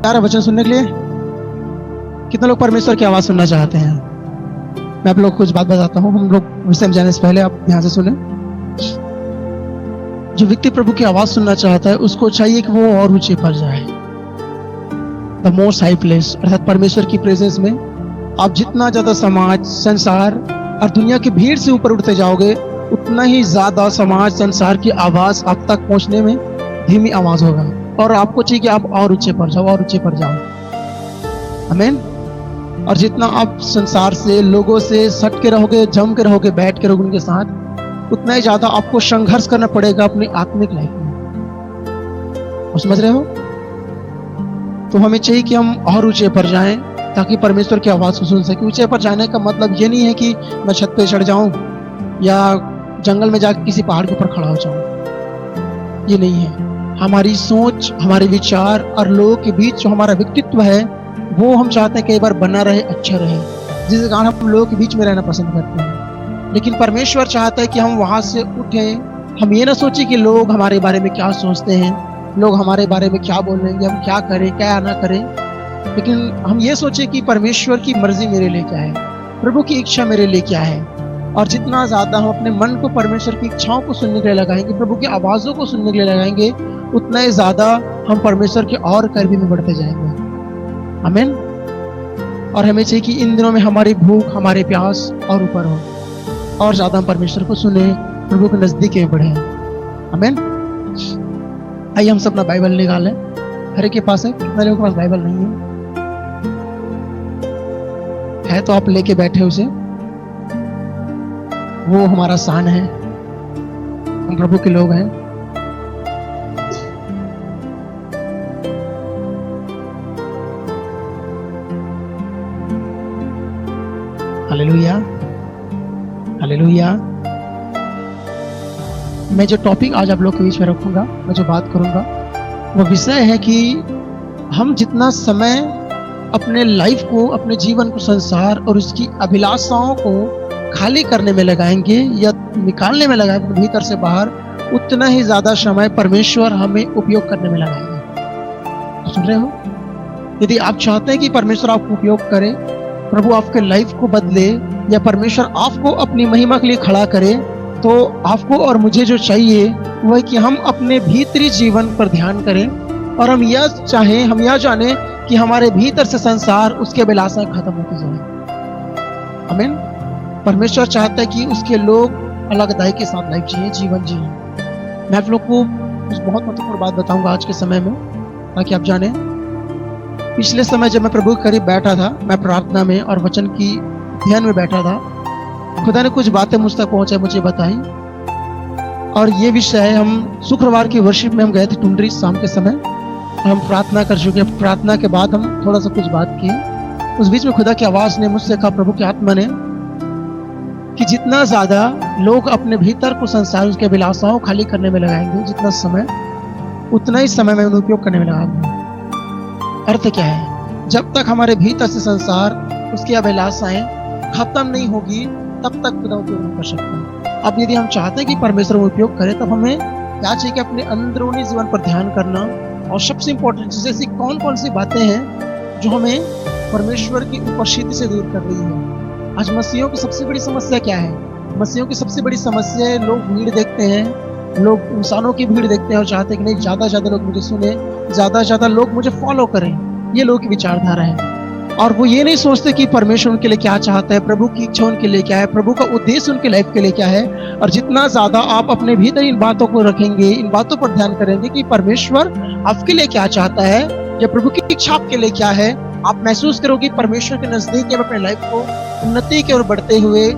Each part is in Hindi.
तैयार है वचन सुनने के लिए? कितने लोग परमेश्वर की आवाज सुनना चाहते हैं? मैं आप लोग को कुछ बात बताता हूँ। हम लोग विषय में जाने से पहले आप ध्यान से सुने। जो व्यक्ति प्रभु की आवाज सुनना चाहता है उसको चाहिए कि वो और ऊंचे पर जाए, द मोस्ट हाई प्लेस, अर्थात परमेश्वर की प्रेजेंस में आप जितना ज्यादा समाज, संसार और दुनिया की भीड़ से ऊपर उठते जाओगे, उतना ही ज्यादा समाज, संसार की आवाज आप तक पहुंचने में धीमी आवाज होगा, और आपको चाहिए कि आप और ऊंचे पर जाओ, और ऊंचे पर जाओ। आमीन। और जितना आप संसार से, लोगों से सट के रहोगे, जम के रहोगे, बैठ के रहोगे उनके साथ, उतना ही ज्यादा आपको संघर्ष करना पड़ेगा अपनी आत्मिक लाइफ में। और समझ रहे हो? तो हमें चाहिए कि हम और ऊंचे पर जाएं ताकि परमेश्वर की आवाज को सुन सके। ऊंचे पर जाने का मतलब ये नहीं है कि मैं छत पे चढ़ जाऊं या जंगल में जाकर किसी पहाड़ के ऊपर खड़ा हो जाऊं, ये नहीं है। हमारी सोच, हमारे विचार और लोगों के बीच जो हमारा व्यक्तित्व है वो हम चाहते हैं कई बार बना रहे, अच्छा रहे, जिसके कारण हम लोगों के बीच में रहना पसंद करते हैं। लेकिन परमेश्वर चाहता है कि हम वहां से उठें। हम ये ना सोचें कि लोग हमारे बारे में क्या सोचते हैं, लोग हमारे बारे में क्या बोलेंगे, हम क्या करें क्या ना करें, लेकिन हम ये सोचें कि परमेश्वर की मर्जी मेरे लिए क्या है, प्रभु की इच्छा मेरे लिए क्या है। और जितना ज्यादा हम अपने मन को परमेश्वर की इच्छाओं को सुनने के लिए लगाएंगे, प्रभु की आवाजों को सुनने के लिए लगाएंगे, उतना ही ज्यादा हम परमेश्वर के और करीबी में बढ़ते जाएंगे। आमीन। और हमें चाहिए कि इन दिनों में हमारी भूख, हमारे प्यास और ऊपर हो, और ज्यादा हम परमेश्वर को सुने, प्रभु के नजदीक में बढ़े। आमीन। आइए हम सब अपना बाइबल निकालें। हर एक के पास है, कितने लोगों के पास बाइबल नहीं है तो आप लेके बैठे उसे, वो हमारा शान है, हम प्रभु के लोग हैं। Hallelujah, hallelujah. मैं जो टॉपिक आज आप लोग के बीच में रखूंगा, मैं जो बात करूंगा, वो विषय है कि हम जितना समय अपने लाइफ को, अपने जीवन को, संसार और उसकी अभिलाषाओं को खाली करने में लगाएंगे या निकालने में लगाएंगे भीतर से बाहर, उतना ही ज्यादा समय परमेश्वर हमें उपयोग करने में लगाएंगे। सुन रहे हो? यदि आप चाहते हैं कि परमेश्वर आपको उपयोग करे, प्रभु आपके लाइफ को बदले, या परमेश्वर आपको अपनी महिमा के लिए खड़ा करे, तो आपको और मुझे जो चाहिए वह है कि हम अपने भीतरी जीवन पर ध्यान करें, और हम यह चाहें, हम यह जाने कि हमारे भीतर से संसार, उसके अभिलाषाएं खत्म होती जाए। आमीन। परमेश्वर चाहता है कि उसके लोग अलगदाई के साथ लाइफ जिए, जीवन जिए। मैं आप लोग को कुछ बहुत महत्वपूर्ण बात बताऊंगा आज के समय में, ताकि आप जाने। पिछले समय जब मैं प्रभु के करीब बैठा था, मैं प्रार्थना में और वचन की ध्यान में बैठा था, खुदा ने कुछ बातें मुझ तक पहुंचे, मुझे बताई। और ये विषय हम शुक्रवार की वर्शिप में हम गए थे टुंडरी शाम के समय, और हम प्रार्थना कर चुके। प्रार्थना के बाद हम थोड़ा सा कुछ बात की। उस बीच में खुदा की आवाज ने मुझसे कहा, प्रभु की आत्मा ने, कि जितना ज्यादा लोग अपने भीतर को, संसार, उसके अभिलाषाओं खाली करने में लगाएंगे जितना समय, उतना ही समय मैं उन्हें उपयोग करने में लगाऊंगा। अर्थ क्या है? जब तक हमारे भीतर से संसार, उसकी अभिलाषाएं खत्म नहीं होगी, तब तक खुदा उपयोग नहीं कर सकता। अब यदि हम चाहते हैं कि परमेश्वर वो उपयोग करे, तब हमें क्या चाहिए कि अपने अंदरूनी जीवन पर ध्यान करना, और सबसे इंपॉर्टेंट चीज ऐसी कौन कौन सी बातें हैं जो हमें परमेश्वर की उपस्थिति से दूर कर रही है। आज मसीहियों की सबसे बड़ी समस्या क्या है? मसीहियों की सबसे बड़ी समस्या है, लोग भीड़ देखते हैं, लोग इंसानों की भीड़ देखते हैं और चाहते हैं कि नहीं, ज्यादा से ज्यादा लोग मुझे सुने, ज्यादा से ज्यादा लोग मुझे फॉलो करें। ये लोगों की विचारधारा है, और वो ये नहीं सोचते कि परमेश्वर उनके लिए क्या चाहता है, प्रभु की इच्छा उनके लिए क्या है, प्रभु का उद्देश्य उनके लाइफ के लिए क्या है। और जितना ज्यादा आप अपने भीतर इन बातों को रखेंगे, इन बातों पर ध्यान करेंगे कि परमेश्वर आपके लिए क्या चाहता है या प्रभु की इच्छा आपके लिए क्या है, आप महसूस करोगे परमेश्वर के नजदीक में अपने लाइफ को उन्नति की ओर बढ़ते हुए,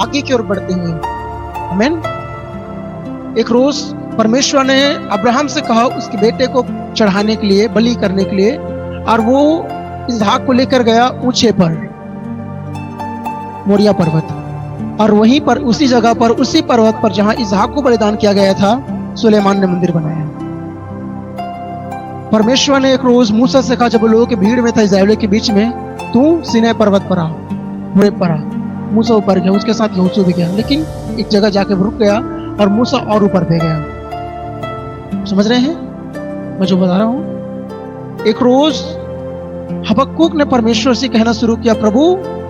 आगे की ओर बढ़ते हुए। आमीन। एक रोज परमेश्वर ने अब्राहम से कहा उसके बेटे को चढ़ाने के लिए, बलि करने के लिए, और वो इसहाक को लेकर गया ऊंचे पर, मोरिया पर्वत, और वहीं पर, उसी जगह पर, उसी पर्वत पर जहां इसहाक को बलिदान किया गया था, सुलेमान ने मंदिर बनाया। परमेश्वर ने एक रोज मूसा से कहा, जब लोगों की भीड़ में था इस्राएलियों के बीच में, तू सीनै पर्वत पर आ, होरेब पर आ। मूसा ऊपर गया, उसके साथ यहोशू भी गया, लेकिन एक जगह जाके रुक गया और मूसा और ऊपर पे गया। समझ रहे हैं मैं जो बता रहा हूं? एक रोज हबक्कुक ने परमेश्वर से कहना शुरू किया, प्रभु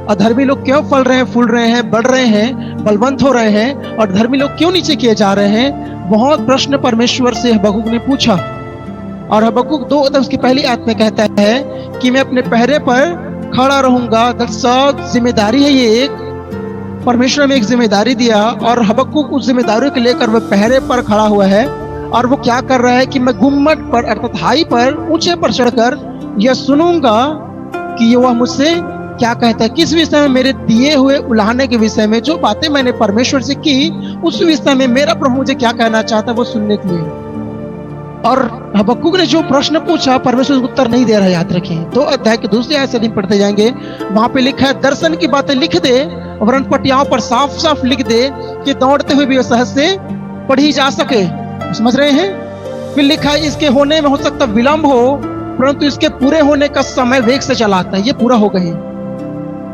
अधर्मी लोग क्यों फल रहे हैं, फूल रहे हैं, बढ़ रहे हैं, बलवंत हो रहे हैं, और धर्मी लोग क्यों नीचे किए जा रहे हैं? बहुत प्रश्न परमेश्वर से हबक्कुक ने पूछा। और हबक्कुक 2 उसकी पहली आयत में कहता है कि मैं अपने पहरे पर खड़ा रहूंगा। जिम्मेदारी है ये एक, परमेश्वर में एक जिम्मेदारी दिया और हबक्कुक उस जिम्मेदारी को लेकर वह पहरे पर खड़ा हुआ है। और वो क्या कर रहा है कि मैं गुम्मट पर अर्थात हाई पर, ऊंचे पर चढ़कर यह सुनूंगा कि वह मुझसे क्या कहता है, किस विषय में, मेरे दिए हुए उलाहने के विषय में, जो बातें मैंने परमेश्वर से की उस विषय में मेरा प्रभु मुझे क्या कहना चाहता है वो सुनने के लिए। और हबक्कुक ने जो प्रश्न पूछा परमेश्वर उत्तर नहीं दे रहा है। याद रखें 2 अध्याय के दूसरे आयत से पढ़ते जाएंगे, वहां पे लिखा है दर्शन की बातें लिख दे, वरन पटियाओं पर साफ साफ लिख दे कि दौड़ते हुए भी सहज से पढ़ी जा सके। समझ रहे हैं? फिर लिखा है इसके होने में हो सकता विलंब हो, परंतु इसके पूरे होने का समय वेग से चला आता है। ये पूरा हो गए,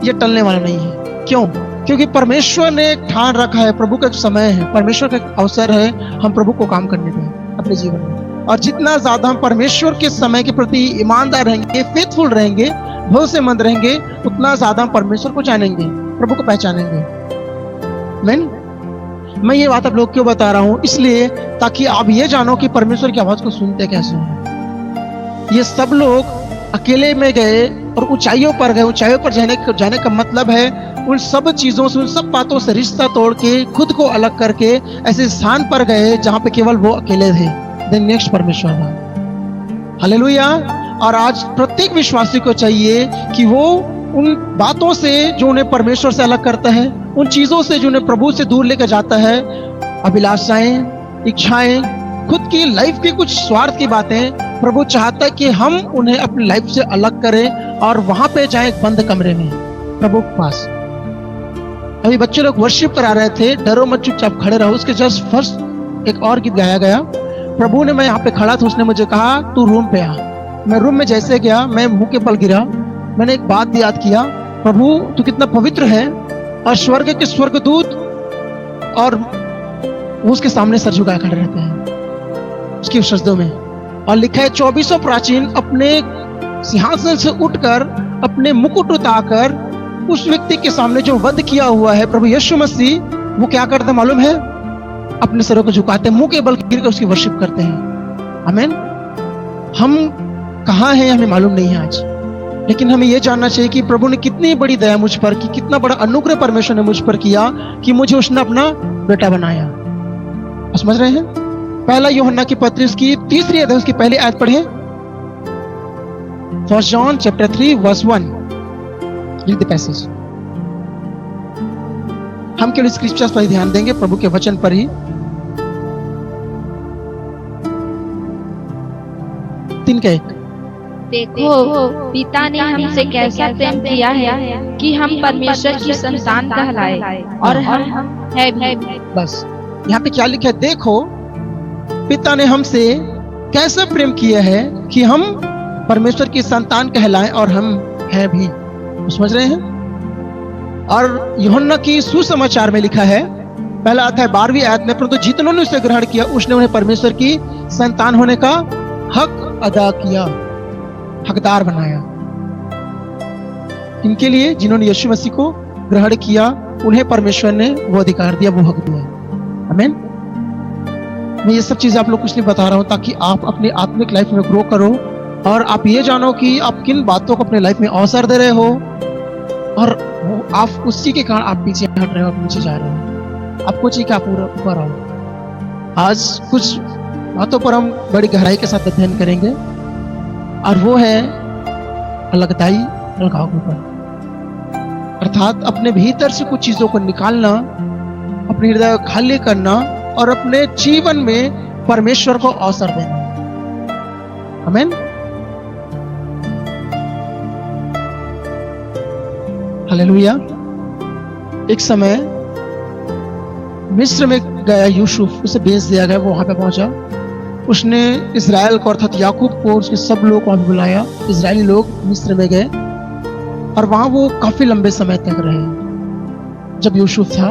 ये टलने वाला नहीं है। क्यों? क्योंकि परमेश्वर ने एक ठान रखा है, प्रभु का एक समय है, परमेश्वर का एक अवसर है, हम प्रभु को काम करने दें अपने जीवन में। और जितना ज्यादा हम परमेश्वर के समय के प्रति ईमानदार रहेंगे, फेथफुल रहेंगे, भरोसेमंद रहेंगे, उतना ज्यादा हम परमेश्वर को जानेंगे, प्रभु को पहचानेंगे। मैं ये बात आप लोग क्यों बता रहा हूं? इसलिए ताकि आप ये जानो कि परमेश्वर की आवाज को सुनते कैसे हैं। ये सब लोग अकेले में गए और ऊंचाइयों पर गए। ऊंचाइयों पर जाने का मतलब है उन सब चीजों से, उन सब बातों से रिश्ता तोड़ के, खुद को अलग करके ऐसे स्थान पर गए जहां पे केवल वो अकेले थे। नेक्स्ट परमेश्वर था। हालेलुया। और आज प्रत्येक विश्वासी को चाहिए कि वो उन बातों से जो उन्हें परमेश्वर से अलग करता है, उन चीजों से जो उन्हें प्रभु से दूर लेकर जाता है, अभिलाषाएं, इच्छाएं, खुद की लाइफ की कुछ स्वार्थ की बातें, प्रभु चाहता है कि हम उन्हें अपनी लाइफ से अलग करें और वहां पे जाएं एक बंद कमरे में प्रभु के पास। अभी बच्चे लोग वर्शिप करा रहे थे, डरो मत चुपचाप खड़े रहो, उसके जस्ट फर्स्ट एक और गीत गाया गया। प्रभु ने, मैं यहाँ पे खड़ा था, उसने मुझे कहा तू रूम पे आ। मैं रूम में जैसे गया, मैं मुंह के बल गिरा, मैंने एक बात याद किया, प्रभु तू कितना पवित्र है, और स्वर्ग के स्वर्गदूत और उसके सामने सर झुकाए खड़े रहते हैं उसके सजदों में। और लिखा है 24 प्राचीन अपने सिंहासन से उठकर अपने मुकुट उतारकर उस व्यक्ति के सामने जो वध किया हुआ है प्रभु यीशु मसीह, वो क्या करते मालूम है? अपने सरों को झुकाते, मुंह के बल गिर कर उसकी वर्शिप करते हैं। आमीन। हम कहाँ हैं हमें मालूम नहीं है आज, लेकिन हमें यह जानना चाहिए कि प्रभु ने कितनी बड़ी दया मुझ पर की, कितना बड़ा अनुग्रह परमेश्वर ने मुझ पर किया कि मुझे उसने अपना बेटा बनाया। समझ रहे हैं? पहला यूहन्ना की पत्री उसकी 3 अध्याय उसकी पहली आयत पढ़े। 1 John chapter 3 verse 1. Read the passage. हम केवल स्क्रिप्चर्स पर ही ध्यान देंगे, प्रभु के वचन पर ही। 3:1 देखो पिता ने हमसे कैसा प्रेम किया है कि हम परमेश्वर की संतान कहलाए, और हम है भी। बस यहाँ पे क्या लिखा है? देखो पिता ने हमसे कैसा प्रेम किया है कि हम परमेश्वर की संतान कहलाएं, और हम हैं भी। समझ रहे हैं? और यूहन्ना की सुसमाचार में लिखा है, पहला अध्याय 12वीं आयत में, परंतु जितनों ने उसे ग्रहण किया उसने उन्हें परमेश्वर की संतान होने का हक अदा किया, हकदार बनाया। इनके लिए जिन्होंने यीशु मसीह को ग्रहण किया, उन्हें परमेश्वर ने वो अधिकार दिया, वो हक दिया। आमीन। मैं ये सब चीजें आप लोग कुछ नहीं बता रहा हूं ताकि आप अपनी आत्मिक लाइफ में ग्रो करो, और आप ये जानो कि आप किन बातों को अपने लाइफ में अवसर दे रहे हो, और आप उसी के कारण आप पीछे हट रहे हो, आप नीचे जा रहे हो। आपको चाहिए कि आप ऊपर आओ। आज कुछ बातों पर हम बड़ी गहराई के साथ अध्ययन करेंगे, और वो है अलगाई, अलगाव के ऊपर, अर्थात अपने भीतर से कुछ चीजों को निकालना, अपने हृदय को खाली करना, और अपने जीवन में परमेश्वर को अवसर देना। आमीन। हालेलुया। एक समय मिस्र में गया यूसुफ, उसे भेज दिया गया, वो वहां पे पहुंचा। उसने इजराइल को अर्थात याकूब को, उसके सब लोग को बुलाया। इजरायली लोग मिस्र में गए और वहां वो काफी लंबे समय तक रहे। जब यूसुफ था,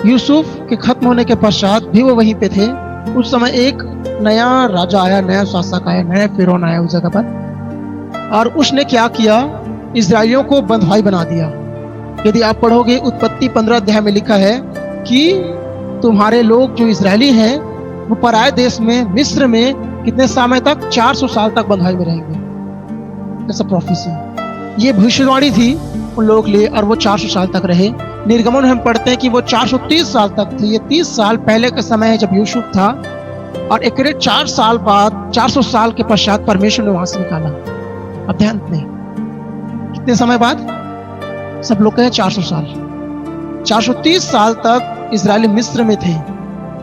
यूसुफ के खत्म होने के पश्चात भी वो वहीं पे थे। उस समय एक नया राजा आया, नया शासक आया, नया फिरौन आया उस जगह पर, और उसने क्या किया, इजराइलियों को बंधुआई बना दिया। यदि आप पढ़ोगे उत्पत्ति 15 अध्याय में लिखा है कि तुम्हारे लोग जो इजरायली हैं वो पराये देश में मिस्र में कितने समय तक, 400 साल तक बंधुआई में रहेंगे। ऐसा प्रोफेसी, ये भविष्यवाणी थी उन लोगों के लिए, और वो 400 साल तक रहे। निर्गमन में हम पढ़ते हैं कि वो 430 साल तक थे। ये 30 साल पहले का समय है जब यूसुफ था, और एक 4 साल बाद, 400 साल के पश्चात परमेश्वर ने वहां से निकाला। अब ध्यान दें, कितने समय बाद, सब लोग कहें 400 साल। 430 साल तक इजरायली मिस्र में थे,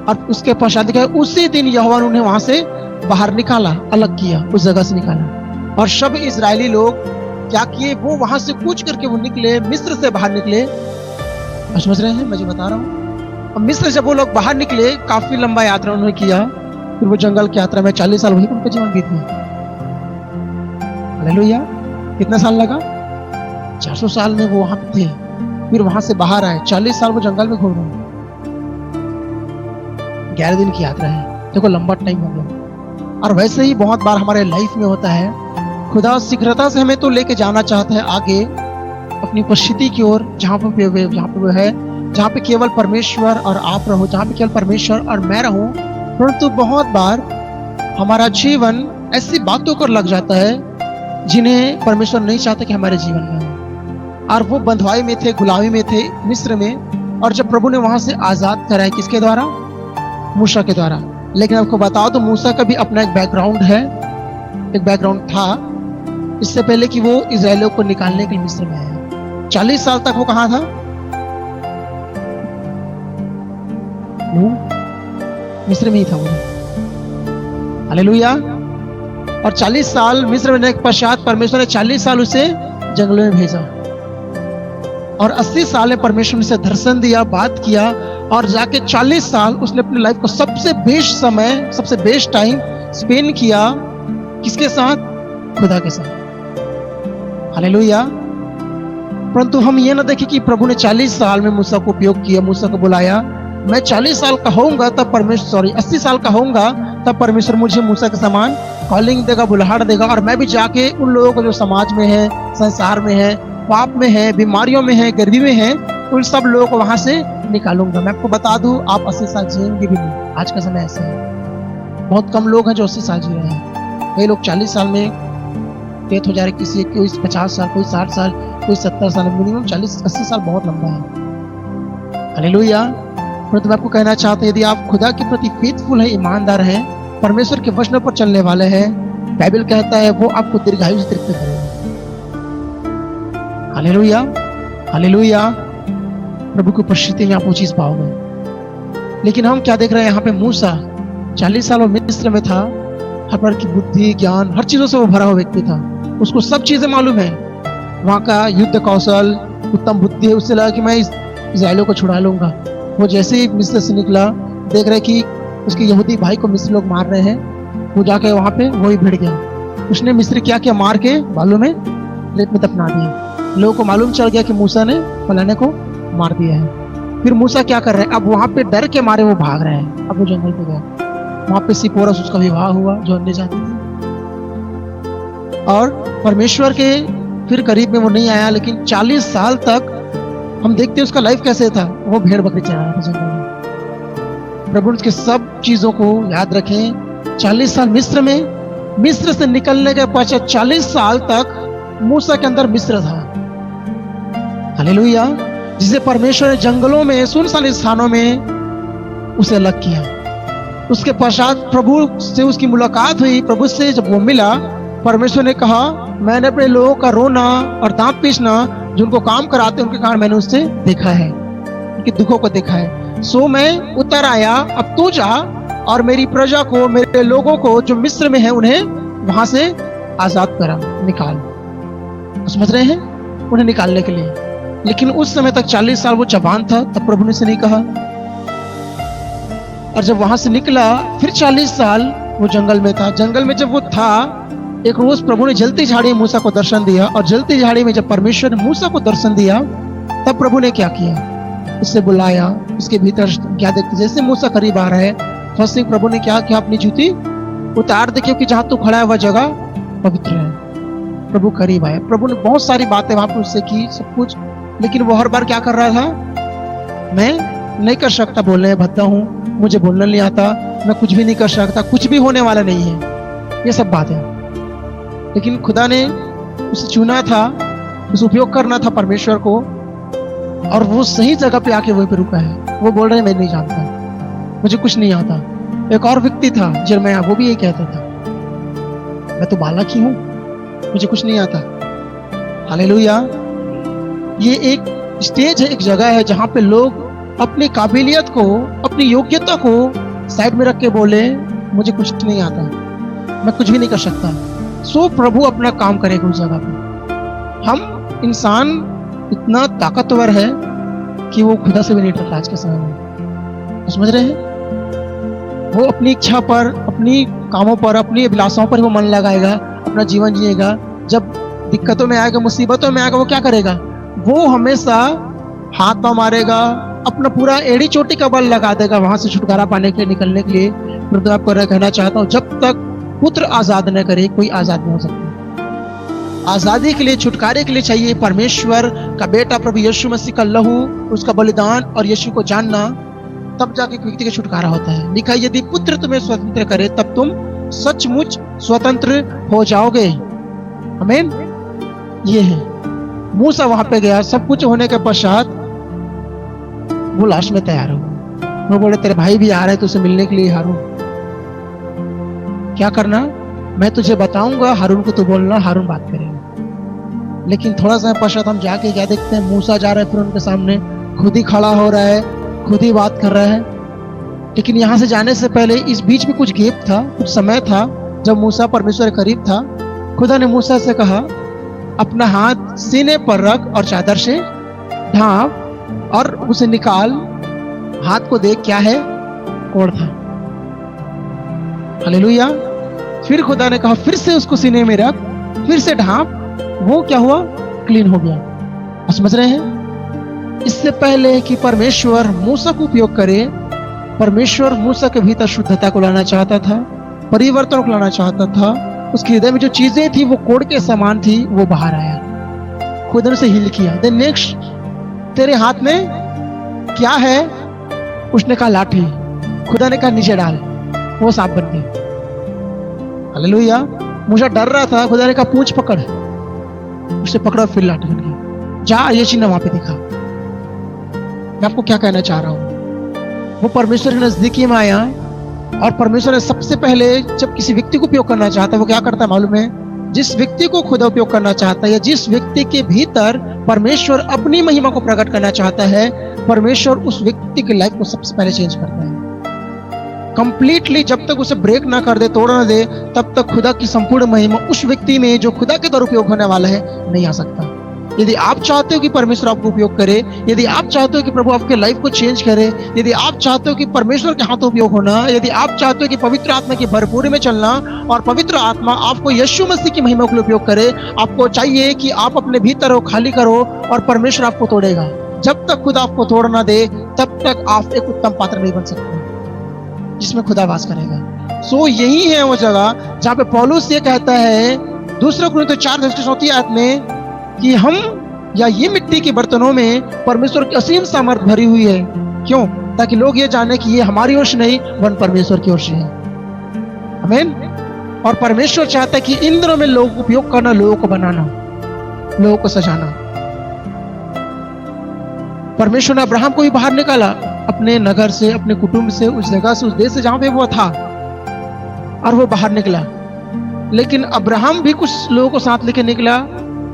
और उसके पश्चात उसी दिन यहोवा ने उन्हें वहां से बाहर निकाला, अलग किया, उस जगह से निकाला। और सब इजरायली लोग क्या किए, वो वहां से कूच करके वो निकले, मिस्र से बाहर निकले। आप समझ रहे हैं, मैं जो बता रहा हूँ। और मिस्र से वो लोग बाहर निकले, काफी लंबा यात्रा उन्होंने किया, फिर वो जंगल की यात्रा में 40 साल वही उनका जीवन बीत गया। हालेलुया। कितना साल लगा, 400 साल में वो वहां पे थे, फिर वहां से बाहर आए, 40 साल वो जंगल में घूम रहे। 11 दिन की यात्रा है, देखो लंबा टाइम हो गया। और वैसे ही बहुत बार हमारे लाइफ में होता है, खुदा शीघ्रता से हमें तो लेके जाना चाहता है आगे अपनी उपस्थिति की ओर, जहाँ पे वो है, जहाँ पे केवल परमेश्वर और आप रहो, जहाँ पे केवल परमेश्वर और मैं रहूं। परंतु बहुत बार हमारा जीवन ऐसी बातों पर लग जाता है जिन्हें परमेश्वर नहीं चाहता कि हमारे जीवन में हो। और वो बंधुआई में थे, गुलामी में थे मिस्र में, और जब प्रभु ने वहां से आजाद कराया, किसके द्वारा, मूसा के द्वारा। लेकिन आपको बता दो, मूसा का भी अपना एक बैकग्राउंड है, एक बैकग्राउंड था इससे पहले कि वो इजराइलियों को निकालने के लिए मिस्र में आया। 40 साल तक वो कहां था, मिस्र में ही था वो। हालेलुया। और 40 साल मिस्र में के पश्चात परमेश्वर ने 40 साल उसे जंगलों में भेजा, और 80 साल में परमेश्वर ने उसे दर्शन दिया, बात किया, और जाके 40 साल उसने अपनी लाइफ को सबसे बेस्ट समय, सबसे बेस्ट टाइम स्पेंड किया, किसके साथ, खुदा के साथ। हालेलुया। परंतु हम ये ना देखें कि प्रभु ने 40 साल में मूसा को उपयोग किया, मूसा को बुलाया। मैं 40 साल का होऊंगा तब परमेश्वर, 80 साल का होऊंगा तब परमेश्वर मुझे मूसा के समान कॉलिंग देगा, बुलाहट देगा, और मैं भी जाके उन लोगों को जो समाज में है, संसार में है, पाप में है, बीमारियों में है, गरीबी में है, उन सब लोगों को वहां से निकालूंगा। मैं आपको बता दूं, आप 80 साल जिएंगे भी नहीं। आज का समय ऐसा है, बहुत कम लोग हैं जो 80 साल जी रहे हैं। कई लोग 40 साल में डेथ हो जा रहे, किसी कोई 50 साल, कोई 60 साल, कोई 70 साल, मिनिमम 40-80 साल बहुत लंबा है। हालेलुया। परंतु मैं आपको कहना चाहता हूं, यदि आप खुदा के प्रति फेथफुल है, ईमानदार है, परमेश्वर के वचनों पर चलने वाले हैं, बाइबल कहता है वो आपको दीर्घायु से तृप्त करेगा। Hallelujah, hallelujah. प्रभु की उपस्थिति में आप वो चीज पाओगे। लेकिन हम क्या देख रहे हैं यहाँ पे, मूसा 40 साल वो मिस्र में था, हर प्रकार की बुद्धि, ज्ञान, हर चीजों से वो भरा हुआ व्यक्ति था, उसको सब चीजें मालूम है, वहां का युद्ध कौशल, उत्तम बुद्धि है। उससे लगा कि मैं इस्राएलियों को छुड़ा लूंगा। वो जैसे ही मिस्र से निकला, देख रहे कि उसके यहूदी भाई को मिस्र लोग मार रहे हैं, वो जाके वहां पे वही भिड़ गया। उसने मिस्र क्या किया, मार के बालू में, रेत में दफना दिया। लोगों को मालूम चल गया कि मूसा ने फलाने को मार दिया है। फिर मूसा क्या कर रहे हैं, अब वहां पे डर के मारे वो भाग रहे हैं। अब वो जंगल पे गया, वहां पे सिपोरा से उसका विवाह हुआ जो अन्य जाति थी, और परमेश्वर के फिर करीब में वो नहीं आया। लेकिन 40 साल तक हम देखते हैं उसका लाइफ कैसे था, वो भेड़ बकरी चरा रहा था जंगल में। प्रभु उसके सब चीजों को याद रखें। 40 साल मिस्र में, मिस्र से निकलने के पश्चात 40 साल तक मूसा के अंदर मिस्र था। हालेलुया। जिसे परमेश्वर ने जंगलों में, सुनसान स्थानों में उसे अलग किया। उसके पश्चात प्रभु से उसकी मुलाकात हुई। प्रभु से जब वो मिला, परमेश्वर ने कहा, मैंने अपने लोगों का रोना और दांत पीसना, जो उनको काम कराते उनके कारण मैंने उससे देखा है, उनके दुखों को देखा है। सो मैं उतर आया, अब तू जा और मेरी प्रजा को, मेरे लोगों को जो मिस्र में है, उन्हें वहां से आजाद करा, निकाल। समझ रहे हैं, उन्हें निकालने के लिए। लेकिन उस समय तक 40 साल वो जवान था, तब प्रभु ने से नहीं कहा। और जब वहां से निकला, फिर 40 साल वो जंगल में था। जंगल में जब वो था, एक रोज प्रभु ने जलती झाड़ी में मूसा को दर्शन दिया, और जलती झाड़ी में जब परमेश्वर ने मूसा को दर्शन दिया, तब प्रभु ने क्या किया, उससे बुलाया। उसके भीतर क्या देखते, जैसे मूसा करीब आ रहा है, फर्स्ट थिंग प्रभु ने क्या किया, अपनी जूती उतार, देखिए कि जहां तू खड़ा है वह जगह पवित्र है। प्रभु करीब आया। प्रभु ने बहुत सारी बातें वहां पर उससे की, सब कुछ, लेकिन वो हर बार क्या कर रहा था? मैं नहीं कर सकता, बोलने भद्दा हूँ, मुझे बोलना नहीं आता, मैं कुछ भी नहीं कर सकता, कुछ भी होने वाला नहीं है, ये सब बातें। लेकिन खुदा ने उसे चुना था, उसे उपयोग करना था परमेश्वर को, और वो सही जगह पे आके वहीं पे रुका है। वो बोल रहे हैं मैं नहीं जानता, मुझे कुछ नहीं आता। एक और व्यक्ति था यिर्मयाह, वो भी यही कहता था, मैं तो बालक ही हूं, मुझे कुछ नहीं आता। हालेलुया। ये एक स्टेज है, एक जगह है जहां पे लोग अपनी काबिलियत को, अपनी योग्यता को साइड में रख के बोले मुझे कुछ नहीं आता, मैं कुछ भी नहीं कर सकता। सो प्रभु अपना काम करेगा उस जगह पे। हम इंसान इतना ताकतवर है कि वो खुदा से भी नहीं डरता आज के समय में, समझ रहे हैं? वो अपनी इच्छा पर, अपनी कामों पर, अपनी अभिलाषाओं पर वो मन लगाएगा, अपना जीवन जिएगा। जब दिक्कतों में आएगा, मुसीबतों में आएगा, वो क्या करेगा? वो हमेशा हाथ पांव मारेगा, अपना पूरा एड़ी चोटी का बल लगा देगा वहां से छुटकारा पाने के लिए, निकलने के लिए। मैं आपको कहना चाहता हूँ, जब तक पुत्र आजाद न करे कोई आजाद नहीं हो सकता। आजादी के लिए, छुटकारे के लिए चाहिए परमेश्वर का बेटा प्रभु यीशु मसीह का लहू, उसका बलिदान और यीशु को जानना, तब जाके व्यक्ति का छुटकारा होता है। लिखा है यदि पुत्र तुम्हें स्वतंत्र करे तब तुम सचमुच स्वतंत्र हो जाओगे। आमीन। ये है। मूसा वहां पे गया, सब कुछ होने के पश्चात वो लाश में तैयार हो। वो बोले तेरे भाई भी आ रहे तो उसे मिलने के लिए हारून। क्या करना? मैं तुझे बताऊंगा, हारून को तू बोलना, हारून बात करेगा। लेकिन थोड़ा सा पश्चात हम जाके क्या देखते हैं? मूसा जा रहा है, फिर उनके सामने खुद ही खड़ा हो रहा है, खुद ही बात कर रहा है। लेकिन यहाँ से जाने से पहले इस बीच में कुछ गैप था, कुछ समय था जब मूसा परमेश्वर के करीब था। खुदा ने मूसा से कहा अपना हाथ सीने पर रख और चादर से ढांप और उसे निकाल। हाथ को देख, क्या है? कोढ़ था। हालेलुया। फिर खुदा ने कहा फिर से उसको सीने में रख, फिर से ढांप। वो क्या हुआ? क्लीन हो गया। आप समझ रहे हैं? इससे पहले कि परमेश्वर मूसा को उपयोग करे, परमेश्वर मूसा के भीतर शुद्धता को लाना चाहता था, परिवर्तन को लाना चाहता था। उसके हृदय में जो चीजें थी वो कोढ़ के समान थी, वो बाहर आया। खुदा ने उसे हील किया। देन नेक्स्ट, तेरे हाथ में क्या है? उसने कहा लाठी। खुदा ने कहा नीचे डाल, वो सांप बन गई। हालेलुया। मूसा डर रहा था, खुदा ने कहा पूंछ पकड़, उसे पकड़ा, फिर लाठी बन गई। जा, ये चिन्ह वहां पे दिखा। मैं आपको क्या कहना चाह रहा हूं? वो परमेश्वर के नजदीकी में आया, और परमेश्वर ने सबसे पहले जब किसी व्यक्ति को उपयोग करना चाहता है, वो क्या करता है मालूम है? जिस व्यक्ति को खुदा उपयोग करना चाहता है, या जिस व्यक्ति के भीतर परमेश्वर अपनी महिमा को प्रकट करना चाहता है, परमेश्वर उस व्यक्ति की लाइफ को सबसे पहले चेंज करता है कंप्लीटली। जब तक उसे ब्रेक ना कर दे, तोड़ ना दे, तब तक खुदा की संपूर्ण महिमा उस व्यक्ति में जो खुदा के द्वारा उपयोग होने वाला है नहीं आ सकता। यदि आप चाहते हो कि परमेश्वर आपको उपयोग करे, यदि आप चाहते हो कि प्रभु आपके लाइफ को चेंज करे, यदि आप चाहते हो कि परमेश्वर के हाथों उपयोग होना, यदि आप चाहते हो कि पवित्र आत्मा की भरपूरी में चलना और पवित्र आत्मा आपको यीशु मसीह की महिमा के लिए उपयोग करे, आपको चाहिए कि आप अपने भीतर हो, खाली करो, और परमेश्वर आपको तोड़ेगा। जब तक खुदा आपको तोड़ ना दे, तब तक आप एक उत्तम पात्र नहीं बन सकते जिसमें खुदा वास करेगा। सो यही है वो जगह जहाँ पे पौलुस ये कहता है 2 कुरिन्थियों 4:34 में कि हम या ये मिट्टी के बर्तनों में परमेश्वर की असीम सामर्थ भरी हुई है। क्यों? ताकि लोग ये जाने कि ये हमारी ओर से नहीं, वन परमेश्वर की ओर से है। आमीन। और परमेश्वर चाहता है कि इन दिनों में लोग उपयोग करना, लोगों को बनाना, लोगों को सजाना। परमेश्वर ने अब्राहम को भी बाहर निकाला अपने नगर से, अपने कुटुंब से, उस जगह से, उस देश से जहां पे वो था, और वो बाहर निकला। लेकिन अब्राहम भी कुछ लोगों को साथ लेके निकला।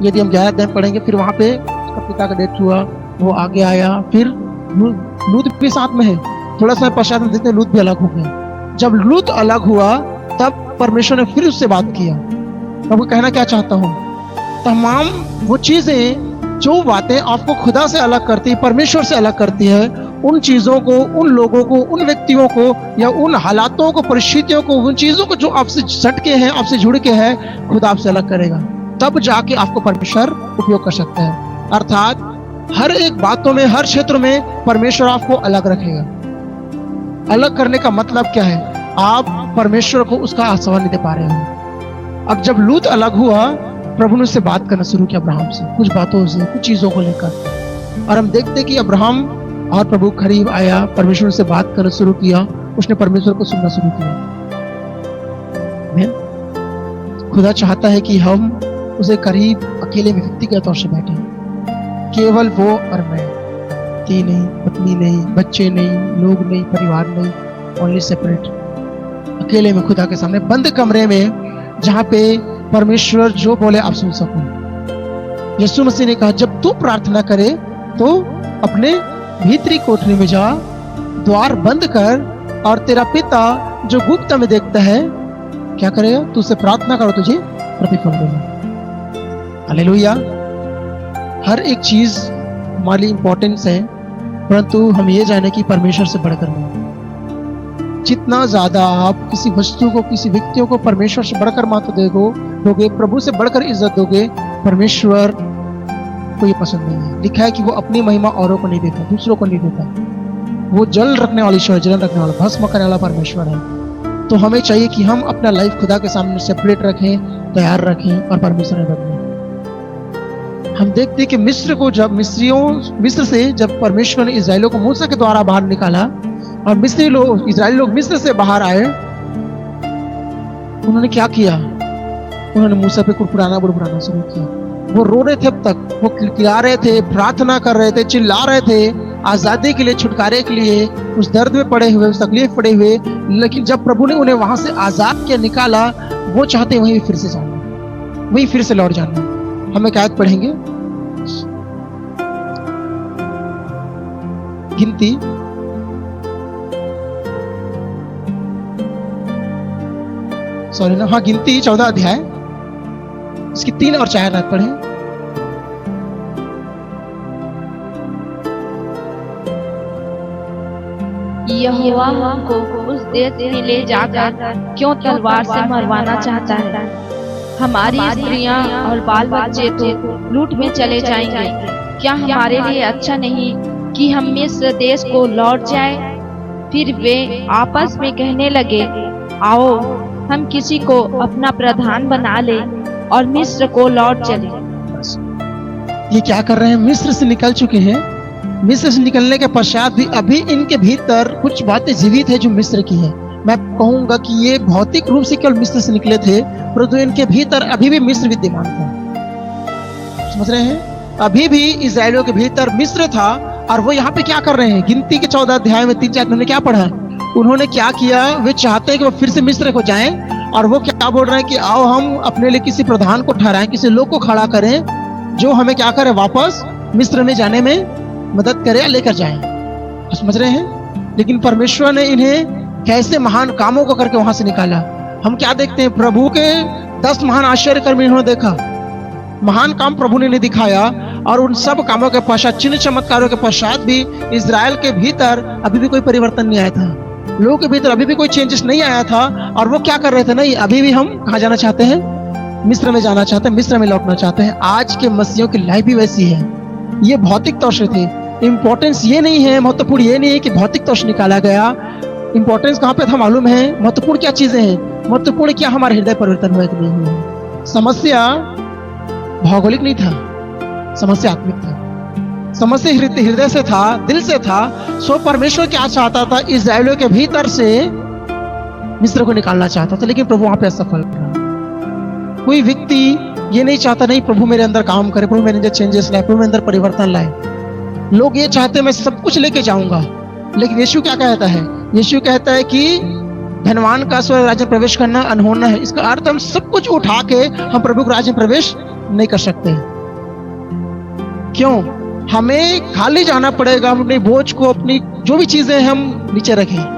यदि हम 11 दिन पढ़ेंगे, फिर वहां पे उसका पिता का डेथ हुआ, वो आगे आया। फिर लूत भी साथ में है। थोड़ा सा पश्चात में देखते हैं लूत भी अलग हो गया। जब लूत अलग हुआ, तब परमेश्वर ने फिर उससे बात किया। मैं वो कहना क्या चाहता हूँ, तमाम वो चीजें जो बातें आपको खुदा से अलग करती है, परमेश्वर से अलग करती है, उन चीजों को, उन लोगों को, उन व्यक्तियों को, या उन हालातों को, परिस्थितियों को, उन चीजों को जो आपसे सटके हैं, आपसे जुड़ के हैं, खुदा आपसे अलग करेगा। तब जाके आपको परमेश्वर उपयोग कर सकता है। अर्थात हर एक बातों में, हर क्षेत्र में परमेश्वर आपको अलग रखेगा। अलग करने का मतलब क्या है? आप परमेश्वर को उसका आस्वाद नहीं दे पा रहे हो। अब जब लूत अलग हुआ, प्रभु ने उससे बात करना शुरू किया, अब्राहम से कुछ बातों से, कुछ चीजों को लेकर। और हम देखते कि अब्राहम और प्रभु करीब आया, परमेश्वर से बात करना शुरू किया, उसने परमेश्वर को सुनना शुरू किया। खुदा चाहता है कि हम उसे करीब अकेले में व्यक्तिगत तौर से बैठे, केवल वो और मैं, पति नहीं, पत्नी नहीं, बच्चे नहीं, लोग नहीं, परिवार नहीं, ओनली सेपरेट, अकेले में खुदा के सामने बंद कमरे में, जहां पे परमेश्वर जो बोले आप सुन सको। यीशु मसीह ने कहा जब तू प्रार्थना करे तो अपने भीतरी कोठरी में जा, द्वार बंद कर, और तेरा पिता जो गुप्त में देखता है क्या करेगा, तू से प्रार्थना करो, तुझे प्रतिफल देगा। हालेलुया। हर एक चीज हमारे लिए इंपॉर्टेंस है, परंतु हम ये जाने कि परमेश्वर से बढ़कर नहीं। जितना ज्यादा आप किसी वस्तु को, किसी व्यक्तियों को परमेश्वर से बढ़कर महत्व दोगे, प्रभु से बढ़कर इज्जत दोगे, परमेश्वर को ये पसंद नहीं है। लिखा है कि वो अपनी महिमा औरों को नहीं देता, दूसरों को नहीं देता। वो जल रखने वाला ईश्वर, जलन रखने वाला, भस्म करने वाला परमेश्वर है। तो हमें चाहिए कि हम अपना लाइफ खुदा के सामने सेपरेट रखें, तैयार रखें और परमेश्वर में बदलें। हम देखते कि मिस्र को जब मिस्र से जब परमेश्वर ने इस्राएलियों को मूसा के द्वारा बाहर निकाला और इस्राएली लोग मिस्र से बाहर आए, उन्होंने क्या किया, उन्होंने मूसा पे बुड़बुड़ाना शुरू किया। वो रो रहे थे, अब तक वो किलकिला रहे थे, प्रार्थना कर रहे थे, चिल्ला रहे थे आजादी के लिए, छुटकारे के लिए, उस दर्द में पड़े हुए, उस तकलीफ पड़े हुए। लेकिन जब प्रभु ने उन्हें वहां से आजाद किया, निकाला, वो चाहते वहीं फिर से जाना, वहीं फिर से लौट जाना। हमें क्या पढ़ेंगे, गिनती गिनती 14 अध्याय, इसकी 3 और 4 आयत पढ़ें। यहोवा हमको उस देश में ले जाकर क्यों तलवार से मरवाना चाहता है? हमारी स्त्रियां और बाल बच्चे तो लूट में चले जाएंगे। क्या हमारे लिए अच्छा नहीं कि हम मिस्र देश को लौट जाए? फिर वे आपस में कहने लगे, आओ हम किसी को अपना प्रधान बना ले और मिस्र को लौट चले। ये क्या कर रहे हैं, मिस्र से निकल चुके हैं। मिस्र से निकलने के पश्चात भी अभी इनके भीतर कुछ बातें जीवित है जो मिस्र की है। मैं कहूंगा कि ये भौतिक रूप से केवल मिस्र से निकले थे, परंतु इनके भीतर अभी भी मिस्र विद्यमान था। समझ रहे हैं, अभी भी इस्राएलियों के भीतर मिस्र था। और वो यहाँ पे क्या कर रहे हैं, गिनती के 14 अध्याय में 3-4 उन्होंने क्या पढ़ा, उन्होंने क्या किया, वे चाहते हैं कि वो फिर से मिस्र को जाएं। और वो क्या बोल रहे हैं कि आओ हम अपने लिए किसी प्रधान को ठहराएं, किसी लोग को खड़ा करें जो हमें क्या करे, वापस मिस्र में जाने में मदद करे या लेकर जाए। समझ रहे हैं। लेकिन परमेश्वर ने इन्हें कैसे महान कामों को करके वहां से निकाला। हम क्या देखते हैं, प्रभु के 10 महान आश्चर्य कर्म इन्होंने देखा, महान काम प्रभु ने दिखाया। और उन सब कामों के पश्चात, चिन्ह चमत्कारों के पश्चात भी इजराइल के भीतर अभी भी कोई परिवर्तन नहीं आया था, लोगों के भीतर अभी भी कोई चेंजेस नहीं आया था। और वो क्या कर रहे थे, नहीं अभी भी हम कहाँ जाना चाहते हैं, मिस्र में जाना चाहते हैं, मिस्र में लौटना चाहते हैं। आज के मसीहियों की लाइफ भी वैसी है। ये भौतिक तौर से थे। इंपॉर्टेंस ये नहीं है, महत्वपूर्ण ये नहीं है कि भौतिक तौर से निकाला गया। इंपॉर्टेंस कहाँ पे था मालूम है, महत्वपूर्ण क्या चीजें हैं, महत्वपूर्ण क्या हमारे हृदय परिवर्तन हुआ कि नहीं हुआ। समस्या भौगोलिक नहीं था, समस्या आत्मिक था, समस्या हृदय से था, दिल से था। सो परमेश्वर क्या चाहता था, इस्राएलियों के भीतर से मिस्र को निकालना चाहता था, लेकिन प्रभु वहां पे असफल रहा। कोई व्यक्ति ये नहीं चाहता, नहीं प्रभु मेरे अंदर काम करे, प्रभु मेरे अंदर चेंजेस लाए, प्रभु मेरे अंदर परिवर्तन लाए। लोग ये चाहते हैं मैं सब कुछ लेके जाऊंगा, लेकिन यीशु क्या कहता है, यीशु कहता है कि धनवान का स्वर्ग राज्य में प्रवेश करना अनहोना है। इसका अर्थ हम सब कुछ उठा के हम प्रभु के राज्य में प्रवेश नहीं कर सकते। क्यों? हमें खाली जाना पड़ेगा, हम अपने बोझ को, अपनी जो भी चीजें हम नीचे रखें,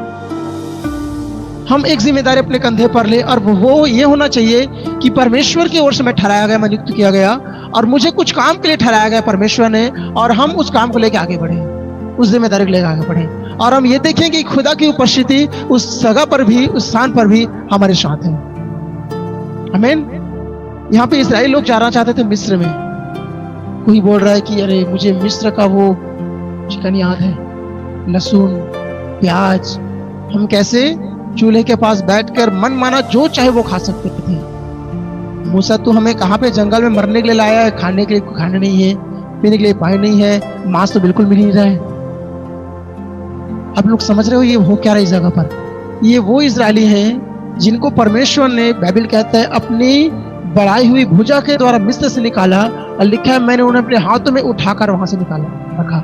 हम एक जिम्मेदारी अपने कंधे पर ले। और वो ये होना चाहिए कि परमेश्वर की ओर से मैं ठहराया गया, मैं नियुक्त किया गया और मुझे कुछ काम के लिए ठहराया गया परमेश्वर ने, और हम उस काम को लेकर आगे बढ़े, उस जिम्मेदारी को लेकर आगे बढ़े। और हम ये देखें कि खुदा की उपस्थिति उस जगह पर भी, उस स्थान पर भी हमारे साथ है। आमीन। यहाँ पे इस्राएली लोग जाना चाहते थे मिस्र में। कोई बोल रहा है कि अरे मुझे मिस्र का वो चिकन याद है, लहसुन, प्याज, हम कैसे चूल्हे के पास बैठकर मन माना जो चाहे वो खा सकते थे। मूसा तू हमें कहाँ पे जंगल में मरने के लिए लाया है, खाने के लिए खाना नहीं है, पीने के लिए पानी नहीं है, मांस तो बिल्कुल मिल नहीं रहा है। अब लोग समझ रहे हो ये हो क्या रहा है इस जगह पर? ये वो इजरायली हैं जिनको परमेश्वर ने, बाइबल कहता है, अपनी बढ़ाई हुई भुजा के द्वारा मिस्र से निकाला, और लिखा है मैंने उन्हें अपने हाथों में उठाकर वहां से निकाला रखा।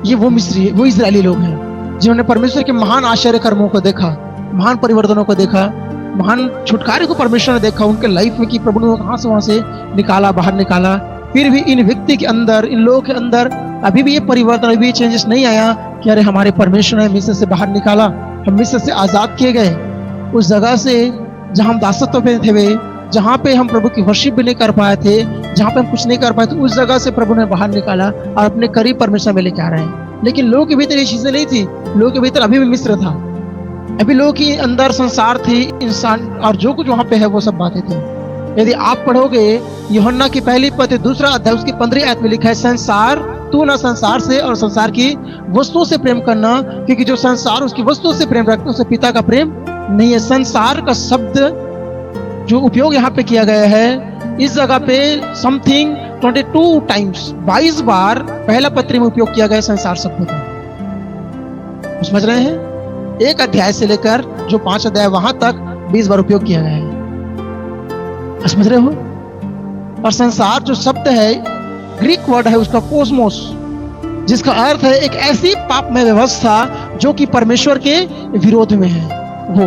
ये वो मिस्री, वो इजरायली लोग हैं जिन्होंने परमेश्वर के महान आश्चर्य कर्मों को देखा, महान परिवर्तनों को देखा, महान छुटकारे को परमेश्वर ने देखा उनके लाइफ में कि प्रभु ने कहां से वहां से निकाला, बाहर निकाला। फिर भी इन व्यक्ति के अंदर, इन लोगों के अंदर अभी भी ये परिवर्तन, अभी ये चेंजेस नहीं आया कि अरे हमारे परमेश्वर ने मिस्र से बाहर निकाला, हम मिस्र से आजाद किए गए, उस जगह से जहां हम दासत्व में थे हुए, जहां पे हम प्रभु की वर्शिप भी नहीं कर पाए थे, जहां पे हम कुछ नहीं कर पाए थे, उस जगह से प्रभु ने बाहर निकाला और अपने करीब परमेश्वर में लेके आ रहे हैं। लेकिन लोगों के भीतर ये चीजें नहीं थी, लोगों के भीतर अभी भी मिस्र था, अभी लोगों के अंदर संसार थी, इंसान, और जो कुछ वहां पे है वो सब बातें थी। यदि आप पढ़ोगे यूहन्ना की पहली पत्री 2 अध्याय उसकी 15 आयत में लिखा है, संसार तू ना संसार से और संसार की वस्तुओं से प्रेम करना, क्योंकि जो संसार उसकी वस्तुओं से प्रेम रखता है उसे पिता का प्रेम नहीं है। संसार का शब्द जो उपयोग यहाँ पे किया गया है इस जगह पे समथिंग 22 टाइम्स, 22 बार पहला पत्री में उपयोग किया गया संसार शब्द का। समझ रहे हैं? एक अध्याय से लेकर जो 5 अध्याय वहां तक 20 बार उपयोग किया गया है। समझ रहे हो? और संसार जो शब्द है ग्रीक वर्ड है उसका कोस्मोस, जिसका अर्थ है एक ऐसी पापमय व्यवस्था जो कि परमेश्वर के विरोध में है वो।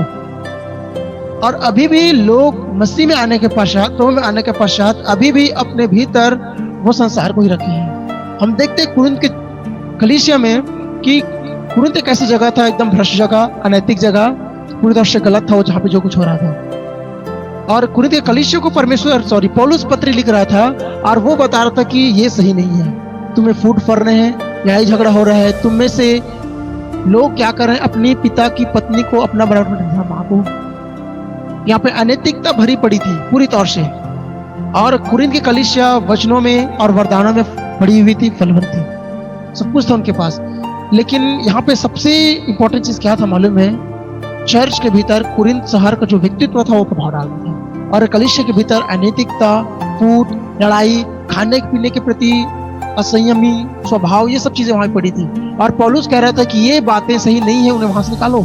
और अभी भी लोग मसीह में आने के पश्चात, तो में आने के पश्चात अभी भी अपने भीतर वो संसार को ही रखे हैं। हम देखते हैं कुरिन्थ के कलीसिया में कि कुरिन्थ एक ऐसी जगह था, एकदम भ्रष्ट जगह, अनैतिक जगह, पूरी तरह से गलत था वो, जहाँ पे जो कुछ हो रहा था। और कुरिन्थ के कलीसिया को पौलुस पत्री लिख रहा था और वो बता रहा था कि ये सही नहीं है, तुम्हें फूट फर रहे हैं, लड़ाई झगड़ा हो रहा है, तुम में से लोग क्या कर रहे हैं, अपनी पिता की पत्नी को अपना बराबर माँ को, यहाँ पे अनैतिकता भरी पड़ी थी पूरी तौर से। और कुरिन्थ की कलीसिया वचनों में और वरदानों में पड़ी हुई थी, फलवंत थी, सब कुछ था उनके पास। लेकिन यहाँ पे सबसे इंपॉर्टेंट चीज क्या था मालूम है? चर्च के भीतर कुरिन्थ शहर का जो व्यक्तित्व था वो प्रभाव डालता था, और कलीसिया के भीतर अनैतिकता, फूट, लड़ाई, खाने पीने के प्रति असंयमी स्वभाव, ये सब चीजें वहां पड़ी थी। और पौलुस कह रहा था कि ये बातें सही नहीं है, उन्हें वहां से निकालो,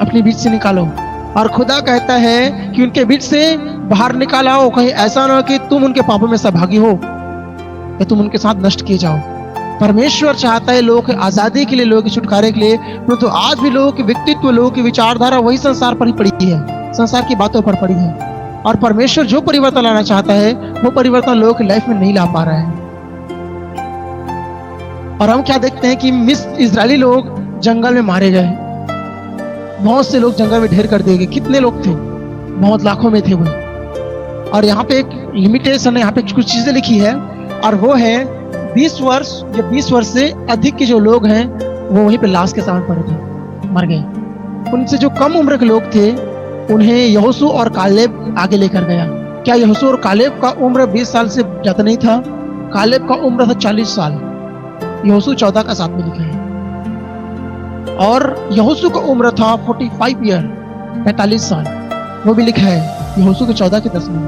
अपने बीच से निकालो। और खुदा कहता है कि उनके बीच से बाहर निकाला हो, कहीं ऐसा ना हो कि तुम उनके पापों में सहभागी हो या तुम उनके साथ नष्ट किए जाओ। परमेश्वर चाहता है लोगों की आजादी के लिए, लोगों के छुटकारे के लिए, परंतु आज भी लोगों के व्यक्तित्व, लोगों की विचारधारा वही संसार पर ही पड़ी है, संसार की बातों पर पड़ी है। और परमेश्वर जो परिवर्तन लाना चाहता है वो परिवर्तन लोगों की लाइफ में नहीं ला पा रहा है। और हम क्या देखते हैं कि इजरायली लोग जंगल में मारे गए, बहुत से लोग जंगल में ढेर कर दिए गए। कितने लोग थे? बहुत लाखों में थे वो। और यहाँ पे एक लिमिटेशन है, यहाँ पे कुछ चीजें लिखी है, और वो है 20 वर्ष या 20 वर्ष से अधिक के जो लोग हैं वो वहीं पे लाश के सामने पड़े थे, मर गए। उनसे जो कम उम्र के लोग थे उन्हें यहोशू और कालेब आगे लेकर गया। क्या यहोशू और कालेब का उम्र 20 साल से ज्यादा नहीं था? कालेब का उम्र था 40 साल, यहोशू 14 का 7 में लिखा है। और यहोशू का उम्र था 45 ईयर, 45 साल, वो भी लिखा है यहोशू के 14 के 10 में।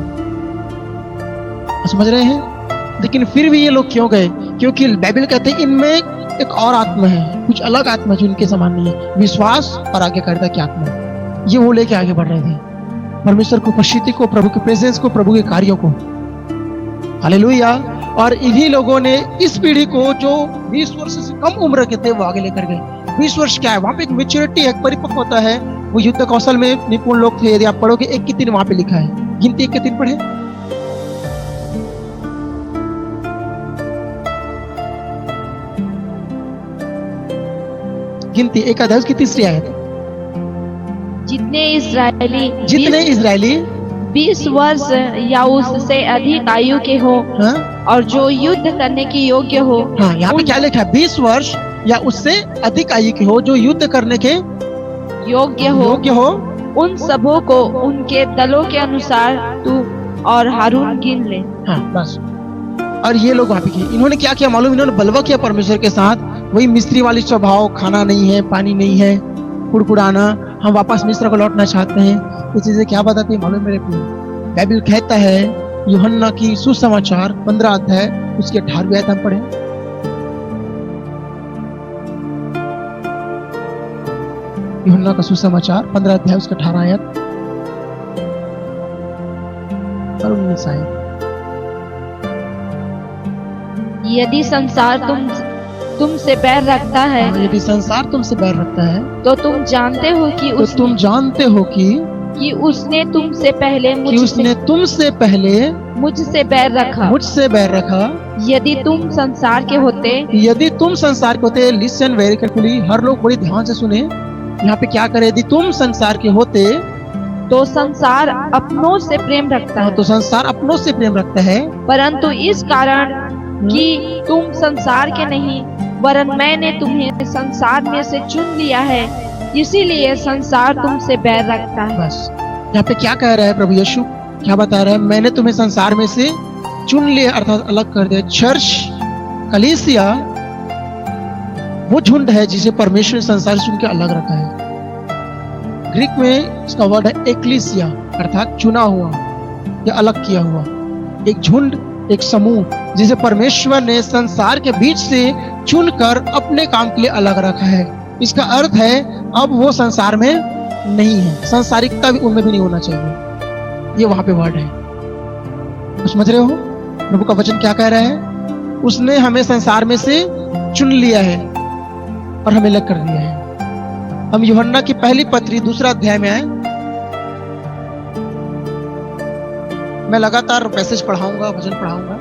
समझ रहे हैं? लेकिन फिर भी ये लोग क्यों गए? क्योंकि बाइबल कहते हैं इनमें एक और आत्मा है, कुछ अलग आत्मा जो इनके समान नहीं है, विश्वास और आज्ञाकारिता की आत्मा। ये वो लेके आगे बढ़ रहे थे परमेश्वर की उपस्थिति को, प्रभु के प्रेजेंस को, प्रभु के कार्यों को। हालेलुया। और इन्हीं लोगों ने इस पीढ़ी को जो 20 वर्ष से कम उम्र के थे वो आगे लेकर गए। 20 वर्ष क्या है? वहां पे एक मेच्योरिटी है, परिपक्व होता है। वो युद्ध कौशल में निपुण लोग थे। यदि आप पढ़ोगे 1 के 3 वहां पे लिखा है, गिनती 1 के 3 पढ़े। गिनती 1 अध्याय की 3 आयत। जितने इजरायली 20 वर्ष या उससे अधिक आयु के हो, हाँ? और जो युद्ध करने की योग्य हो। हाँ, यहाँ पे क्या लिखा है? 20 वर्ष या उससे अधिक आयु के हो, जो युद्ध करने के योग्य हो, उन सबों को उनके दलों के अनुसार तू और हारून गिन ले। हाँ, बस। और ये लोग वहां पे किए, इन्होंने क्या किया मालूम? इन्होंने बलवा किया परमेश्वर के साथ, वही मिस्री वाली स्वभाव, खाना नहीं है, पानी नहीं है, कुड़कुड़ाना, हम वापस मिस्र को लौटना चाहते हैं। ये चीजें क्या बताती है मालूम मेरे को? बाइबल कहता है यूहन्ना की सुसमाचार 15 अध्याय उसके 18वीं आयत हम पढ़े। यूहन्ना का सुसमाचार 15 अध्याय उसका 18 आयत और 19 आयत। यदि संसार तुमसे बैर रखता है, यदि संसार तुमसे बैर रखता है तो तुम जानते हो कि तो तुम जानते हो कि उसने तुमसे पहले मुझसे बैर रखा। मुझसे बैर रखा। यदि तुम संसार के होते, लिसन वेरी केयरफुली, हर लोग बड़ी ध्यान से सुने। यहाँ पे क्या करे? यदि तुम संसार के होते तो संसार अपनों से प्रेम रखता है। तो संसार अपनों से प्रेम रखता है, परंतु इस कारण कि तुम संसार के नहीं वरन मैंने तुम्हें संसार में से चुन लिया है, इसीलिए संसार तुमसे बैर रखता है। बस यहाँ पे क्या कह रहा है प्रभु यीशु? क्या बता रहा है? मैंने तुम्हें संसार में से चुन लिया, अर्थात अलग कर दिया। चर्च, कलीसिया वो झुंड है जिसे परमेश्वर ने संसार से चुन के अलग रखा है। ग्रीक में इसका वर्ड है एक्लीसिया, अर्थात चुना हुआ या अलग किया हुआ एक झुंड, एक समूह जिसे परमेश्वर ने संसार के बीच से चुनकर अपने काम के लिए अलग रखा है। इसका अर्थ है अब वो संसार में नहीं है, सांसारिकता भी उनमें भी नहीं होना चाहिए। ये वहां पे वर्ड है, तो समझ रहे हो प्रभु का वचन क्या कह रहा है? उसने हमें संसार में से चुन लिया है और हमें अलग कर दिया है। हम यूहन्ना की पहली पत्री 2 अध्याय में आए। मैं लगातार मैसेज पढ़ाऊंगा, वचन पढ़ाऊंगा।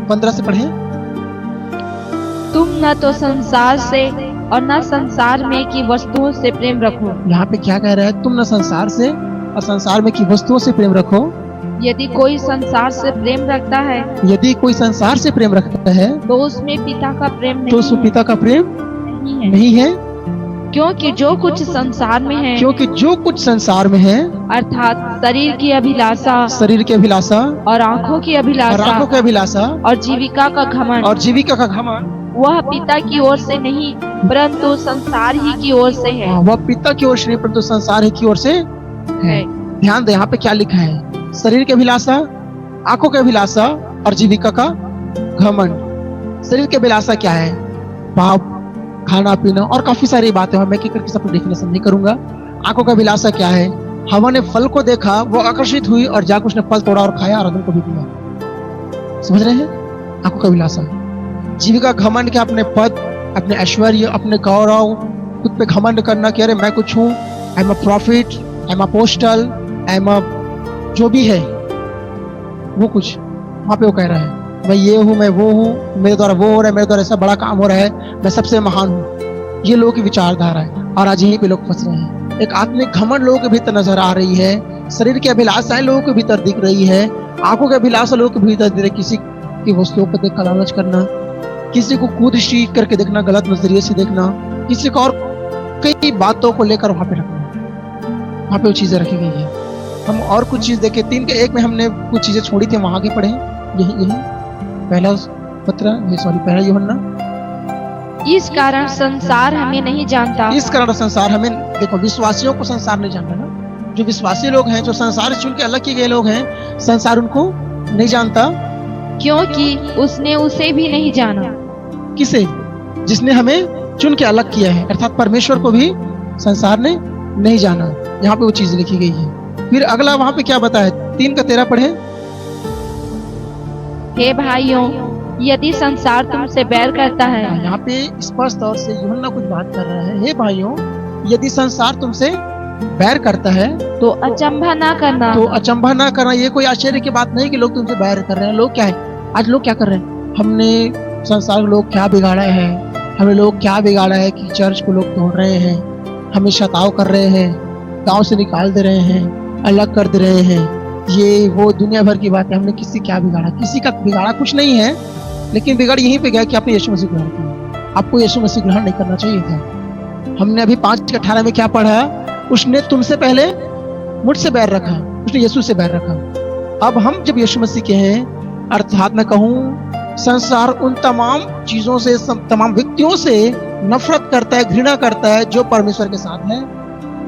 पंद्रह से पढ़ें। तुम न तो संसार से और न संसार में की वस्तुओं से प्रेम रखो। यहाँ पे क्या कह रहा है? तुम न संसार से और संसार में की वस्तुओं से प्रेम रखो। यदि कोई संसार से प्रेम रखता है, यदि कोई संसार से प्रेम रखता है तो उसमें पिता का प्रेम नहीं, तो उसमें पिता का प्रेम नहीं है। क्योंकि जो कुछ संसार में है, अर्थात शरीर की अभिलाषा और आँखों की अभिलाषा और जीविका का घमंड वह पिता की ओर से नहीं परंतु संसार ही की ओर से है। वह पिता की ओर से नहीं परंतु संसार ही की ओर से है। ध्यान दे, यहाँ पे क्या लिखा है? शरीर की अभिलाषा, आंखों की अभिलाषा और जीविका का घमंड। शरीर की अभिलाषा क्या है? पाप, खाना पीना और काफी सारी बातें हैं, मैं करके सब डेफिनेशन नहीं करूंगा। आंखों का अभिलाषा क्या है? हवा ने फल को देखा, वो आकर्षित हुई और जाकर उसने फल तोड़ा और खाया और आदमी को भी दिया। समझ रहे हैं? आंखों का अभिलाषा। जीविका घमंड क्या? अपने पद, अपने ऐश्वर्य, अपने गौरव, खुद पे घमंड करना कि अरे मैं कुछ हूँ, I am a profit, I am apostle, I am a जो भी है वो कुछ वहां पे वो कह रहा है मैं ये हूँ, मैं वो हूँ, मेरे द्वारा वो हो रहा है, मेरे द्वारा ऐसा बड़ा काम हो रहा है, मैं सबसे महान हूँ। ये लोगों की विचारधारा है और आज यहीं पे लोग फंस रहे हैं। एक आत्मिक घमंड लोगों के भीतर नजर आ रही है, शरीर की अभिलाषाएं लोगों के भीतर दिख रही है, आंखों की अभिलाषा लोगों के भीतर दिख रही है। किसी की वस्तुओं को देख लालच करना, किसी को कूदशी करके देखना, गलत नजरिए से देखना, किसी को और कई बातों को लेकर वहां पे रखना, वहां पे वो चीजें रखी गई है। हम और कुछ चीज देखे, 3 के 1 में हमने कुछ चीजें छोड़ी थी, वहां आगे पढ़े। यही पहला यूहन्ना। इस कारण संसार हमें नहीं जानता। इस कारण संसार हमें, देखो विश्वासियों को संसार नहीं जानता ना। जो विश्वासी लोग हैं, जो संसार से चुन के अलग किए गए लोग हैं, संसार उनको नहीं जानता, क्योंकि उसने उसे भी नहीं जाना। किसे? जिसने हमें चुन के अलग किया है, अर्थात परमेश्वर को भी संसार ने नहीं जाना। यहाँ पे वो चीज लिखी गई है। फिर अगला वहां पे क्या बताया? 3 का 13 पढ़े। हे भाइयों, यदि संसार तुमसे बैर करता है, यहाँ पे स्पष्ट तौर से यूहन्ना कुछ बात कर रहा है। हे भाइयों, यदि संसार तुमसे बैर करता है तो अचंभा ना करना। ये कोई आश्चर्य की बात नहीं कि लोग तुमसे बैर कर रहे हैं। लोग क्या है आज? लोग क्या कर रहे हैं? हमने संसार के लोग क्या बिगाड़ा है? हमें लोग क्या बिगाड़ा है कि चर्च को लोग तोड़ रहे हैं, हमें शताव कर रहे हैं, गांव से निकाल दे रहे हैं, अलग कर दे रहे हैं, ये वो दुनिया भर की बात है। हमने किसी क्या बिगाड़ा? किसी का बिगाड़ा कुछ नहीं है, लेकिन बिगाड़ यहीं पे गया कि आपने यीशु मसीह ग्रहण किया। आपको यीशु मसीह ग्रहण नहीं करना चाहिए था। हमने अभी 5:18 में क्या पढ़ा? उसने तुमसे पहले मुझसे बैर रखा, उसने यीशु से बैर रखा। अब हम जब यीशु मसीह के हैं, अर्थात मैं कहूँ संसार उन तमाम चीजों से, तमाम व्यक्तियों से नफरत करता है, घृणा करता है जो परमेश्वर के साथ है,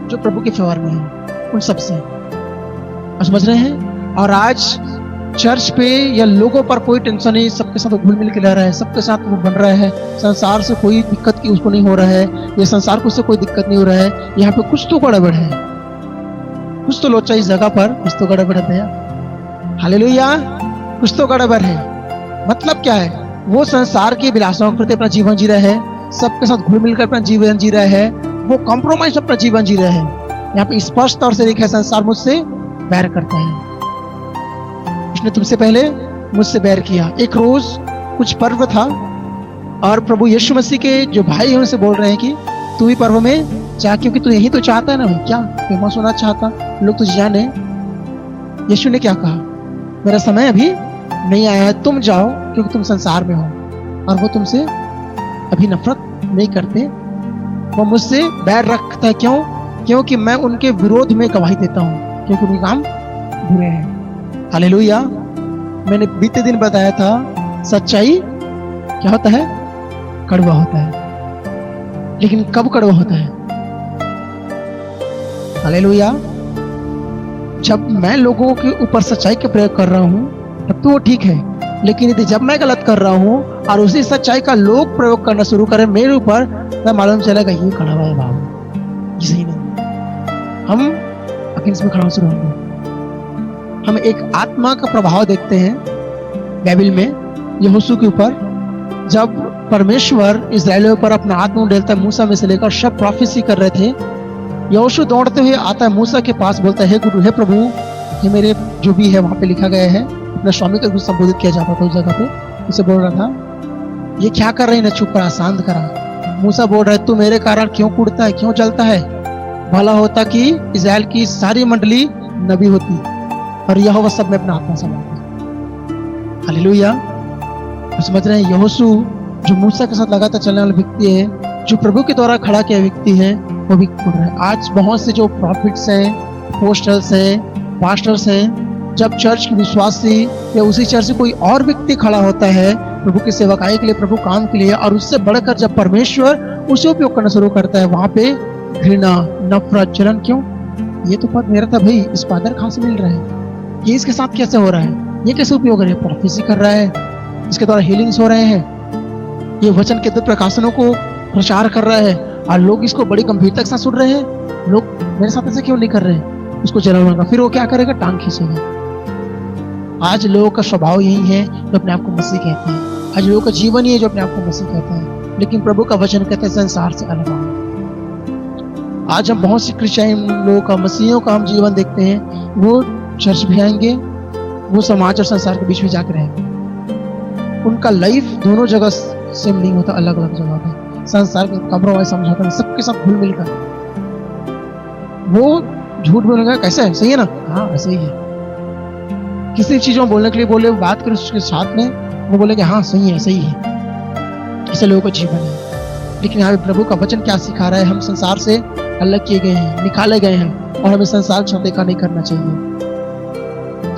जो प्रभु के फेवर में है, उन सब से। आप समझ रहे हैं? और आज चर्च पे या लोगों पर कोई टेंशन नहीं, सबके साथ घुल मिल के रह रहा है, सबके साथ वो बन रहा है, संसार से कोई दिक्कत की उसको नहीं हो रहा है, ये संसार को उससे कोई दिक्कत नहीं हो रहा है। यहाँ पे कुछ तो गड़बड़ है, कुछ तो लोचा इस जगह पर, कुछ तो गड़बड़ है भैया। हालेलुया, कुछ तो गड़बड़ है। मतलब क्या है? वो संसार की विलासों के प्रति अपना जीवन जी रहा है, सबके साथ घुल मिलकर अपना जीवन जी रहा है, वो कॉम्प्रोमाइज अपना जीवन जी रहा है। यहाँ पे स्पष्ट तौर से लिखा है, संसार मुझसे बैर करता है, उसने तुमसे पहले मुझसे बैर किया। एक रोज कुछ पर्व था और प्रभु यीशु मसीह के जो भाई हैं उनसे बोल रहे हैं कि तू भी पर्व में जा, क्योंकि तू यही तो चाहता है ना, क्या फेमस होना चाहता, लोग तुझे जाने। यीशु ने क्या कहा? मेरा समय अभी नहीं आया है, तुम जाओ क्योंकि तुम संसार में हो, और वो तुमसे अभी नफरत नहीं करते, वो मुझसे बैर रखता है। क्यों? क्योंकि मैं उनके विरोध में गवाही देता हूँ, क्योंकि उनके काम बुरे हैं। हालेलुया। मैंने बीते दिन बताया था, सच्चाई क्या होता है? कड़वा होता है। लेकिन कब कड़वा होता है? हालेलुया। जब मैं लोगों के ऊपर सच्चाई का प्रयोग कर रहा हूं तब तो वो ठीक है, लेकिन यदि जब मैं गलत कर रहा हूं और उसी सच्चाई का लोग प्रयोग करना शुरू करें मेरे ऊपर, तब मालूम चलेगा ये कड़वा है बाबू, ये सही नहीं। हम अगेंस्ट में खड़ा शुरू होंगे। हम एक आत्मा का प्रभाव देखते हैं बाइबल में यहोशू के ऊपर। जब परमेश्वर इस्राएलियों पर अपना आत्मा डालता है, मूसा में से लेकर सब प्रोफेसी कर रहे थे, यहोशू दौड़ते हुए आता है मूसा के पास, बोलता है, हे गुरु, हे प्रभु, ये मेरे जो भी है वहां पे लिखा गया है, अपने स्वामी को संबोधित किया जाता था उस जगह पे, उसे बोल रहा था, ये क्या कर रही है? चुप करा, शांत करा। मूसा बोल रहा है, तू मेरे कारण क्यों कुड़ता है, क्यों जलता है? भला होता कि इस्राएल की सारी मंडली नबी होती और यहोवा सब में अपना आत्मा समाता। हालेलुया। समझ रहे हैं? यहोशू जो मूसा के साथ लगातार चलने वाला व्यक्ति है, जो प्रभु के द्वारा खड़ा किया व्यक्ति है, वो भी कुड़ रहा है। आज बहुत से जो प्रॉफिट्स हैं, पोस्टर्स हैं, पास्टर्स हैं, जब चर्च की विश्वासी या उसी चर्च से कोई और व्यक्ति खड़ा होता है प्रभु की सेवकाई के लिए, प्रभु काम के लिए, और उससे बढ़कर जब परमेश्वर उसे उपयोग करना शुरू करता है, वहां पे घृणा, नफरत, जलन। क्यों? ये तो पद मेरा था भाई, इस पादर कहां से मिल रहा है? ये इसके साथ कैसे हो रहा है? ये कैसे उपयोग कर रहा है? प्रोफेसी कर रहा है, इसके द्वारा हीलिंग्स हो रहे हैं, ये वचन के प्रकाशनों को प्रचार कर रहा है, और लोग इसको बड़ी गंभीरता के साथ सुन रहे हैं। लोग मेरे साथ ऐसे क्यों नहीं कर रहे हैं? उसको जलन होगा, फिर वो क्या करेगा? टांग खींचेगा। आज लोगों का स्वभाव यही है जो अपने आप को मसीह कहते हैं। आज लोगों का जीवन ही है जो अपने आप को मसीह कहते हैं, लेकिन प्रभु का वचन कहते हैं संसार से अलग आओ। आज हम बहुत सी क्रिश्चियन लोगों का, मसीहियों का हम जीवन देखते हैं, वो चर्च भी आएंगे, वो समाज और संसार के बीच में जाकर रहेंगे, उनका लाइफ दोनों जगह सेम नहीं होता, अलग अलग जगह होता। संसार के कॉम्प्रोमाइज समझाता है, सबके साथ घुल मिलकर वो झूठ बोलेगा, कैसा है? सही है ना? हाँ ऐसे ही है। किसी चीजों बोलने के लिए बोले, बात करें उसके साथ में, वो बोलेगा हाँ सही है, सही है। ऐसे लोगों का जीवन है। लेकिन यहाँ प्रभु का वचन क्या सिखा रहा है? हम संसार से अलग किए गए हैं, निकाले गए हैं, और हमें संसार के साथ देखा नहीं करना चाहिए।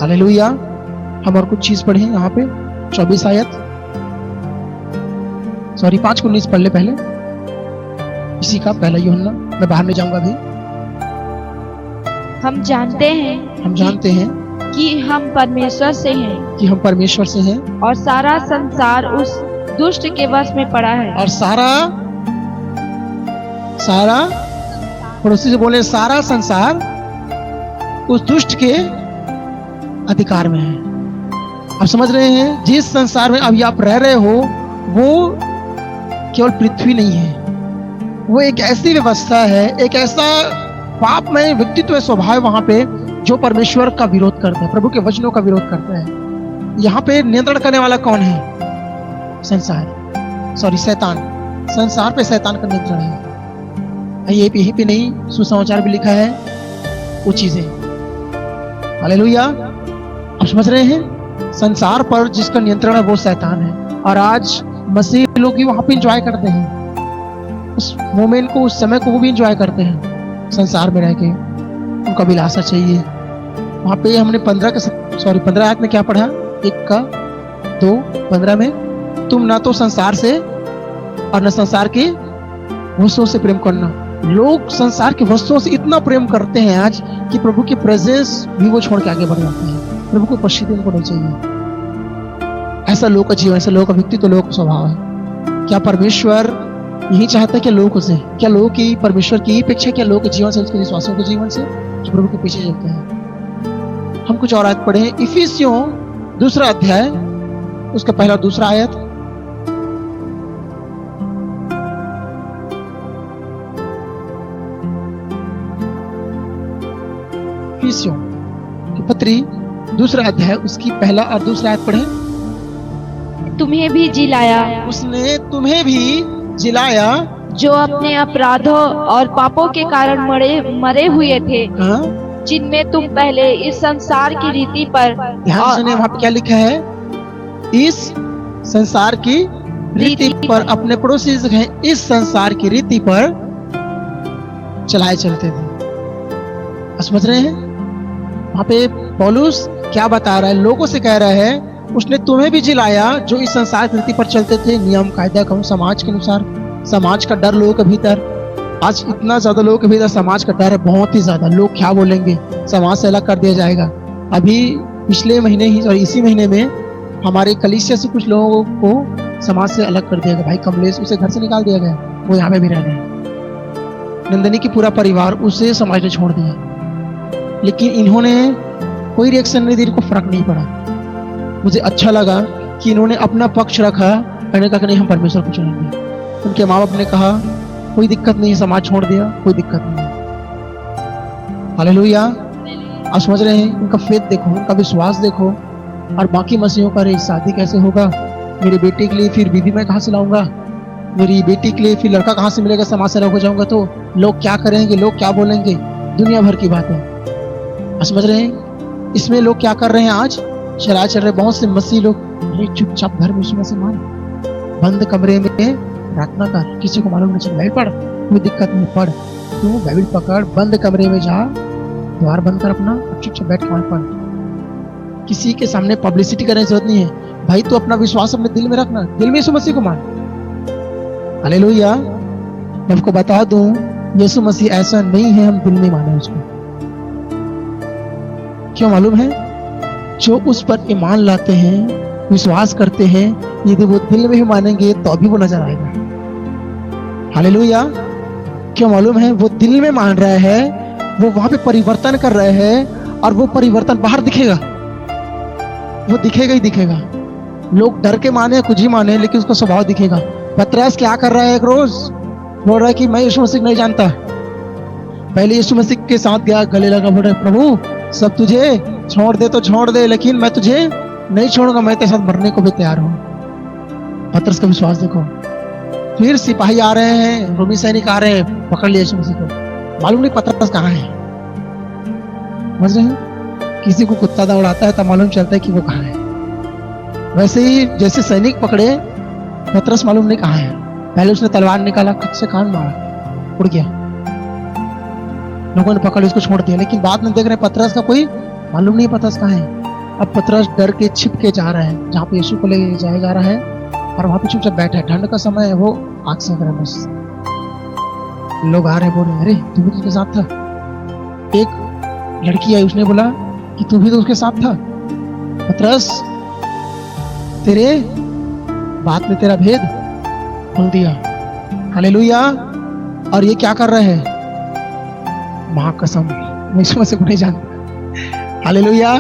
हालेलुया। हम और कुछ चीज पढ़े यहाँ पे 24 आयत, 5:19 पढ़ ले पहले, इसी का पहला यूहन्ना। मैं बाहर नहीं जाऊंगा अभी। हम जानते हैं कि हम परमेश्वर से हैं, और सारा संसार उस दुष्ट के वश में पड़ा है। और सारा पड़ोसी से बोले, सारा संसार उस दुष्ट के अधिकार में है। आप समझ रहे हैं? जिस संसार में अभी आप रह रहे हो, वो केवल पृथ्वी नहीं है, वो एक ऐसी व्यवस्था है, एक ऐसा पापमय व्यक्तित्व, स्वभाव वहां पे जो परमेश्वर का विरोध करता है, प्रभु के वचनों का विरोध करता है। यहाँ पे नियंत्रण करने वाला कौन है? शैतान। संसार पे शैतान का नियंत्रण है। यहीं पे नहीं, सुसमाचार भी लिखा है वो चीजें। हालेलुया। आप समझ रहे हैं? संसार पर जिसका नियंत्रण है वो शैतान है। और आज मसीह लोग ही वहां पे इंजॉय करते हैं, उस मोमेंट को, उस समय को वो भी इंजॉय करते हैं संसार में रह के। उनका विलासा चाहिए। वहां पे हमने 15 आयत में क्या पढ़ा? 1 का 2:15 में, तुम ना तो संसार से और न संसार की वस्तुओं से प्रेम करना। लोग संसार की वस्तुओं से इतना प्रेम करते हैं आज कि प्रभु की प्रेजेंस भी वो छोड़ के आगे बढ़ जाते हैं। प्रभु को उपस्थिति उनको नहीं चाहिए। ऐसा लोग का जीवन, ऐसा लोग का व्यक्तित्व, लोग का स्वभाव है। क्या परमेश्वर यही चाहता है कि लोग उसे, क्या लोगों की परमेश्वर की अपेक्षा, क्या लोगों के जीवन से, उसके विश्वासियों के जीवन से जो प्रभु के पीछे चलते हैं। हम कुछ और आयत पढ़े, इफिसियों 2 अध्याय, उसका पहला और दूसरा आयत। इफिसियों की पत्री 2 अध्याय, उसकी पहला और दूसरा आयत पढ़े। तुम्हें भी जिलाया, उसने तुम्हें भी जिलाया, जो अपने अपराधों और पापों के कारण मरे हुए थे, हाँ? जिनमें तुम पहले इस संसार की रीति पर, ध्यान सुने, वहां पे क्या लिखा है? इस संसार की रीति पर, अपने पड़ोसी से कहें, इस संसार की रीति पर चलाए चलते थे। समझ रहे हैं? वहां पे पौलुस क्या बता रहा है? लोगों से कह रहा है उसने तुम्हें भी जिलाया जो इस संसार की रीति पर चलते थे, नियम कायदा कहूँ, समाज के अनुसार। समाज का डर लोगों के भीतर, आज इतना ज्यादा लोगों के भीतर समाज का डर है, बहुत ही ज्यादा। लोग क्या बोलेंगे, समाज से अलग कर दिया जाएगा। अभी पिछले महीने ही और इसी महीने में हमारे कलीसिया से कुछ लोगों को समाज से अलग कर दिया गया। भाई कमलेश, उसे घर से निकाल दिया गया, वो यहाँ पे भी रह रहे हैं। नंदनी की पूरा परिवार, उसे समाज ने छोड़ दिया। लेकिन इन्होंने कोई रिएक्शन नहीं दी, इनको फर्क नहीं पड़ा। मुझे अच्छा लगा कि इन्होंने अपना पक्ष रखा। मैंने कहा कि नहीं, हम परमेश्वर को चुनेंगे। उनके माँ बाप ने कहा कोई दिक्कत नहीं, समाज छोड़ दिया, कोई दिक्कत नहीं। हालेलुया। आप समझ रहे हैं? उनका फेथ देखो, उनका विश्वास देखो। और बाकी मसीहों का रे, शादी कैसे होगा, मेरी बेटी के लिए फिर बीवी मैं कहाँ से लाऊंगा, मेरी बेटी के लिए फिर लड़का कहाँ से मिलेगा, समाज से अलग हो जाऊंगा तो लोग क्या करेंगे, लोग क्या बोलेंगे, दुनिया भर की बातें। आप समझ रहे हैं? इसमें लोग क्या कर रहे हैं आज? शराब चल रहे बहुत से मसीह लोग, चुपचाप घर में उसमें से मान, बंद कमरे में प्रार्थना कर, किसी को मालूम नहीं चल, बाइबल पढ़, कोई दिक्कत नहीं, पढ़ तू, बाइबल पकड़, बंद कमरे में जा, द्वार बंद कर अपना, चुपचाप बैठ के पढ़। किसी के सामने पब्लिसिटी करने की जरूरत नहीं है। भाई तू अपना विश्वास अपने दिल में रखना, दिल में यीशु मसीह को मान। हालेलुया। मैं आपको बता दूं, यीशु मसीह ऐसा नहीं है हम दिल में माने उसको। क्यों मालूम है? जो उस पर ईमान लाते हैं, विश्वास करते हैं, यदि वो दिल में ही मानेंगे तो अभी वो नजर आएगा। हालेलुया। क्यों मालूम है? वो दिल में मान रहा है, वो वहां पे परिवर्तन कर रहे हैं, और वो परिवर्तन बाहर दिखेगा, वो दिखेगा ही दिखेगा। लोग डर के माने, कुछ ही माने, लेकिन उसका स्वभाव दिखेगा। पतरस क्या कर रहा है? एक रोज बोल रहा है कि मैं यीशु मसीह नहीं जानता। पहले यीशु मसीह के साथ गया, गले लगा, बोल रहा है प्रभु सब तुझे छोड़ दे तो छोड़ दे, लेकिन मैं तुझे नहीं छोड़ूंगा, मैं तेरे साथ मरने को भी तैयार हूं। पतरस का विश्वास देखो। फिर सिपाही आ रहे हैं, रोमी सैनिक आ रहे हैं, पकड़ लिया यीशु मसीह को। मालूम नहीं पतरस कहाँ है। समझ रहे हैं? किसी को कुत्ता दौड़ाता है तब मालूम चलता है कि वो कहाँ है। वैसे ही जैसे सैनिक पकड़े, पतरस मालूम नहीं कहाँ है। पहले उसने तलवार निकाला, खुद से कान मारा, उड़ गया। लोगों ने पकड़ उसको छोड़ दिया, लेकिन बाद में देख रहे पतरस का कोई मालूम नहीं पतरस कहाँ है। अब पतरस डर के छिप के जा रहा है जहाँ पे यीशु को ले जाया जा रहा है, और वहां पे चुपचाप बैठा है। ठंड का समय है, वो आग सेक रहा है बस। लोग आ रहे हैं, बोल रहे अरे तू भी तो उसके साथ था। एक लड़की आई, उसने बोला कि तू भी तो उसके साथ था। पतरस, तेरे बात में तेरा भेद खोल दिया। हालेलुया। और ये क्या कर रहे हैं? मां कसम, मैं यीशु मसीह को नहीं जानता। हालेलुया।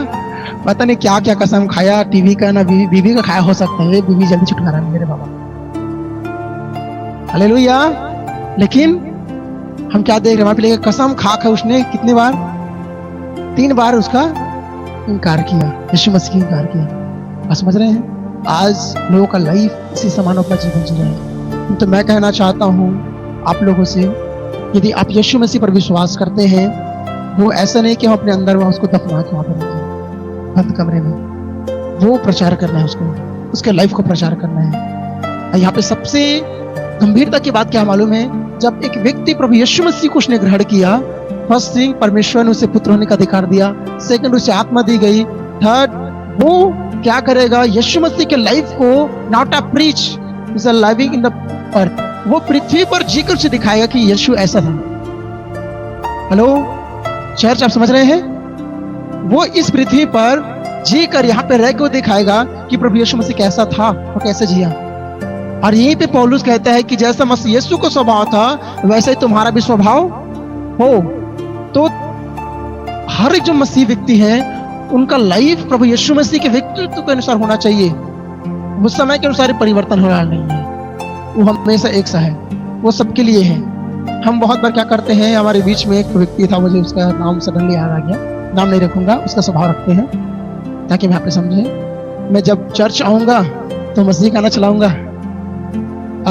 पता नहीं क्या क्या कसम खाया, टीवी का ना बीवी का खाया हो सकता है। बीवी जल्दी छुटकारा मेरे बाबा। हालेलुया। लेकिन हम क्या देख रहे हैं? वहां पे लेकर कसम खा खा उसने कितनी बार? 3 बार उसका इनकार किया, यीशु मसीह का इनकार किया। आप समझ रहे हैं? आज लोगों का लाइफ इसी समान अपना जीवन जी रहे हैं। तो मैं कहना चाहता हूँ आप लोगों से, यदि आप यीशु मसीह पर विश्वास करते हैं, वो ऐसा नहीं कि हम अपने अंदर वहां उसको दफना के वहां पर रखें बंद कमरे में। वो प्रचार करना है, उसको उसके लाइफ को प्रचार करना है। यहाँ पे सबसे गंभीरता की बात क्या मालूम है? जब एक व्यक्ति प्रभु यीशु मसीह को उसने ग्रहण किया, फर्स्ट थिंग परमेश्वर ने उसे पुत्र होने का अधिकार दिया, सेकंड उसे आत्मा दी गई, थर्ड वो क्या करेगा, यीशु मसीह के लाइफ को not a preach is a living in the earth, वो पृथ्वी पर जीकर से दिखाएगा कि यीशु ऐसा था। हेलो चर्च, आप समझ रहे हैं? वो इस पृथ्वी पर जीकर यहाँ पे रह के दिखाएगा कि प्रभु यीशु मसीह कैसा था और कैसे जिया। और यहीं पे पौलुस कहता है कि जैसा मसीह यीशु को स्वभाव था वैसे ही तुम्हारा भी स्वभाव हो। तो हर एक जो मसीह व्यक्ति है उनका लाइफ प्रभु यीशु मसीह के व्यक्तित्व के अनुसार होना चाहिए। वो समय के अनुसार परिवर्तन हो रहा नहीं है, वो हमेशा एक सा है, वो सबके लिए है। हम बहुत बार क्या करते हैं, हमारे बीच में एक व्यक्ति था, मुझे उसका नाम सडनली याद आ गया, नाम नहीं रखूंगा, उसका स्वभाव रखते हैं ताकि मैं आप समझे। मैं जब चर्च आऊंगा तो मसीह गाना चलाऊंगा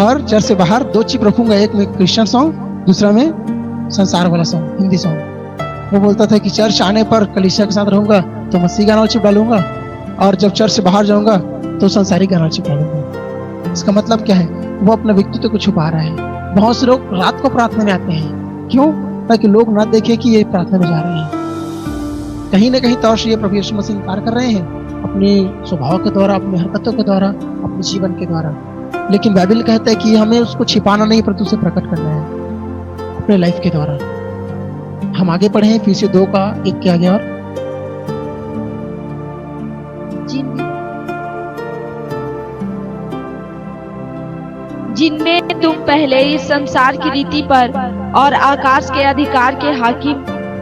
और चर्च से बाहर दो चिप रखूंगा, एक में क्रिश्चियन सॉन्ग, दूसरा में संसार वाला सॉन्ग, हिंदी सॉन्ग। वो बोलता था कि चर्च आने पर कलीसिया के साथ रहूंगा तो मसीह गाना चिप डालूंगा, और जब चर्च से बाहर जाऊंगा तो संसारी गाना चिप डालूंगा। इसका मतलब क्या है? वो अपने व्यक्तित्व को छुपा रहा है। बहुत से लोग रात को प्रार्थना में आते हैं, क्यों? ताकि लोग ना देखें कि ये प्रार्थना में जा रहे हैं। कहीं ना कहीं तौर से ये प्रभु यीशु मसीह इनकार कर रहे हैं अपने स्वभाव के द्वारा, अपनी हरकतों के द्वारा, अपने जीवन के द्वारा। लेकिन बाइबल कहता है कि हमें उसको छिपाना नहीं, परंतु उसे प्रकट करना है अपने लाइफ के द्वारा। हम आगे बढ़े हैं, फिर से 2 का 1 के आगे। और जिनमें तुम पहले इस संसार की रीति पर और आकाश के अधिकार के हाकिम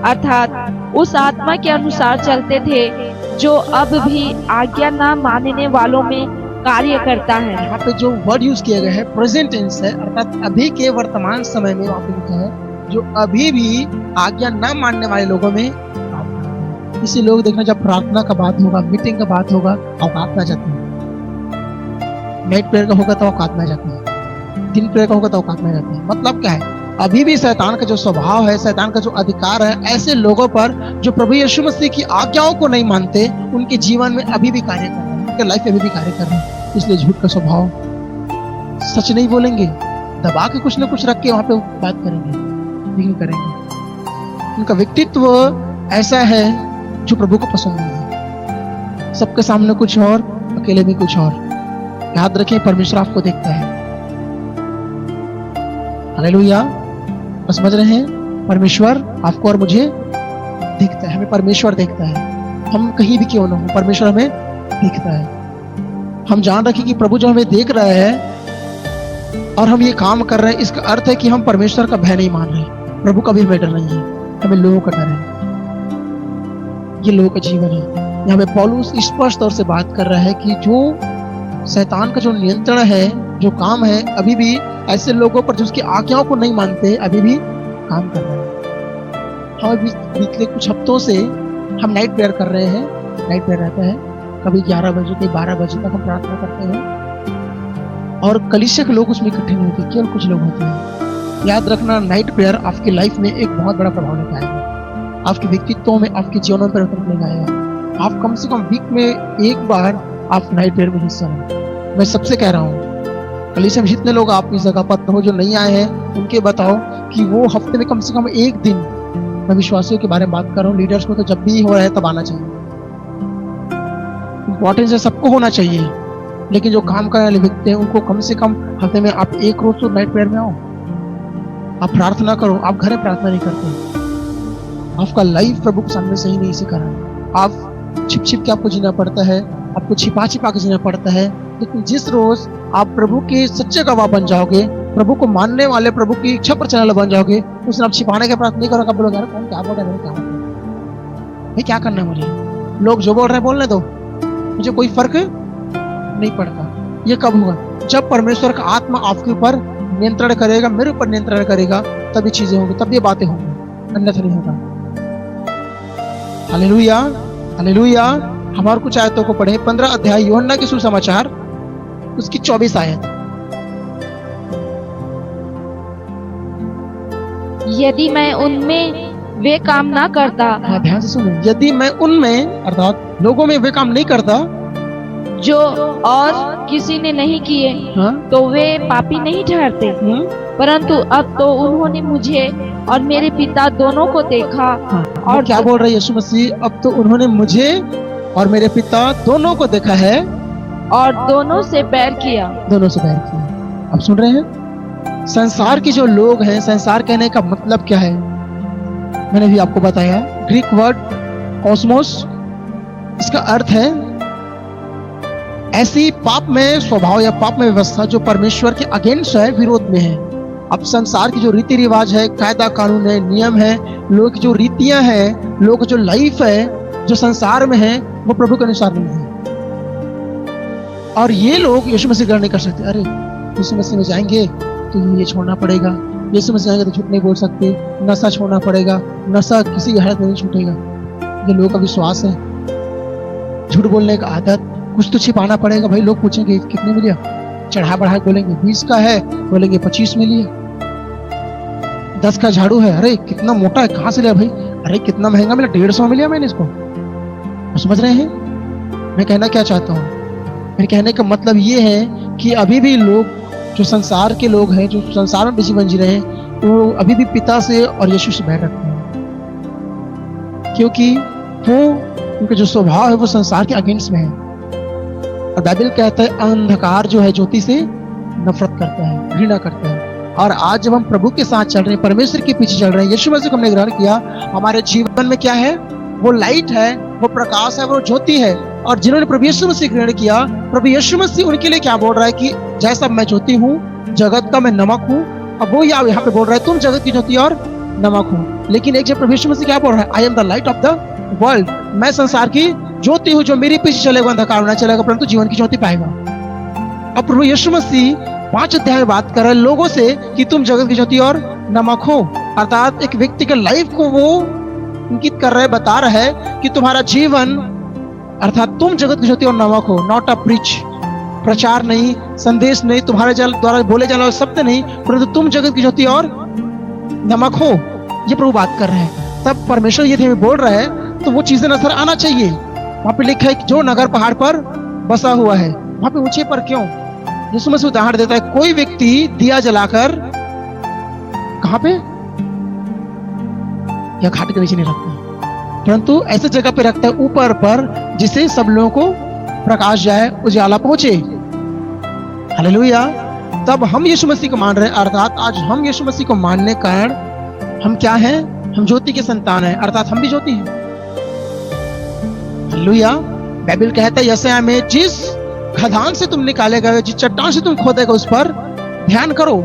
अर्थात उस आत्मा के अनुसार चलते थे जो अब भी आज्ञा न मानने वालों में कार्य करता है। यहाँ पे जो वर्ड यूज किया गया है प्रेजेंट टेंस है, अर्थात अभी के वर्तमान समय में वहाँ पे लिखा है जो अभी भी आज्ञा न मानने वाले लोगों में। इसी लोग देखना, जब प्रार्थना का बात होगा, मीटिंग का बात होगा, औकात में आ जाते हैं। नाइट प्रेयर का होगा तो औकात में आ जाते हैं, दिन प्रेयर का होगा तो औकात में आ जाते हैं। मतलब क्या है? अभी भी शैतान का जो स्वभाव है, शैतान का जो अधिकार है, ऐसे लोगों पर जो प्रभु यीशु मसीह की आज्ञाओं को नहीं मानते, उनके जीवन में अभी भी कार्य कर रहे हैं, उनके लाइफ में अभी भी कार्य कर रहे हैं। इसलिए झूठ का स्वभाव, सच नहीं बोलेंगे, दबा के कुछ ना कुछ रख के वहां पे बात करेंगे, नहीं करेंगे। उनका व्यक्तित्व ऐसा है जो प्रभु को पसंद नहीं है। सबके सामने कुछ और, अकेले में कुछ और। याद रखें, परमेश्वर आपको देखता है। हालेलुया, समझ रहे हैं? परमेश्वर आपको और मुझे दिखता है, हमें परमेश्वर देखता है। हम कहीं भी क्यों ना हो, परमेश्वर हमें दिखता है। हम जान रखें कि प्रभु जो हमें देख रहा है और हम ये काम कर रहे हैं, इसका अर्थ है कि हम परमेश्वर का भय नहीं मान रहे, प्रभु का भी हमें डर नहीं है, हमें लोगों का डर है। ये लोगों का जीवन है। यहाँ पे पौलुस स्पष्ट तौर से बात कर रहा है कि जो शैतान का जो नियंत्रण है, जो काम है, अभी भी ऐसे लोगों पर जो उसकी आज्ञाओं को नहीं मानते, अभी भी काम कर रहे हैं। हम पिछले कुछ हफ्तों से हम नाइट प्रेयर कर रहे हैं। नाइट प्रेयर रहता है, कभी 11 बजे, कभी 12 बजे तक हम प्रार्थना करते हैं और कलीसिया के लोग उसमें इकट्ठे नहीं होते, केवल कुछ लोग होते हैं। याद रखना, नाइट प्रेयर आपकी लाइफ में एक बहुत बड़ा प्रभाव लेकर आएगा, आपके व्यक्तित्व में, आपके जीवन में परिवर्तन लेकर आएगा। आप कम से कम वीक में एक बार आप नाइट प्रेयर में हिस्सा लें। मैं सबसे कह रहा हूँ, कलीसिया में जितने लोग आप इस जगह पर हो जो नहीं आए हैं, उनके बताओ कि वो हफ्ते में कम से कम एक दिन, मैं विश्वासियों के बारे में बात कर रहा हूँ, लीडर्स को तो जब भी हो रहा है तब आना चाहिए। इम्पोर्टेंस है, सबको होना चाहिए, लेकिन जो काम करने वाले व्यक्ति हैं उनको कम से कम हफ्ते में आप एक रोज तो नाइट प्रेयर में आओ, आप प्रार्थना करो। आप घर में प्रार्थना नहीं करते, आपका लाइफ प्रभु के सामने सही नहीं से कर रहा है। आप छिप छिप के आपको जीना पड़ता है, आपको छिपा छिपा के जीना पड़ता है। लेकिन जिस रोज आप प्रभु के सच्चे गवाह बन जाओगे, प्रभु को मानने वाले, प्रभु की इच्छा पर चलने वाले बन जाओगे, उस दिन आप छिपाने के प्रयास नहीं करोगे। आप बोलोगे, कौन क्या बोल रहा है, क्या भाई, क्या करना है मुझे, लोग जो बोल रहे हैं बोलने दो, मुझे कोई फर्क नहीं पड़ता। ये कब होगा? जब परमेश्वर का आत्मा आपके ऊपर नियंत्रण करेगा, मेरे ऊपर नियंत्रण करेगा, तब ये चीजें होंगी, तब ये बातें होंगी, अन्यथा नहीं होगा। Hallelujah, hallelujah. हमारे कुछ आयतों को पढ़े। 15 अध्याय यूहन्ना के सुसमाचार, उसकी 24 आयत। यदि मैं उनमें वे काम ना करता, हाँ ध्यान से सुनो, यदि मैं उनमें अर्थात लोगों में वे काम नहीं करता जो और किसी ने नहीं किए, हाँ? तो वे पापी नहीं ठहरते। परंतु अब तो उन्होंने मुझे और मेरे पिता दोनों को देखा। हाँ, और क्या बोल रहे यीशु मसीह? अब तो उन्होंने मुझे और मेरे पिता दोनों को देखा है और दोनों से बैर किया। दोनों से बैर किया। अब सुन रहे हैं, संसार के जो लोग हैं, संसार कहने का मतलब क्या है मैंने भी आपको बताया। ग्रीक वर्ड कॉस्मोस, इसका अर्थ है ऐसी पाप में स्वभाव या पाप में व्यवस्था जो परमेश्वर के अगेंस्ट है, विरोध में है। अब संसार की जो रीति रिवाज है, कायदा कानून है, नियम है, लोगों की जो रीतियां हैं, लोगों की जो लाइफ है जो संसार में है, वो प्रभु के अनुसार नहीं है। और ये लोग यीशु मसीह ग्रहण नहीं कर सकते। अरे यीशु मसीह में जाएंगे तो ये छोड़ना पड़ेगा, यीशु मसीह जाएंगे तो झूठ नहीं बोल सकते, नशा छोड़ना पड़ेगा, नशा किसी की हालत में नहीं छूटेगा। ये लोगों का विश्वास है। झूठ बोलने का आदत, कुछ तो छिपाना पड़ेगा। भाई लोग पूछेंगे कितने में लिया, चढ़ा बढ़ा बोलेंगे 20 का है, बोलेंगे 25 में लिया। 10 का झाड़ू है, अरे कितना मोटा है, कहाँ से लिया भाई, अरे कितना महंगा मिला, 150 में लिया मैंने इसको। समझ रहे हैं मैं कहना क्या चाहता हूँ? मेरे कहने का मतलब ये है कि अभी भी लोग जो संसार के लोग हैं, जो संसार में जीवन जी रहे हैं, वो अभी भी पिता से और यीशु से बैर रखते हैं, क्योंकि वो उनका जो स्वभाव है वो संसार के अगेंस्ट में है। और बाइबल कहता है अंधकार जो है ज्योति से नफरत करता है, घृणा करता है। और आज जब हम प्रभु के साथ चल रहे हैं, परमेश्वर के पीछे चल रहे हैं, यीशु मसीह को हमने ग्रहण किया, हमारे जीवन में क्या है? वो लाइट है, वो प्रकाश है, वो ज्योति है। और जिन्होंने प्रभु यीशु मसीह ग्रहण किया, प्रभु यीशु मसीह उनके लिए क्या बोल रहा है कि जैसा मैं ज्योति हूँ, जगत का मैं नमक हूँ। अब वो यहाँ पे बोल रहा है तुम जगत की ज्योति और नमक हो। लेकिन एक जब प्रभु यीशु मसीह क्या बोल रहा है? I am the light of the world. मैं संसार की ज्योति हूँ, जो मेरे पीछे चलेगा अंधकार में चलेगा, परंतु जीवन की ज्योति पाएगा। अब प्रभु यीशु मसीह 5 अध्याय में बात कर रहे हैं लोगों से कि तुम जगत की ज्योति और नमक हो। अर्थात एक व्यक्ति के लाइफ को वो इंगित कर रहे, बता रहा है कि तुम्हारा जीवन, अर्थात तुम जगत की ज्योति और नमक हो। नॉट अ प्रीच, प्रचार नहीं, संदेश नहीं, तुम्हारे द्वारा बोले जाने वाले शब्द नहीं, परंतु तुम जगत की ज्योति और नमक हो। ये प्रभु बात कर रहे हैं। तब परमेश्वर ये बोल रहा है तो वो चीजें नजर आना चाहिए। वहां पे लिखा है कि जो नगर पहाड़ पर बसा हुआ है, वहां पे ऊंचे पर क्यों? यीशु मसीह उदाहरण देता है, कोई व्यक्ति दिया जलाकर कहां पे, या घाट के नीचे नहीं रखता, परंतु ऐसे जगह पे रखता है ऊपर पर, जिससे सब लोगों को प्रकाश जाए, उजाला पहुंचे। हालेलुया। तब हम यीशु मसीह को मान रहे हैं, अर्थात आज हम यीशु मसीह को मानने के कारण हम क्या हैं? हम ज्योति के संतान हैं, अर्थात हम भी ज्योति हैं। हालेलुया। बाइबल कहता है यशायाह में, जिस खदान से तुम निकाले गए, जिस चट्टान से तुम खोदे गए, उस पर ध्यान करो।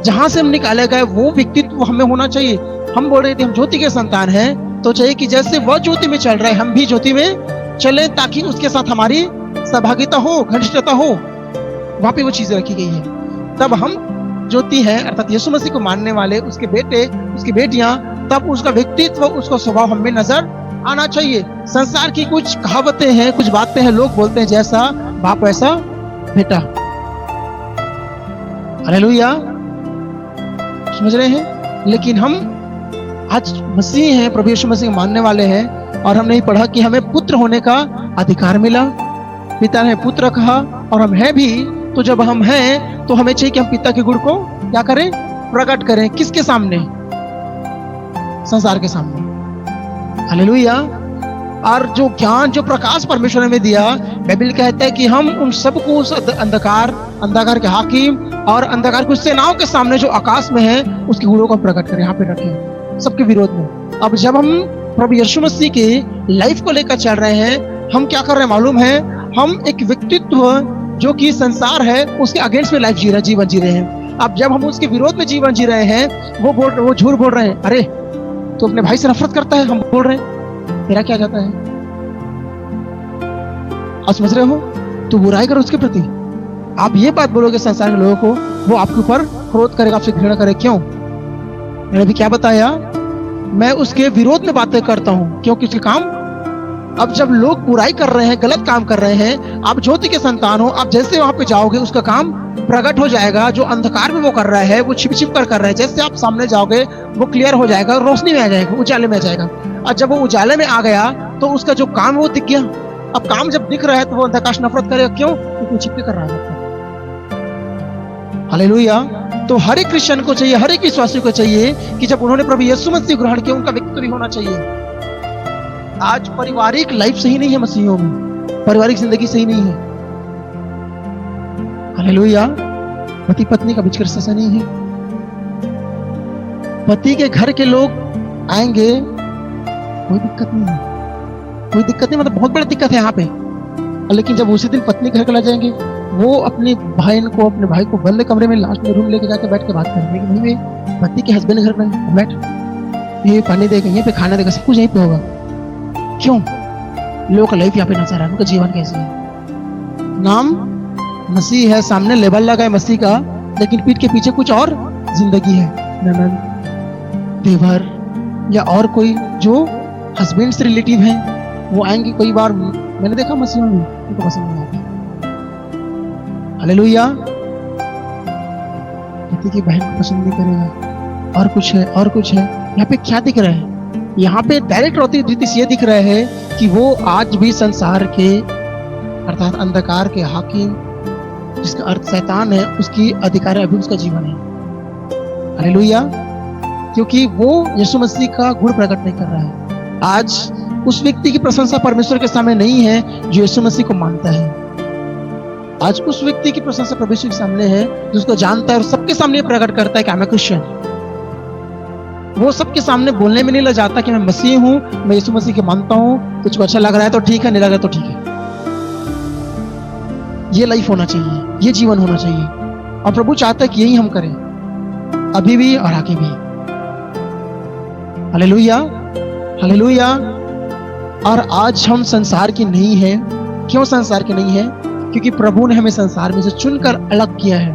जहां से हम निकाले गए वो व्यक्तित्व हमें होना चाहिए। हम बोल रहे थे हम ज्योति के संतान हैं, तो चाहिए कि जैसे वह ज्योति में चल रहे हैं, हम भी ज्योति में चले, ताकि उसके साथ हमारी सहभागिता हो, घनिष्ठता हो। वहां पे वो चीजें रखी गई है। तब हम ज्योति है, अर्थात यीशु मसीह को मानने वाले, उसके बेटे, उसकी बेटियां, तब उसका व्यक्तित्व, उसका स्वभाव हमें नजर आना चाहिए। संसार की कुछ कहावतें हैं, कुछ बातें हैं, लोग बोलते हैं जैसा बाप वैसा बेटा। हालेलुया। समझ रहे हैं? लेकिन हम आज मसीह हैं, प्रभु यीशु मसीह मानने वाले हैं, और हमने पढ़ा कि हमें पुत्र होने का अधिकार मिला। पिता ने पुत्र कहा और हम हैं भी। तो जब हम हैं तो हमें चाहिए कि हम पिता के गुण को क्या करें? प्रकट करें। किसके सामने? संसार के सामने। हालेलुया। और जो ज्ञान, जो प्रकाश परमेश्वर ने हमें दिया, बाइबल कहता है कि हम उन सबको उस अंधकार के हाकिम और अंधकार की सेनाओं के सामने जो आकाश में है, उसके गुणों को प्रकट करें, यहाँ पे रखें, सबके विरोध में। अब जब हम प्रभु यीशु मसीह के लाइफ को लेकर चल रहे हैं, हम क्या कर रहे हैं मालूम है? हम एक व्यक्तित्व जो कि संसार है उसके अगेंस्ट में लाइफ जीवन जी रहे हैं। अब जब हम उसके विरोध में जीवन जी रहे हैं, वो झूठ बोल रहे हैं, अरे तो अपने भाई से नफरत करता है, हम बोल रहे हैं तेरा क्या जाता है? आप समझ रहे हो? तो बुराई करो उसके प्रति। आप ये बात बोलोगे संसार के लोगों को, वो आपके ऊपर क्रोध करेगा, आपसे घृणा करे। क्यों? मैंने भी क्या बताया? मैं उसके विरोध में बातें करता हूं, क्योंकि उसके काम। अब जब लोग बुराई कर रहे हैं, गलत काम कर रहे हैं, आप ज्योति के संतान हो, आप जैसे वहां पे जाओगे उसका काम प्रकट हो जाएगा। जो अंधकार में वो कर रहा है, वो छिप छिप कर रहा है, जैसे आप सामने जाओगे वो क्लियर हो जाएगा, रोशनी में आ जाएगा, उजाले में आ जाएगा। और जब वो उजाले में आ गया तो उसका जो काम है वो दिख गया। अब काम जब दिख रहा है तो वो अंधकार से नफरत करेगा। क्यों? क्योंकि छिप के कर रहा है। हालेलुया। तो हर एक क्रिश्चियन को चाहिए, हर एक विश्वासी को चाहिए कि जब उन्होंने प्रभु यीशु मसीह ग्रहण किया, उनका व्यक्तित्व भी होना चाहिए। आज पारिवारिक लाइफ सही नहीं है मसीहियों में, पारिवारिक जिंदगी सही नहीं है। हालेलुया। पति पत्नी का बीच का रिश्ता नहीं है। पति के घर के लोग आएंगे, कोई दिक्कत नहीं है, कोई दिक्कत नहीं, मतलब बहुत बड़ी दिक्कत है यहाँ पे। लेकिन जब उसी दिन पत्नी घर चला जाएंगे, वो अपनी बहन को, अपने भाई को बंद कमरे में लास्ट में रूम लेके जाके बैठ के बात करेंगे कि भाई पति के हस्बैंड घर में बैठ, ये पानी देगा, यहीं पे खाना देगा, सब कुछ यहीं पे होगा। क्यों? लोगों का लाइफ यहाँ पे नजर आ रहा है, उनका जीवन कैसे है। नाम मसीह है, सामने लेबल लगा है मसीह का, लेकिन पीठ के पीछे कुछ और जिंदगी है। ननद, देवर या और कोई जो हस्बैंड से रिलेटिव हैं, वो आएंगे। कई बार मैंने देखा मसीह में, उनको पसंद नहीं आता। हालेलुया। पति की बहन को पसंद नहीं करेगा, और कुछ है, और कुछ है। यहाँ पे क्या दिख रहा है? यहाँ पे डायरेक्ट होती दृष्टि ये दिख रहा है कि वो आज भी संसार के अर्थात अंधकार के हाकिम, जिसका अर्थ शैतान है, उसकी अधिकार अभी उसका जीवन है। हालेलुया। क्योंकि वो यीशु मसीह का गुण प्रकट नहीं कर रहा है। आज उस व्यक्ति की प्रशंसा परमेश्वर के सामने नहीं है जो यीशु मसीह को मानता है। आज उस व्यक्ति की प्रशंसा परमेश्वर के सामने है जो उसको जानता है और सबके सामने प्रकट करता है कि मैं क्रिश्चियन। वो सबके सामने बोलने में नहीं लजाता कि मैं मसीह हूं, मैं यीशु मसीह के मानता हूं, तुझको अच्छा लग रहा है तो ठीक है, नहीं लग रहा है तो ठीक है। ये लाइफ होना चाहिए, ये जीवन होना चाहिए, और प्रभु चाहता है कि यही हम करें, अभी भी और आगे भी। Hallelujah, hallelujah. और आज हम संसार की नहीं है। क्यों संसार की नहीं है? क्योंकि प्रभु ने हमें संसार में से चुनकर अलग किया है।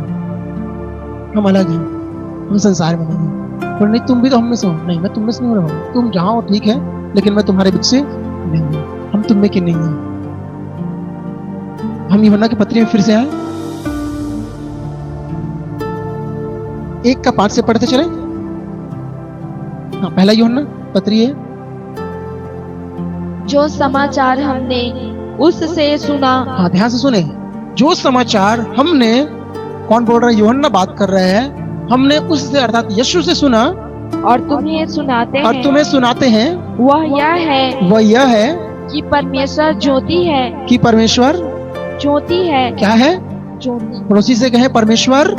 हम अलग हैं, हम संसार में नहीं हैं। पर नहीं, तुम भी तो हम में से हो। नहीं, मैं तुम में से नहीं हो रहा हूँ, तुम जहां हो ठीक है, लेकिन मैं तुम्हारे बीच से नहीं हूँ। हम तुम में के नहीं हैं। हम यूहन्ना की पत्री में फिर से आए, 1:5 से पढ़ते चले। हाँ, पहला यूहन्ना पत्री है। जो समाचार हमने उससे सुना। हाँ, ध्यान से सुने। जो समाचार हमने, कौन बोल रहा है? यूहन्ना बात कर रहे हैं। हमने उससे अर्थात यीशु से सुना और तुम्हें सुनाते और हैं। तुम्हें सुनाते हैं। वह यह है कि परमेश्वर ज्योति है। कि परमेश्वर ज्योति है। क्या है? ज्योति। पड़ोसी से कहे परमेश्वर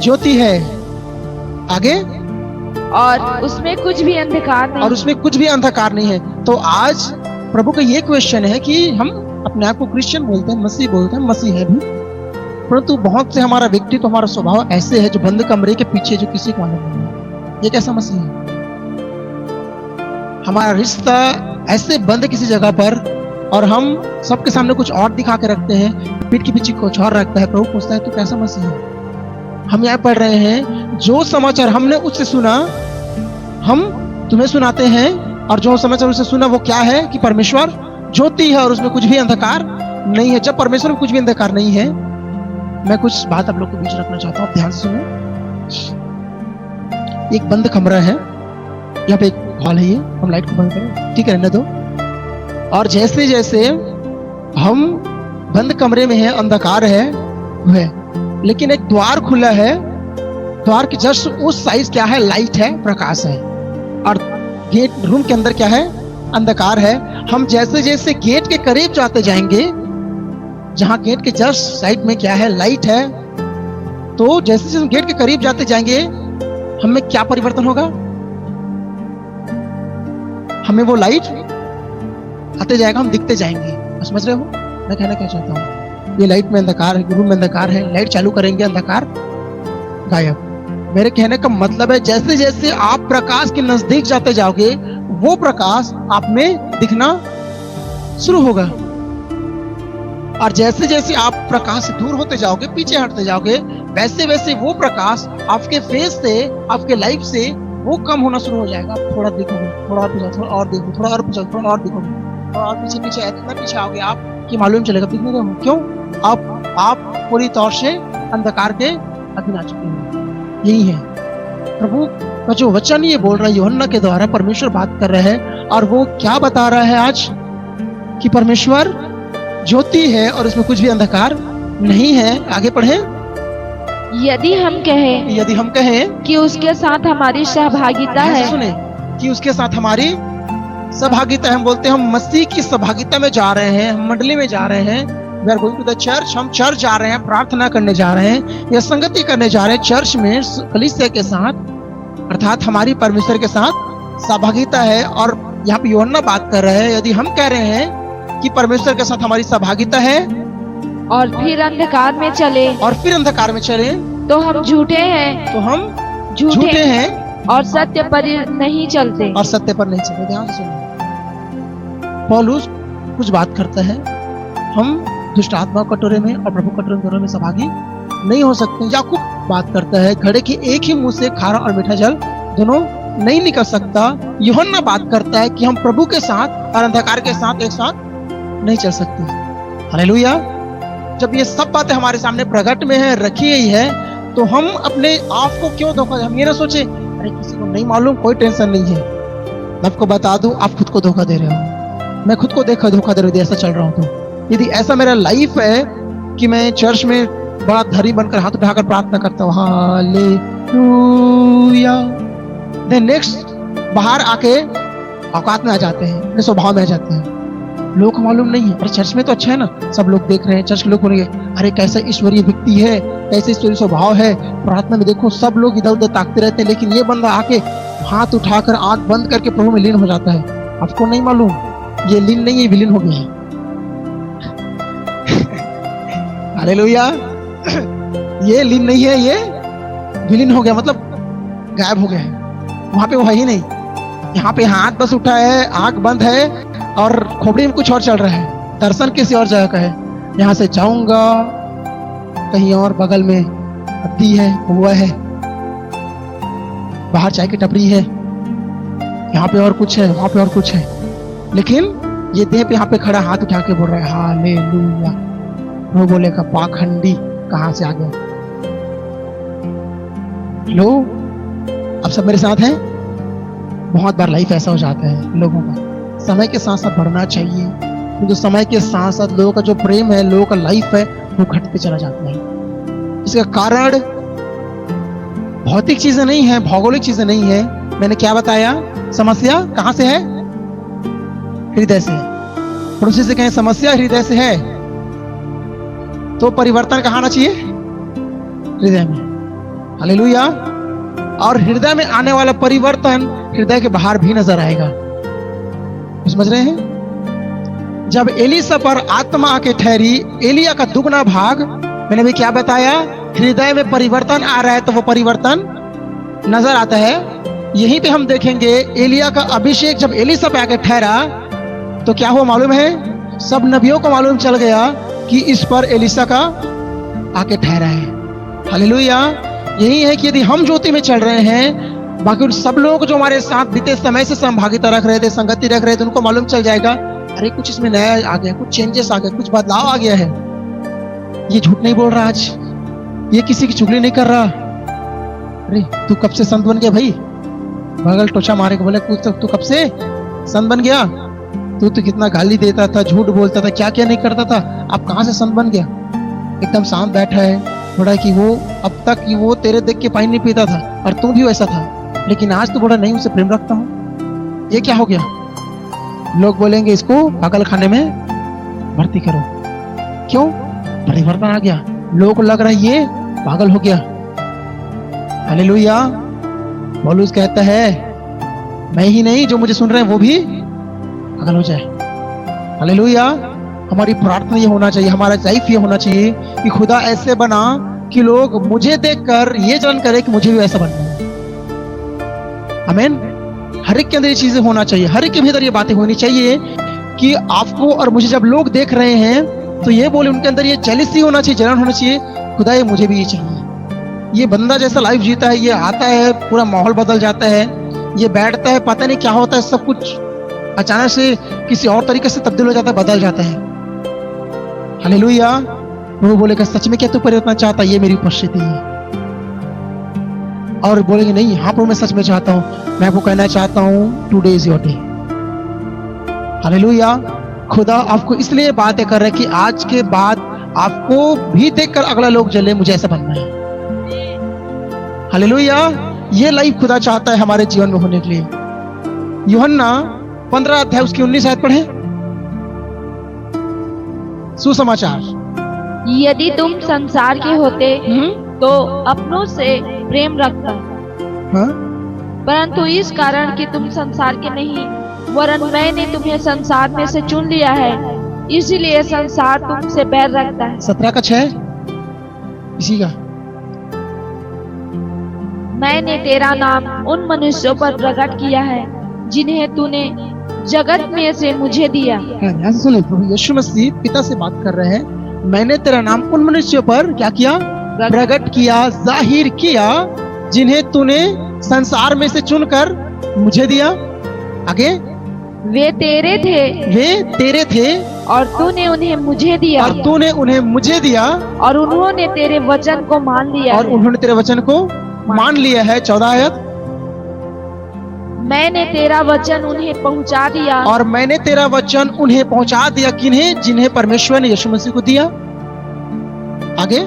ज्योति है। आगे, और उसमें कुछ भी अंधकार नहीं। और उसमें कुछ भी अंधकार नहीं है। तो आज प्रभु का ये क्वेश्चन है कि हम अपने आप को क्रिश्चियन बोलते हैं, मसीह बोलते हैं, मसीह है भी, परंतु बहुत से हमारा व्यक्तित्व, हमारा स्वभाव ऐसे है जो बंद कमरे के पीछे, जो किसी को मालूम नहीं है। ये कैसा मसीह है? हमारा रिश्ता ऐसे बंद किसी जगह पर, और हम सबके सामने कुछ और दिखा के रखते हैं, पीठ के पीछे कुछ और रखता है। प्रभु पूछता है, तू कैसा मसीह है? हम यहाँ पढ़ रहे हैं, जो समाचार हमने उससे सुना हम तुम्हें सुनाते हैं, और जो समाचार उससे सुना वो क्या है? कि परमेश्वर ज्योति है और उसमें कुछ भी अंधकार नहीं है। जब परमेश्वर में कुछ भी अंधकार नहीं है, मैं कुछ बात आप लोग को बीच रखना चाहता हूँ, ध्यान से सुनो। एक बंद कमरा है, यहाँ पे एक हॉल है, ये हम लाइट को बंद करें, ठीक है, रहने दो। और जैसे जैसे हम बंद कमरे में है, अंधकार है, लेकिन एक द्वार खुला है, द्वार के जस्ट उस साइड क्या है? लाइट है, प्रकाश है। और गेट रूम के अंदर क्या है? अंधकार है। हम जैसे जैसे गेट के करीब जाते जाएंगे, जहां गेट के जस्ट साइड में क्या है? लाइट है। तो जैसे जैसे हम गेट के करीब जाते जाएंगे, हमें क्या परिवर्तन होगा? हमें वो लाइट आते जाएगा, हम दिखते जाएंगे। समझ रहे हो मैं कहना क्या चाहता हूँ? ये लाइट में अंधकार है, रूम में अंधकार है, लाइट चालू करेंगे, अंधकार गायब। मेरे कहने का मतलब है, जैसे जैसे आप प्रकाश के नजदीक जाते जाओगे, वो प्रकाश आप में दिखना शुरू होगा। और जैसे जैसे आप प्रकाश से दूर होते जाओगे, पीछे हटते जाओगे, वैसे वैसे वो प्रकाश आपके फेस से, आपके लाइफ से वो कम होना शुरू हो जाएगा। थोड़ा देखोगे, थोड़ा और पीछे, थोड़ा और देखो, थोड़ा और पीछे, थोड़ा और देखोगे, थोड़ा और पीछे पीछे, इतना पीछे आओगे आप कि मालूम चलेगा दिखने का। क्यों? आप पूरी तौर से अंधकार के अधीन आ चुके हैं। यही है प्रभु का जो वचन ये बोल रहा है, यूहन्ना के द्वारा परमेश्वर बात कर रहे हैं। और वो क्या बता रहा है आज? कि परमेश्वर ज्योति है और उसमें कुछ भी अंधकार नहीं है। आगे पढ़े। यदि हम कहें कि उसके साथ हमारी सहभागिता है। सुने, कि उसके साथ हमारी सहभागिता हम बोलते हैं, हम मसीह की सहभागिता में जा रहे हैं, हम मंडली में जा रहे हैं। We are going to the church, हम चर्च जा रहे हैं, प्रार्थना करने जा रहे हैं या संगति करने जा रहे हैं चर्च में कलीसिया के साथ, अर्थात हमारी परमेश्वर के साथ सहभागिता है। और यहाँ पे यूहन्ना बात कर रहे हैं, यदि हम कह रहे हैं कि परमेश्वर के साथ हमारी सहभागिता है और फिर अंधकार में चले और फिर अंधकार में चले, तो हम झूठे हैं, तो हम झूठे हैं और सत्य पर नहीं चलते। और सत्य पर नहीं चलते। ध्यान से सुनिए, पौलुस कुछ बात करता है, हम दुष्ट आत्मा कटोरे में और प्रभु कटोरे दोनों में सहभागी नहीं हो सकते। याकूब बात करता है, घड़े के एक ही मुंह से खारा और मीठा जल दोनों नहीं निकल सकता। यूहन्ना बात करता है कि हम प्रभु के साथ और अंधकार के साथ एक साथ नहीं चल सकते। हालेलुया। जब ये सब बातें हमारे सामने प्रकट में है, रखी गई है, तो हम अपने आप को क्यों धोखा दें? हम ये ना सोचे अरे किसी को नहीं मालूम, कोई टेंशन नहीं है। मैं आपको बता दूं, आप खुद को धोखा दे रहे हो। मैं खुद को धोखा दे रहा हूं, ऐसा चल रहा हूं। तो यदि ऐसा मेरा लाइफ है कि मैं चर्च में बड़ा धरी बनकर हाथ उठाकर प्रार्थना करता हूँ, हालेलुया, देन नेक्स्ट बाहर आके औकात में आ जाते हैं, अपने स्वभाव में आ जाते हैं, लोगों को मालूम नहीं है। अरे चर्च में तो अच्छा है ना, सब लोग देख रहे हैं, चर्च के लोग बोलेंगे अरे कैसा ईश्वरीय व्यक्ति है, कैसे ईश्वरीय स्वभाव है, प्रार्थना में देखो सब लोग इधर उधर ताकते रहते हैं, लेकिन ये बंदा आके हाथ उठाकर आंख बंद करके प्रभु में लीन हो जाता है। आपको नहीं मालूम, ये लीन नहीं है, विलीन हो गया है। हालेलुया। ये लीन नहीं है, ये विलीन हो गया, मतलब गायब हो गया है। वहां पे वो है ही नहीं। यहाँ पे हाथ बस उठा है, आंख बंद है और खोपड़ी में कुछ और चल रहा है, दर्शन किसी और जगह का है। यहाँ से जाऊंगा कहीं और, बगल में अद्दी है, हुआ है, बाहर चाय की टपरी है, यहाँ पे और कुछ है, वहां पे और कुछ है, लेकिन ये देह पे यहाँ पे खड़ा हाथ उठा के बोल रहा है हालेलुया। वो बोलेगा पाखंडी कहां से आ गया? लो, अब सब मेरे साथ हैं। बहुत बार लाइफ ऐसा हो जाता है लोगों का, समय के साथ साथ बढ़ना चाहिए, क्योंकि समय के साथ साथ लोगों का जो प्रेम है, लोगों का लाइफ है, वो घटते चला जाता है। इसका कारण भौतिक चीजें नहीं है, भौगोलिक चीजें नहीं है। मैंने क्या बताया? समस्या कहां से है? हृदय से है। पड़ोसी से कहें समस्या हृदय से है, तो परिवर्तन कहां आना चाहिए? हृदय में। हालेलुया। और हृदय में आने वाला परिवर्तन हृदय के बाहर भी नजर आएगा। समझ रहे हैं? जब एलीशा पर आत्मा आके ठहरी, एलिया का दुगना भाग, मैंने भी क्या बताया? हृदय में परिवर्तन आ रहा है, तो वो परिवर्तन नजर आता है। यहीं पे हम देखेंगे एलिया का अभिषेक जब एलीशा पे आके ठहरा, तो क्या हुआ मालूम है? सब नबियों को मालूम चल गया कि इस पर एलीशा का आके ठहरा है। हालेलुया। यही है कि यदि हम ज्योति में चल रहे हैं, बाकी उन सब लोगों को जो हमारे साथ बीते समय से सहभागिता रख रहे थे, संगति रख रहे थे, उनको मालूम चल जाएगा अरे कुछ इसमें नया आ गया, कुछ चेंजेस आ गए, कुछ बदलाव आ गया है। ये झूठ नहीं बोल रहा आज, ये किसी की चुगली नहीं कर रहा। अरे तू कब से संत बन गया भाई? बगल टोचा मारे को बोले तू कब से संत बन गया? तू तो कितना गाली देता था, झूठ बोलता था, क्या क्या नहीं करता था, अब कहां से संत बन गया? एकदम शांत बैठा है, थोड़ा कि वो अब तक कि वो तेरे देख के पानी नहीं पीता था और तू भी वैसा था, लेकिन आज तो बोला नहीं, उसे प्रेम रखता हूं। ये क्या हो गया? लोग बोलेंगे इसको पागल खाने में भर्ती करो। क्यों? परिवर्तन आ गया, लोगों को लग रहा है ये पागल हो गया। हालेलुया। पौलुस कहता है मैं ही नहीं, जो मुझे सुन रहे हैं वो भी पागल हो जाए। हालेलुया। हमारी प्रार्थना ये होना चाहिए, हमारा लाइफ ये होना चाहिए कि खुदा ऐसे बना कि लोग मुझे देखकर ये जलन करे कि मुझे भी ऐसा बनना है। आमीन। हर एक के अंदर ये चीजें होना चाहिए, हर एक के भीतर ये बातें होनी चाहिए कि आपको और मुझे जब लोग देख रहे हैं तो ये बोले, उनके अंदर ये जेलसी होना चाहिए, जलन होना चाहिए, खुदा ये मुझे भी ये चाहिए। ये बंदा जैसा लाइफ जीता है, ये आता है पूरा माहौल बदल जाता है, ये बैठता है पता नहीं क्या होता है, सब कुछ अचानक से किसी और तरीके से तब्दील हो जाता है, बदल जाता है। हालेलुया। वो बोलेगा सच में क्या तू परिवर्तन चाहता है? ये मेरी उपस्थिति है। और बोलेंगे नहीं, हाँ प्रभु मैं सच में चाहता हूं। मैं आपको कहना चाहता हूं today is your day. Hallelujah. खुदा आपको इसलिए बातें कर रहे हैं कि आज के बाद आपको भी देखकर अगला लोग जले, मुझे ऐसा बनना है। हालेलुया। ये लाइफ खुदा चाहता है हमारे जीवन में होने के लिए। यूहन्ना 15 अध्याय उसकी 19 आयत पढ़े। सुसमाचार। यदि तुम संसार के होते तो अपनों से प्रेम रखता, हाँ? परंतु इस कारण कि तुम संसार के नहीं वरन मैंने तुम्हें संसार में से चुन लिया है, इसीलिए संसार तुमसे बैर रखता है। 17 का 6 इसी का। मैंने तेरा नाम उन मनुष्यों पर प्रकट किया है जिन्हें तूने जगत में से मुझे दिया। ध्यान से सुनिए, प्रभु यीशु मसीह पिता से बात कर रहे हैं। मैंने तेरा नाम उन मनुष्यों पर क्या किया? प्रकट किया, जाहिर किया, जिन्हें तूने संसार में से चुनकर मुझे दिया। आगे, वे तेरे थे और तूने उन्हें मुझे दिया, और तूने उन्हें मुझे दिया, और उन्होंने तेरे वचन को मान लिया, और उन्होंने तेरे वचन को मान लिया है। 14 आयत। मैंने तेरा वचन उन्हें पहुंचा दिया, और मैंने तेरा वचन उन्हें पहुंचा दिया। किन्हें? जिन्हें परमेश्वर ने यीशु मसीह को दिया। आगे,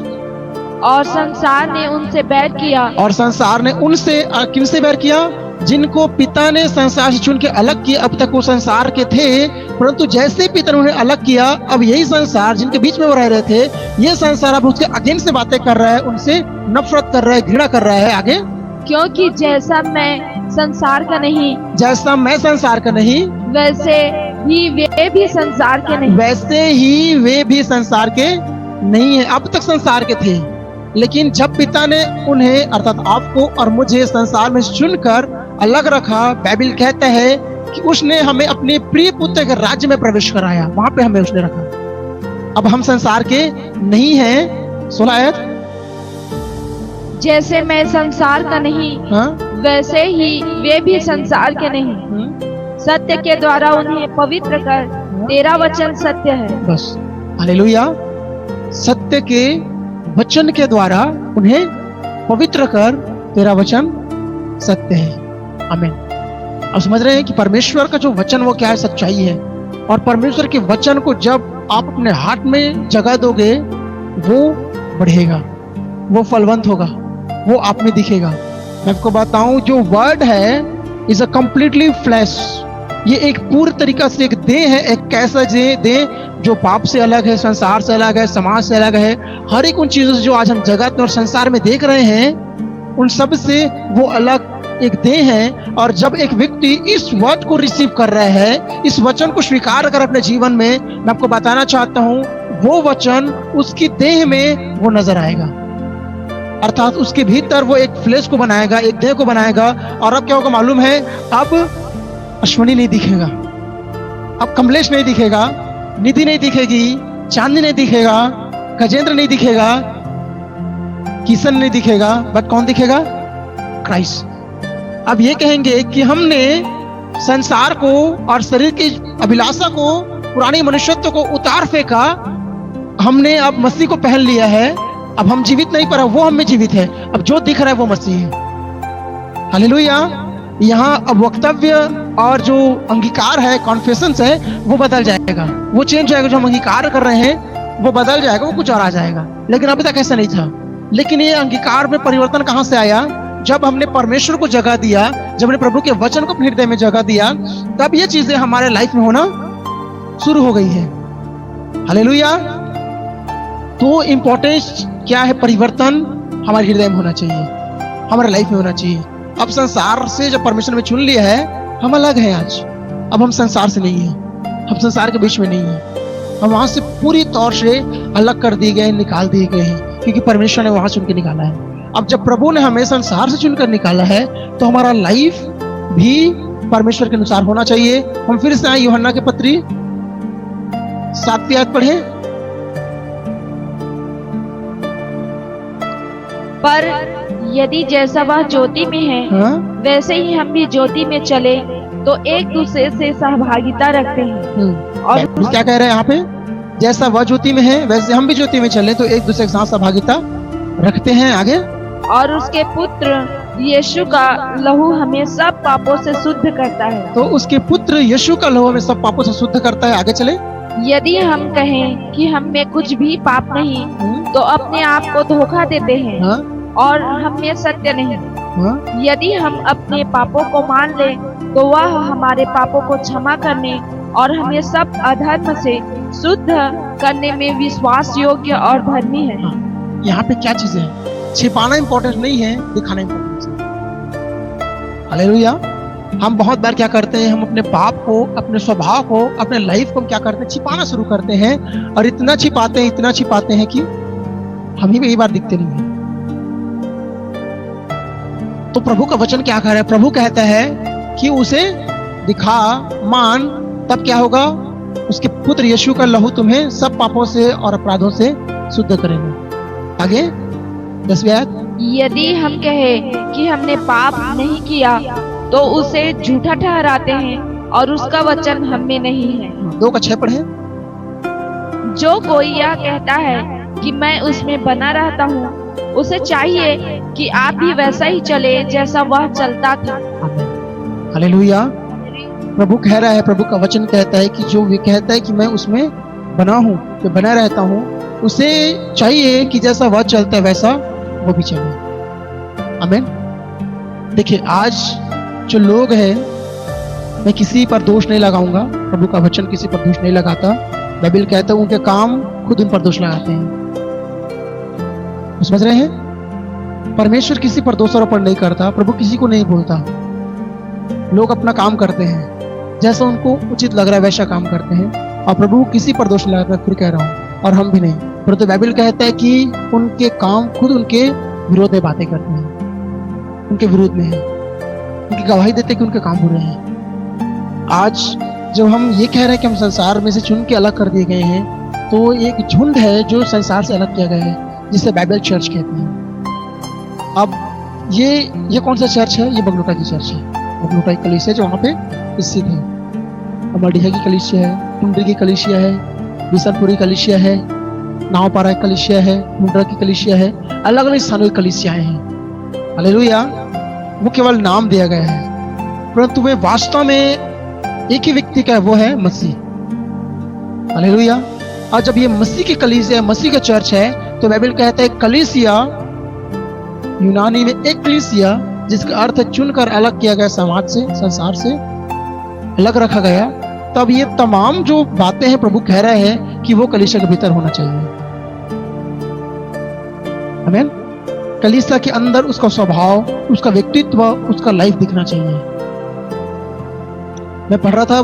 और संसार ने उनसे बैर किया, और संसार ने उनसे किनसे बैर किया? जिनको पिता ने संसार से चुन के अलग किया। अब तक वो संसार के थे, परंतु जैसे पिता ने उन्हें अलग किया, अब यही संसार जिनके बीच में वो रह रहे थे, ये संसार अब उसके अगेंस्ट से बातें कर रहा है, उनसे नफरत कर रहा है, घृणा कर रहा है। आगे, क्योंकि जैसा मैं संसार का नहीं, जैसा मैं संसार का नहीं, वैसे ही वे भी संसार के नहीं। वैसे ही वे भी संसार के नहीं है। अब तक संसार के थे, लेकिन जब पिता ने उन्हें अर्थात आपको और मुझे संसार में चुनकर अलग रखा, बाइबल कहता है कि उसने हमें अपने प्रिय पुत्र के राज्य में प्रवेश कराया, वहां पे हमें उसने रखा। अब हम संसार के नहीं हैं। 16 आयत। जैसे मैं संसार का नहीं, हाँ? वैसे ही वे भी संसार के नहीं। सत्य के द्वारा उन्हें पवित्र कर, तेरा वचन सत्य है। बस, हालेलुया। सत्य के वचन के द्वारा उन्हें पवित्र कर, तेरा वचन सत्य है। आमीन। अब समझ रहे हैं कि परमेश्वर का जो वचन वो क्या है? सच्चाई है। और परमेश्वर के वचन को जब आप अपने हार्ट में जगह दोगे, वो बढ़ेगा, वो फलवंत होगा, वो आप में दिखेगा। मैं आपको बताऊं, जो वर्ड है इज अ कंप्लीटली फ्लैश। ये एक पूरी तरीका से एक देह है। एक कैसा देह जो पाप से अलग है, संसार से अलग है, समाज से अलग है। हर एक उन चीजों से जो आज हम जगत में और संसार में देख रहे हैं, उन सब से वो अलग एक देह है। और जब एक व्यक्ति इस वर्ड को रिसीव कर रहा है, इस वचन को स्वीकार कर अपने जीवन में, मैं आपको बताना चाहता हूं, वो वचन उसकी देह में वो नजर आएगा। अर्थात उसके भीतर वो एक फ्लेश को बनाएगा, एक देह को बनाएगा। और अब क्या होगा मालूम है? अब अश्विनी नहीं दिखेगा, अब कमलेश नहीं दिखेगा, निधि नहीं दिखेगी, चांदी नहीं दिखेगा, गजेंद्र नहीं दिखेगा, किशन नहीं दिखेगा, बट कौन दिखेगा? क्राइस्ट। अब ये कहेंगे कि हमने संसार को और शरीर की अभिलाषा को, पुरानी मनुष्यत्व को उतार फेंका, हमने अब मसीह को पहन लिया है। अब हम जीवित नहीं, पर वो हम में जीवित है। अब जो दिख रहा है वो मसीह है। हालेलुया। यहाँ अब वक्तव्य और जो अंगीकार है, कॉन्फेशंस है, वो बदल जाएगा, वो चेंज जाएगा। जो हम अंगीकार कर रहे हैं वो बदल जाएगा, वो कुछ और आ जाएगा। लेकिन अभी तक ऐसा नहीं था। लेकिन ये अंगीकार में परिवर्तन कहाँ से आया? जब हमने परमेश्वर को जगह दिया, जब हमने प्रभु के वचन को अपने हृदय में जगह दिया, तब ये चीजें हमारे लाइफ में होना शुरू हो गई है। हालेलुया। तो इम्पोर्टेंस क्या है? परिवर्तन हमारे हृदय में होना चाहिए, हमारे लाइफ में होना चाहिए। अब संसार से जब परमेश्वर में चुन लिया है, हम अलग हैं आज। अब हम संसार से नहीं हैं, हम संसार के बीच में नहीं हैं। हम वहां से पूरी तौर से अलग कर दिए गए, निकाल दिए गए हैं, क्योंकि परमेश्वर ने वहां चुन के निकाला है। अब जब प्रभु ने हमें संसार से चुनकर निकाला है, तो हमारा लाइफ भी परमेश्वर के अनुसार होना चाहिए। हम फिर से आए यूहन्ना के पत्री 7वीं आयत पढ़े। पर यदि जैसा वह ज्योति में है, हाँ? वैसे ही हम भी ज्योति में चले तो एक दूसरे से सहभागिता रखते हैं। और क्या कह रहे हैं यहाँ पे? जैसा वह ज्योति में है, वैसे हम भी ज्योति में चले तो एक दूसरे के साथ सहभागिता रखते हैं। आगे, और उसके पुत्र यीशु का लहू हमें सब पापों से शुद्ध करता है। तो उसके पुत्र यीशु का लहू हमें सब पापों से शुद्ध करता है। आगे चले। यदि हम कहें कि हम में कुछ भी पाप नहीं, तो अपने आप को धोखा देते हैं, हाँ? और हम में सत्य नहीं। हाँ? यदि हम अपने पापों को मान लें, तो वह हमारे पापों को क्षमा करने और हमें सब अधर्म से शुद्ध करने में विश्वास योग्य और धर्मी है। यहाँ पे क्या चीजें हैं? छिपाना इंपॉर्टेंट नहीं है, दिखाना इंपॉर्टेंट है। हालेलुया। हम बहुत बार क्या करते हैं, हम अपने पाप को, अपने स्वभाव को, अपने लाइफ को हम क्या करते हैं, छिपाना शुरू करते हैं, और इतना छिपाते हैं कि हम ही कई बार दिखते नहीं है। तो प्रभु का वचन क्या कह रहा है? प्रभु कहता है कि उसे दिखा, मान, तब क्या होगा? उसके पुत्र यीशु का लहू तुम्हें सब पापों से और अपराधों से शुद्ध करेगा। आगे 10वीं आयत, यदि हम कहें कि हमने पाप नहीं किया तो उसे झूठा ठहराते हैं और उसका वचन हम में नहीं है। 2:6 पढ़े। जो कोई यह कहता है कि मैं उसमें बना रहता हूँ, उसे चाहिए कि आप भी वैसा ही चले जैसा वह चलता था। हालेलुया। प्रभु कह रहा है, प्रभु का वचन कहता है कि जो वे कहता है कि मैं उसमें बना हूँ, कि बना रहता हूँ, उसे चाहिए कि जैसा वह चलता है वैसा वो भी चले। आमीन। देखिए, आज जो लोग हैं, मैं किसी पर दोष नहीं लगाऊंगा, प्रभु का वचन किसी पर दोष नहीं लगाता। बाइबल कहता है उनके काम खुद उन पर दोष लगाते हैं। समझ रहे हैं? परमेश्वर किसी पर दोषारोपण नहीं करता, प्रभु किसी को नहीं बोलता। लोग अपना काम करते हैं, जैसा उनको उचित लग रहा है वैसा काम करते हैं, और प्रभु किसी पर दोष लगाता है। फिर कह रहा हूँ, और हम भी नहीं। परंतु बाइबल कहता है कि उनके काम खुद उनके विरोध में बातें करते हैं, उनके विरोध में है, उनकी गवाही देते हैं कि उनके काम बुरे हैं। आज जब हम ये कह रहे हैं कि हम संसार में से चुन के अलग कर दिए गए हैं, तो एक झुंड है जो संसार से अलग किया गया है, जिसे बाइबल चर्च कहते हैं। अब ये कौन सा चर्च है? ये बगलोटा की चर्च है। बगलोटा की कलीसिया जो वहाँ पे स्थित है। अमरडीहा की कलीसिया है, टुंडरी की कलीसिया है, बिशनपुरी कलीसिया है, नावपारा की कलीसिया है, मुंड्रा की कलीसिया है, अलग अलग स्थानों की कलीसियाएं हैं। हालेलुया। वो केवल नाम दिया गया है, परंतु वे वास्तव में एक ही व्यक्ति का है, वो है मसीह। हालेलुया। और जब ये मसीह की कलीसिया, मसीह का चर्च है, तो बाइबल कहता है कलीसिया, यूनानी में एक्लीसिया, जिसका अर्थ है चुनकर अलग किया गया, समाज से, संसार से अलग रखा गया। तब ये तमाम जो बातें हैं प्रभु कह रहे हैं कि वो कलीसिया के भीतर होना चाहिए। आमीन। कलीसिया के अंदर उसका स्वभाव, उसका व्यक्तित्व, उसका लाइफ दिखना चाहिए। मैं पढ़ रहा था,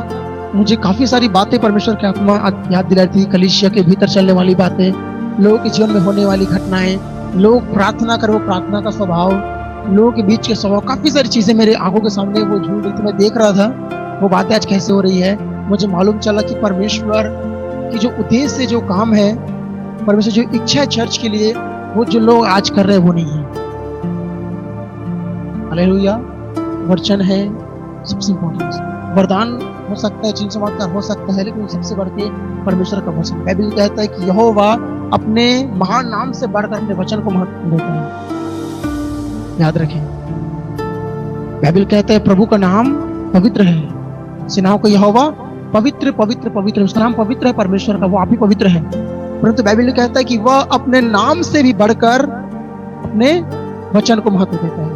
मुझे काफी सारी बातें परमेश्वर की आत्मा याद दिला रही थी। कलीसिया के भीतर चलने वाली बातें, लोगों के जीवन में होने वाली घटनाएं, लोग प्रार्थना कर, वो प्रार्थना का स्वभाव, लोगों के बीच के स्वभाव, काफी सारी चीजें मेरे आंखों के सामने वो झूल रही थी। मैं देख रहा था वो बातें आज कैसे हो रही है। मुझे मालूम चला कि परमेश्वर की जो उद्देश्य, जो काम है, परमेश्वर जो इच्छा है चर्च के लिए, वो जो लोग आज कर रहे हैं वो नहीं है। हालेलुया। वचन है सबसे इम्पोर्टेंट। वरदान हो सकता है, चिन्ह चमत्कार हो सकता है, लेकिन सबसे बढ़ के परमेश्वर का वचन। बाइबल कहता है कि यहोवा अपने महान नाम से बढ़कर अपने वचन को महत्व देता है। याद रखें, बाइबल कहता है प्रभु का नाम पवित्र है। सेनाओं का यहोवा पवित्र पवित्र पवित्र, उसका नाम पवित्र है परमेश्वर का, वो आप ही पवित्र है। परंतु बाइबल कहता है कि वह अपने नाम से भी बढ़कर अपने वचन को महत्व देता है।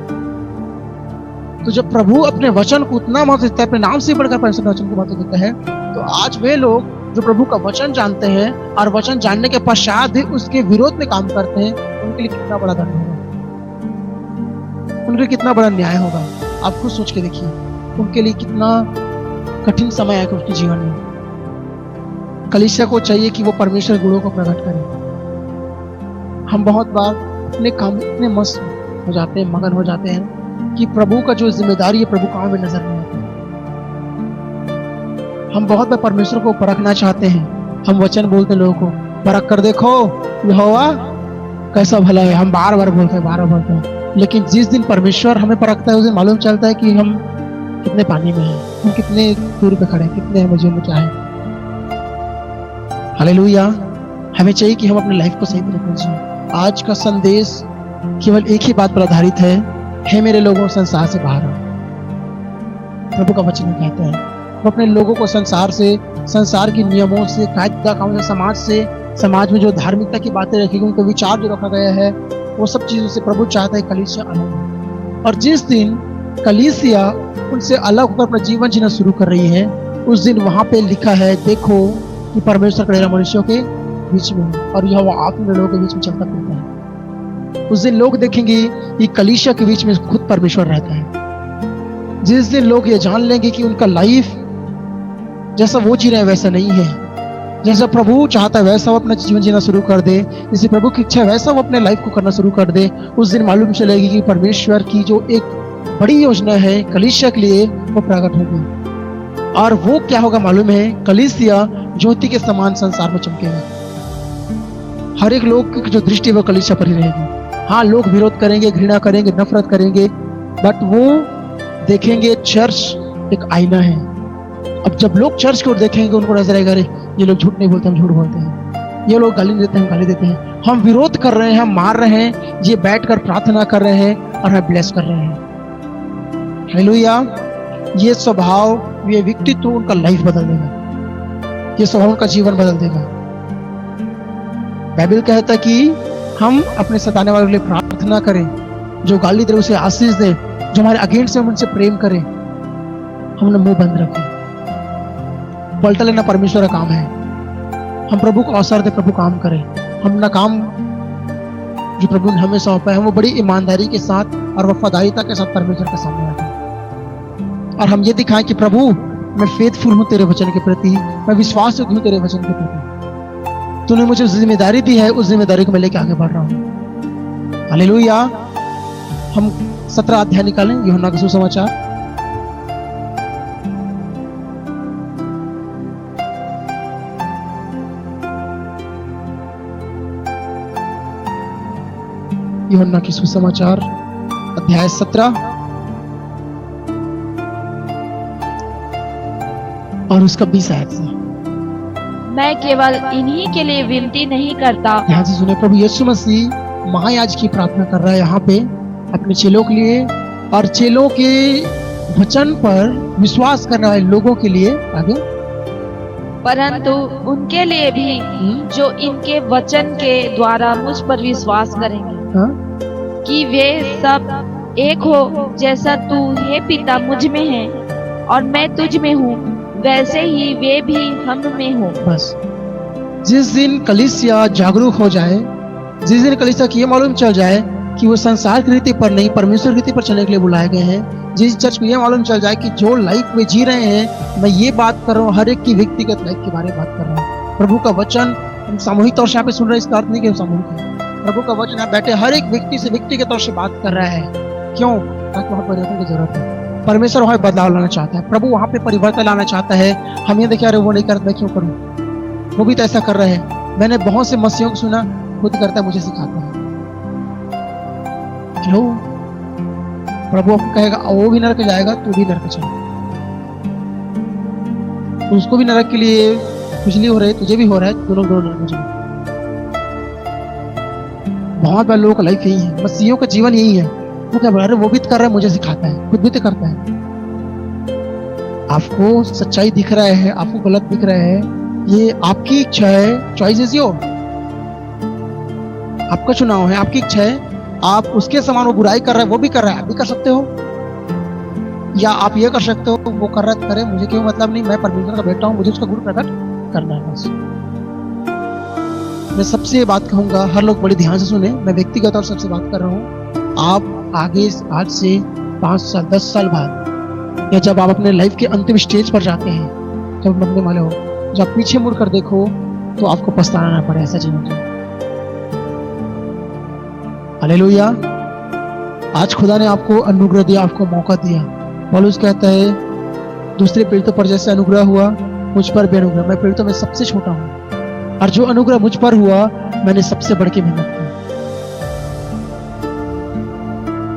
तो जब प्रभु अपने वचन को उतना महत्व देता है, अपने नाम से बढ़कर परमेश्वर वचन को महत्व देता है, तो आज वे लोग जो प्रभु का वचन जानते हैं और वचन जानने के पश्चात भी उसके विरोध में काम करते हैं, उनके लिए कितना बड़ा दंड होगा, उनके लिए कितना बड़ा न्याय होगा। आप खुद सोच के देखिए, उनके लिए कितना कठिन समय आएगा उसके जीवन में। कलीसिया को चाहिए कि वो परमेश्वर गुणों को प्रकट करे। हम बहुत बार अपने काम में इतने मस्त हो जाते हैं, मगन हो जाते हैं कि प्रभु का जो जिम्मेदारी है प्रभु काम में नजर नहीं आता। हम बहुत बार परमेश्वर को परखना चाहते हैं। हम वचन बोलते लोगों को, परख कर देखो यहोवा कैसा भला है। हम बार बार बोलते हैं, लेकिन जिस दिन परमेश्वर हमें परखता है उस दिन मालूम चलता है कि हम कितने पानी में हैं, हम कितने दूर पे खड़े हैं, कितने हमें जीवन में क्या है। हालेलुया। हमें चाहिए कि हम अपने लाइफ को सही तरीके से जिएं। आज का संदेश केवल एक ही बात पर आधारित है, हे मेरे लोगों संसार से बाहर आओ। प्रभु का वचन कहता है वो अपने लोगों को संसार से, संसार के नियमों से, कायदा कानून से, समाज में जो धार्मिकता की बातें रखी गई, उनका विचार जो रखा गया है, वो सब चीजों से प्रभु चाहता है कलीसिया अलग हो। और जिस दिन कलीसिया उनसे अलग होकर अपना जीवन जीना शुरू कर रही है, उस दिन वहां पे लिखा है, देखो कि परमेश्वर का डेरा मनुष्यों के बीच में है और यह वो आत्मा लोगों के बीच में चलता फिरता है। उस दिन लोग देखेंगे कि कलीसिया के बीच में खुद परमेश्वर रहता है। जिस दिन लोग ये जान लेंगे कि उनका लाइफ जैसा वो जी रहे हैं वैसा नहीं है, जैसा प्रभु चाहता है वैसा वो अपना जीवन जीना शुरू कर दे, जैसे प्रभु की इच्छा है वैसा वो अपने लाइफ को करना शुरू कर दे, उस दिन मालूम चलेगी कि परमेश्वर की जो एक बड़ी योजना है कलीसिया के लिए वो प्रकट होगी। और वो क्या होगा मालूम है, कलीसिया ज्योति के समान संसार में चमकेगा। हर एक लोग की जो दृष्टि वो कलीसिया पर ही रहेगी। हाँ, लोग विरोध करेंगे, घृणा करेंगे, नफरत करेंगे, बट वो देखेंगे चर्च एक आईना है। अब जब लोग चर्च की ओर देखेंगे उनको नजर आएगा, अरे ये लोग झूठ नहीं बोलते, हम झूठ बोलते हैं, ये लोग गाली देते हैं, हम गाली देते हैं, हम विरोध कर रहे हैं, हम मार रहे हैं, ये बैठकर प्रार्थना कर रहे हैं और हम ब्लेस कर रहे हैं। हालेलुया। ये स्वभाव, ये व्यक्तित्व उनका लाइफ बदल देगा, ये स्वभाव उनका जीवन बदल देगा। बाइबल कहता है कि हम अपने सताने वालों के लिए प्रार्थना करें, जो गाली दे उसे आशीष दे, जो हमारे अगेंस्ट है उनसे प्रेम करें, हमने मुंह बंद रखें। पलटा लेना परमेश्वर का काम है। हम प्रभु को अवसर दे, प्रभु काम करें। हम ना काम जो प्रभु ने हमें सौंपा है वो बड़ी ईमानदारी के साथ और वफादारिता के साथ परमेश्वर के सामने रखें और हम ये दिखाएं कि प्रभु मैं फेथफुल हूं तेरे वचन के प्रति, मैं विश्वासयोग्य हूं तेरे वचन के प्रति, तूने मुझे जिम्मेदारी दी है, उस जिम्मेदारी को मैं लेके आगे बढ़ रहा हूं। हालेलुया। हम 17 अध्याय निकालें यूहन्ना का सुसमाचार। यूहन्ना की सुसमाचार अध्याय 17 और उसका 20 आयत से। मैं केवल इन्हीं के लिए विनती नहीं करता। यहाँ से सुने, प्रभु यीशु मसीह महायाजक की प्रार्थना कर रहा है यहाँ पे अपने चेलों के लिए और चेलों के वचन पर विश्वास करने वाले लोगों के लिए। आगे, परंतु उनके लिए भी जो इनके वचन के द्वारा मुझ पर विश्वास करेंगे, हाँ? कि वे सब एक हो, जैसा तू हे पिता मुझ में है और मैं तुझ में हूँ, वैसे ही वे भी हम में हो। बस जिस दिन कलीसिया जागरूक हो जाए, जिस दिन कलीसिया की ये मालूम चल जाए कि वो संसार की रीति पर नहीं परमेश्वर की रीति पर चलने के लिए बुलाए गए हैं, जिस चर्च को ये मालूम चल जाए कि जो लाइफ में जी रहे हैं, मैं ये बात कर रहा हूँ हर एक की व्यक्तिगत लाइफ के बारे में बात कर रहा हूँ। प्रभु का वचन हम सामूहिक तौर से यहाँ पे सुन रहे हैं, इसका अर्थ नहीं कि हम सामूहिक है। प्रभु का वचन यहाँ बैठे हर एक व्यक्ति से व्यक्ति के तौर से बात कर रहा है। क्यों? ताकि वहाँ परिवर्तन की जरूरत है। परमेश्वर वहाँ बदलाव लाना चाहता है, प्रभु वहाँ पे परिवर्तन लाना चाहता है। हम ये देखे, अरे वो नहीं करता, मैं क्यों करूँ, वो भी तो ऐसा कर रहे हैं। मैंने बहुत से मसीहों को सुना, खुद करता है, मुझे सिखाता है। क्यों? प्रभु आपको कहेगा वो भी नरक जाएगा, तू भी नरक चल, उसको भी नरक के लिए खुजली हो रही है, तुझे भी हो रहा है, दोनों नरक में चलो। बहुत बार लोगों का लाइफ यही है, मसीहों का जीवन यही है। वो क्या बोल रहे, वो भी तो कर रहा है, मुझे सिखाता है, खुद भी तो करता है। आपको सच्चाई दिख रहा है, आपको गलत दिख रहा है, ये आपकी इच्छा है। चॉइस इज योर, आपका चुनाव है, आपकी इच्छा है। आप उसके समान वो बुराई कर रहा है, वो भी कर रहा है, आप भी कर सकते हो। या आप ये कर सकते हो, वो कर रहा है करे, मुझे क्यों मतलब नहीं, मैं परमेश्वर का बेटा हूं, मुझे उसका गुण प्रकट करना है। बस मैं सबसे ये बात कहूंगा, हर लोग बड़े ध्यान से सुने, मैं व्यक्तिगत और सबसे बात कर रहा हूँ। आप आगे आज से 5 साल 10 साल बाद, या जब आप अपने लाइफ के अंतिम स्टेज पर जाते हैं, जब मरने वाले हो, जब पीछे मुड़ कर देखो तो आपको पछताना ना पड़े ऐसा जीवन जियो। हालेलुया। आज खुदा ने आपको अनुग्रह दिया, आपको मौका दिया। पौलुस कहता है दूसरे पीड़ितों पर जैसे अनुग्रह हुआ, मुझ पर भी अनुग्रह। मैं पीड़ितों में सबसे छोटा हूँ, और जो अनुग्रह मुझ पर हुआ, मैंने सबसे बढ़ के मेहनत की।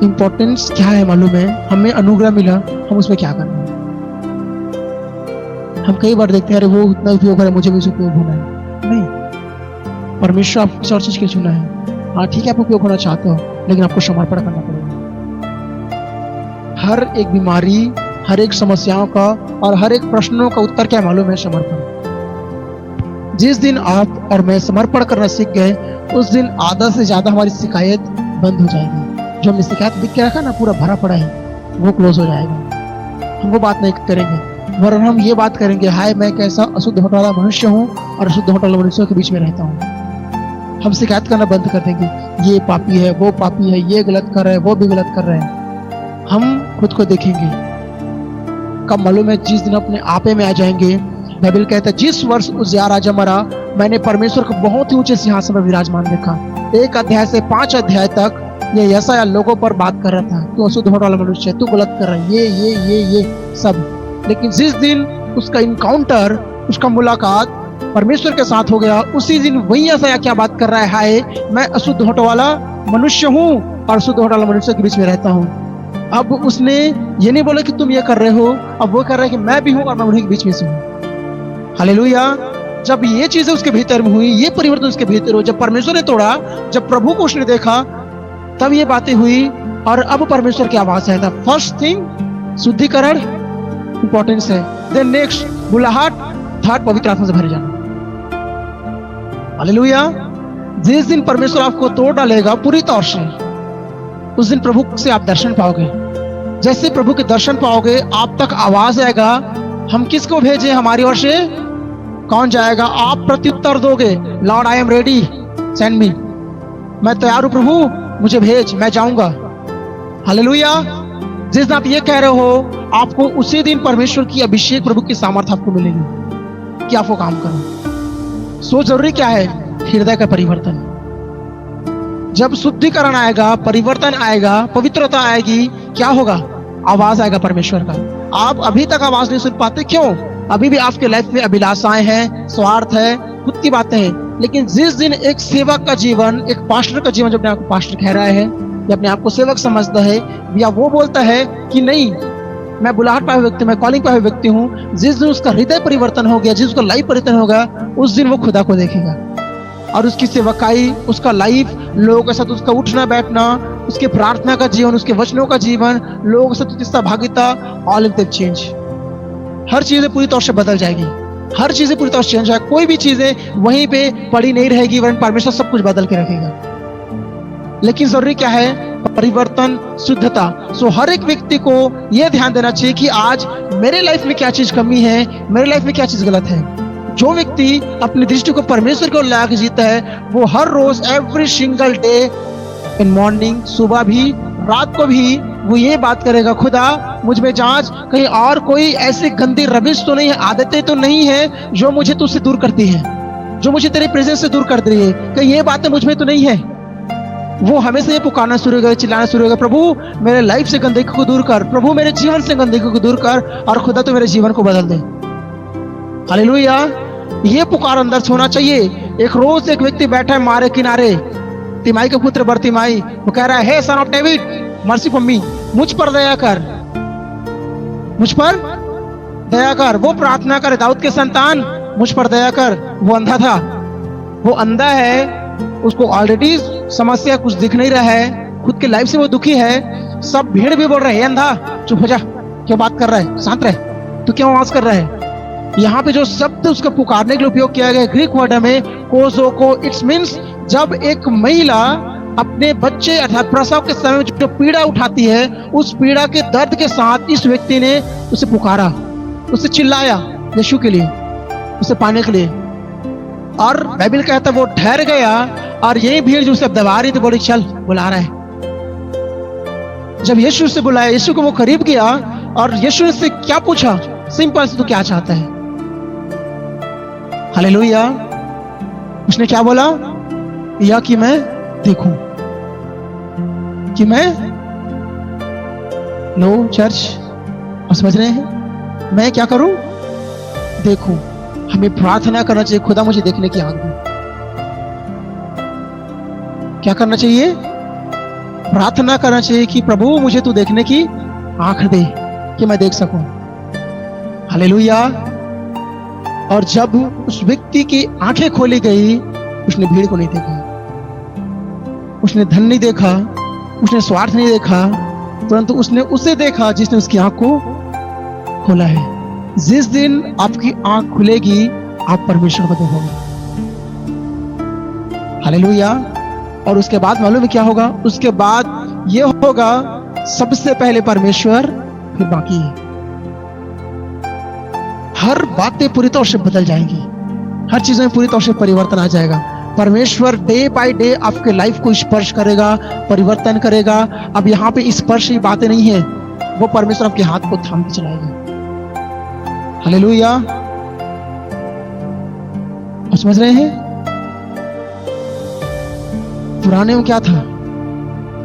इंपॉर्टेंस क्या है मालूम है? हमें अनुग्रह मिला, हम उसमें क्या करना है। हम कई बार देखते हैं, अरे वो उतना उपयोग है, मुझे भी उस उपयोग होना है। नहीं, परमेश्वर आपको किसी और चीज के चुना है। हाँ ठीक है, आप उपयोग होना चाहते हो, लेकिन आपको समर्पण करना पड़ेगा। हर एक बीमारी, हर एक समस्याओं का और हर एक प्रश्नों का उत्तर क्या मालूम है? समर्पण। जिस दिन आप और मैं समर्पण करना सीख गए, उस दिन आधा से ज्यादा हमारी शिकायत बंद हो जाएगी। जो हमने शिकायत लिख के रखा ना, पूरा भरा पड़ा है, वो क्लोज हो जाएगा। हम वो बात नहीं करेंगे, वरन हम ये बात करेंगे, हाय मैं कैसा अशुद्ध होठ वाला मनुष्य हूँ और अशुद्ध होठ वाले मनुष्यों के बीच में रहता हूँ। हम शिकायत करना बंद कर देंगे, ये पापी है, वो पापी है, ये गलत कर रहे हैं, वो भी गलत कर रहे हैं। हम खुद को देखेंगे। कब मालूम है? जिस दिन अपने आपे में आ जाएंगे। बाइबल कहता है जिस वर्ष उज्जियाह राजा मरा, मैंने परमेश्वर को बहुत ही ऊंचे सिंहासन पर विराजमान देखा। 1 अध्याय से 5 अध्याय तक ये यशायाह लोगों पर बात कर रहा था, तू अशुद्ध होठ वाला मनुष्य है, तू गलत कर रहा है, ये सब। लेकिन जिस दिन उसका इनकाउंटर, उसका मुलाकात परमेश्वर के साथ हो गया, उसी दिन वही यशायाह क्या बात कर रहा है, हाय मैं अशुद्ध होठ वाला मनुष्य हूँ और अशुद्ध होठ वाला मनुष्य के बीच में रहता हूँ। अब उसने ये नहीं बोला कि तुम ये कर रहे हो, अब वो कर रहा है कि मैं भी हूँ और मैं उन्हीं के बीच में से हूँ। हालेलुया। जब ये चीजें उसके भीतर में हुई, ये परिवर्तन उसके भीतर हुआ, जब परमेश्वर ने तोड़ा, जब प्रभु को उसने देखा, तब ये बातें हुई। और अब परमेश्वर की आवाज है, फर्स्ट थिंग शुद्धिकरण इंपॉर्टेंस है, देन नेक्स्ट बुलाहट, थर्ड पवित्र आत्मा से भरे जाना। हालेलुया। जिस दिन परमेश्वर आपको तोड़ डालेगा पूरी तौर से, उस दिन प्रभु से आप दर्शन पाओगे। जैसे प्रभु के दर्शन पाओगे, आप तक आवाज आएगा, हम किसको भेजें हमारी ओर से? कौन जाएगा? आप प्रत्युत्तर दोगे, Lord I am ready, send me. मैं तैयार हूं प्रभु, मुझे भेज, मैं जाऊंगा। हालेलुया। जिस दिन आप ये कह रहे हो, आपको उसी दिन परमेश्वर की अभिषेक, प्रभु की सामर्थ आपको मिलेगी कि आपको काम करो। सो जरूरी क्या है? हृदय का परिवर्तन। जब शुद्धिकरण आएगा, परिवर्तन आएगा, पवित्रता आएगी, क्या होगा? आवाज आएगा परमेश्वर का। आप अभी तक आवाज नहीं सुन पाते, क्यों? अभी भी आपके लाइफ में अभिलाषाएं हैं, स्वार्थ है, खुद की बातें हैं। लेकिन जिस दिन एक सेवक का जीवन, एक पास्टर का जीवन, जब अपने आप को पास्टर कह रहा है या अपने आप को सेवक समझता है, या वो बोलता है कि नहीं मैं बुलाहट पाए हुए व्यक्ति, मैं कॉलिंग पाए हुए व्यक्ति हूँ, जिस दिन उसका हृदय परिवर्तन हो गया, जिस उसका लाइफ परिवर्तन होगा, उस दिन वो खुदा को देखेगा। और उसकी सेवकाई, उसका लाइफ, लोगों के साथ उसका उठना बैठना, उसके प्रार्थना का जीवन, उसके वचनों का जीवन, लोगों के साथ सहभागिता, ऑल ऑफ दैट चेंज। हर चीजें पूरी तौर से बदल जाएगी, हर चीजें पूरी तौर से चेंज जाएगी। कोई भी चीजें वहीं पे पड़ी नहीं रहेगी, वरन परमेश्वर सब कुछ बदल के रखेगा। लेकिन जरूरी क्या है? परिवर्तन, शुद्धता। सो हर एक व्यक्ति को यह ध्यान देना चाहिए कि आज मेरे लाइफ में क्या चीज कमी है, मेरे लाइफ में क्या चीज गलत है। जो व्यक्ति अपनी दृष्टि को परमेश्वर को लगा के जीता है, वो हर रोज, every single day, in morning, सुबह भी, रात को भी, वो ये बात करेगा, खुदा मुझ में जांच, कहीं और कोई ऐसी गंदी रविश तो नहीं है, आदतें तो नहीं है जो मुझे तुझसे दूर करती है, जो मुझे तेरे प्रेजेंस से दूर कर रही है, कहीं ये बातें मुझ में तो नहीं है। वो हमेशा ये पुकारना शुरू होगा, चिल्लाना शुरू होगा, प्रभु मेरे लाइफ से गंदगी को दूर कर, प्रभु मेरे जीवन से गंदगी को दूर कर, और खुदा तो मेरे जीवन को बदल दे। हालेलुया। ये पुकार अंदर से होना चाहिए। एक रोज एक व्यक्ति बैठा है मारे किनारे, तिमाई के पुत्र बरतिमाई, वो कह रहा है, hey son of David, mercy for me, मुझ पर दया कर, मुझ पर दया कर। वो प्रार्थना करे, दाऊद के संतान मुझ पर दया कर। वो अंधा था, वो अंधा है, उसको ऑलरेडी समस्या कुछ दिख नहीं रहा है, खुद के लाइफ से वो दुखी है। सब भीड़ भी बोल रहे हैं, अंधा चुप हो जा, क्यों बात कर रहा है, शांत रहे, तू क्यों आवाज कर रहा है। यहाँ पे जो शब्द उसको पुकारने के लिए उपयोग किया गया ग्रीक वर्ड में कोज़ोको, इट्स मीन्स जब एक महिला अपने बच्चे अर्थात प्रसव के समय जो पीड़ा उठाती है, उस पीड़ा के दर्द के साथ इस व्यक्ति ने उसे पुकारा, उसे चिल्लाया यीशु के लिए, उसे पाने के लिए। और बाइबल कहता है वो ठहर गया, और यही भीड़ जो उसे दबा रही थी बोली चल, बुला रहा है। जब यीशु से बुलाया, यीशु को वो करीब गया, और यीशु ने से क्या पूछा? सिंपल से, तू क्या चाहता है? हालेलुया। उसने क्या बोला? या कि मैं देखूं, कि मैं लो चर्च, आप समझ रहे हैं, मैं क्या करूं? देखूं। हमें प्रार्थना करना चाहिए, खुदा मुझे देखने की आंख दे। क्या करना चाहिए? प्रार्थना करना चाहिए कि प्रभु मुझे तू देखने की आंख दे कि मैं देख सकूं। हालेलुया। और जब उस व्यक्ति की आंखें खोली गई, उसने भीड़ को नहीं देखा, उसने धन नहीं देखा, उसने स्वार्थ नहीं देखा, परंतु उसने उसे देखा जिसने उसकी आंख को खोला है। जिस दिन आपकी आंख खुलेगी, आप परमेश्वर को देखोगे। हालेलुया। और उसके बाद मालूम है क्या होगा? उसके बाद ये होगा, सबसे पहले परमेश्वर, फिर बाकी। हर बातें पूरी तौर से बदल जाएंगी, हर चीजों में पूरी तौर से परिवर्तन आ जाएगा। परमेश्वर डे बाय डे आपके लाइफ को स्पर्श करेगा, परिवर्तन करेगा। अब यहाँ पे स्पर्श की बातें नहीं है, वो परमेश्वर आपके हाथ को थाम के चलाएगा। हालेलुया। आप समझ रहे हैं? पुराने में क्या था?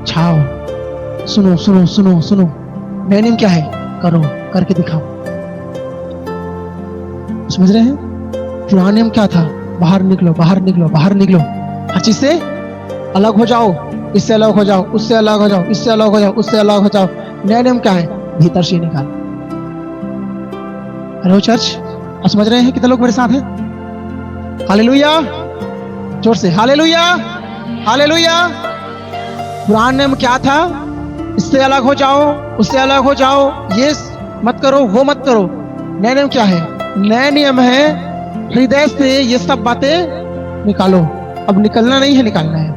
छाओ, सुनो सुनो सुनो सुनो। नए नियम क्या है? करो, करके दिखाओ। समझ रहे हैं? पुराने में क्या था? बाहर निकलो, बाहर निकलो, बाहर निकलो, हर चीज से अलग हो जाओ, इससे अलग हो जाओ, उससे अलग हो जाओ, इससे अलग हो जाओ, उससे अलग हो जाओ। नया नियम क्या है? भीतर से निकाल। हेलो चर्च, आप समझ रहे हैं? कितने लोग मेरे साथ हैं? हालेलुया, जोर से हालेलुया, हालेलुया। पुराने नियम क्या था? इससे अलग हो जाओ, उससे अलग हो जाओ, ये मत करो, वो मत करो। नया नियम क्या है? नया नियम है हृदय से ये सब बातें निकालो। अब निकलना नहीं है, निकालना है।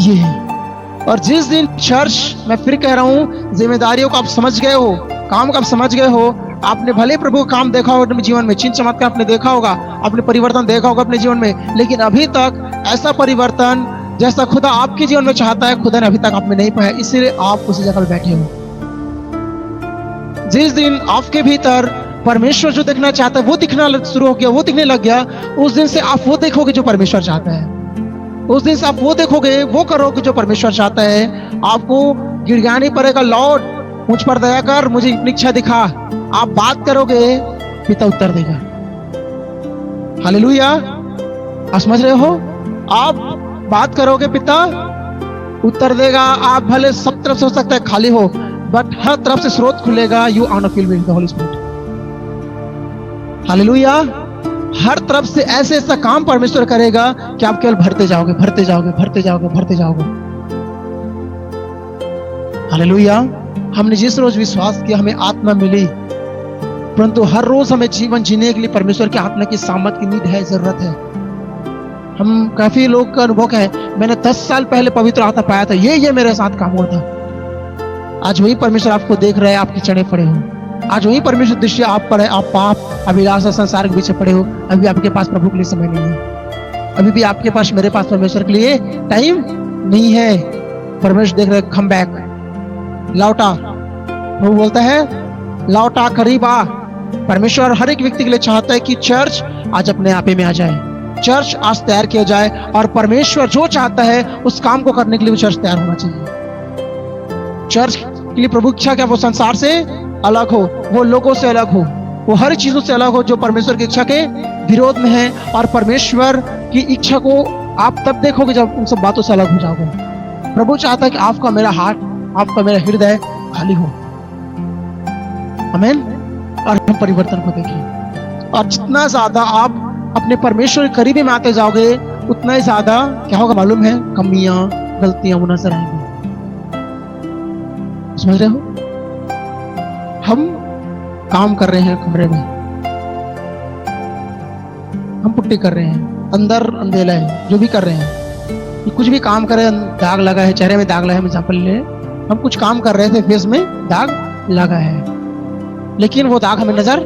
ये है। और जिस दिन चर्च, मैं फिर कह रहा हूं, जिम्मेदारियों को आप समझ गए हो, काम को आप समझ गए हो, आपने भले प्रभु का काम देखा होगा अपने जीवन में, चिन्ह चमत्कार आपने देखा होगा, आपने परिवर्तन देखा होगा अपने जीवन में, लेकिन अभी तक ऐसा परिवर्तन जैसा खुदा आपके जीवन में चाहता है, खुदा ने अभी तक आप में नहीं पाया, इसलिए आप उसी जगह पर बैठे हो। जिस दिन आपके भीतर परमेश्वर जो देखना चाहता है वो दिखना शुरू हो गया, वो दिखने लग गया, उस दिन से आप वो देखोगे जो परमेश्वर चाहता है। उस दिन से आप वो देखोगे, वो करोगे जो परमेश्वर चाहता है। आपको गिड़गिड़ानी पड़ेगा, लॉर्ड मुझ पर दया कर, मुझे अपनी इच्छा दिखा। आप बात करोगे, पिता उत्तर देगा। हालेलुया। आप समझ रहे हो? आप बात करोगे, पिता उत्तर देगा। आप भले सब तरफ से हो सकता है खाली हो, बट हर तरफ से स्रोत खुलेगा। You are not filled with the Holy Spirit. Hallelujah. हर तरफ से ऐसे ऐसा काम परमेश्वर करेगा कि आप केवल भरते जाओगे, भरते जाओगे, भरते जाओगे, भरते जाओगे। हालेलुया। हमने जिस रोज विश्वास किया हमें आत्मा मिली, परंतु हर रोज हमें जीवन जीने के लिए परमेश्वर की आत्मा की सामर्थ की नीड है, जरूरत है। हम काफी लोग का अनुभव है, मैंने 10 साल पहले पवित्र आत्मा पाया था, ये मेरे साथ काम हुआ था। आज वही परमेश्वर आपको देख रहे हैं, आपके चढ़े पड़े हो। आज वही परमेश्वर दृष्टि आप पर है, आप पाप अभिलाषा संसार के पीछे पड़े हो। अभी आपके पास प्रभु के लिए समय नहीं है, अभी भी आपके पास, मेरे पास परमेश्वर के लिए टाइम नहीं है। परमेश्वर देख रहे, कम बैक, लौटा। प्रभु बोलता है लौटा, करीब आ। परमेश्वर हर एक व्यक्ति के लिए चाहता है कि चर्च आज अपने आपे में आ जाए, चर्च आज तैयार किया जाए, और परमेश्वर जो चाहता है उस काम को करने के लिए चर्च तैयार होना चाहिए। चर्च के लिए प्रभु इच्छा क्या? वो संसार से अलग हो, वो लोगों से अलग हो, वो हर चीजों से अलग हो जो परमेश्वर की इच्छा के विरोध में है। और परमेश्वर की इच्छा को आप तब देखोगे जब उन सब बातों से अलग हो जाओगे। प्रभु चाहता है कि आपका मेरा हार्ट, आपका मेरा हृदय खाली हो। आमीन। और हम परिवर्तन को देखें, और जितना ज्यादा आप अपने परमेश्वर के करीबी में आते जाओगे, उतना ही ज्यादा क्या होगा मालूम है? कमियां, गलतियां वो नजर आएंगी। समझ रहे हो? हम काम कर रहे हैं कमरे में, हम पुट्टी कर रहे हैं, अंदर अंधेला है, जो भी कर रहे हैं, कुछ भी काम कर रहे हैं, दाग लगा है, चेहरे में दाग लगा है। एग्जाम्पल ले, हम कुछ काम कर रहे थे, फेस में दाग लगा है, लेकिन वो दाग हमें नजर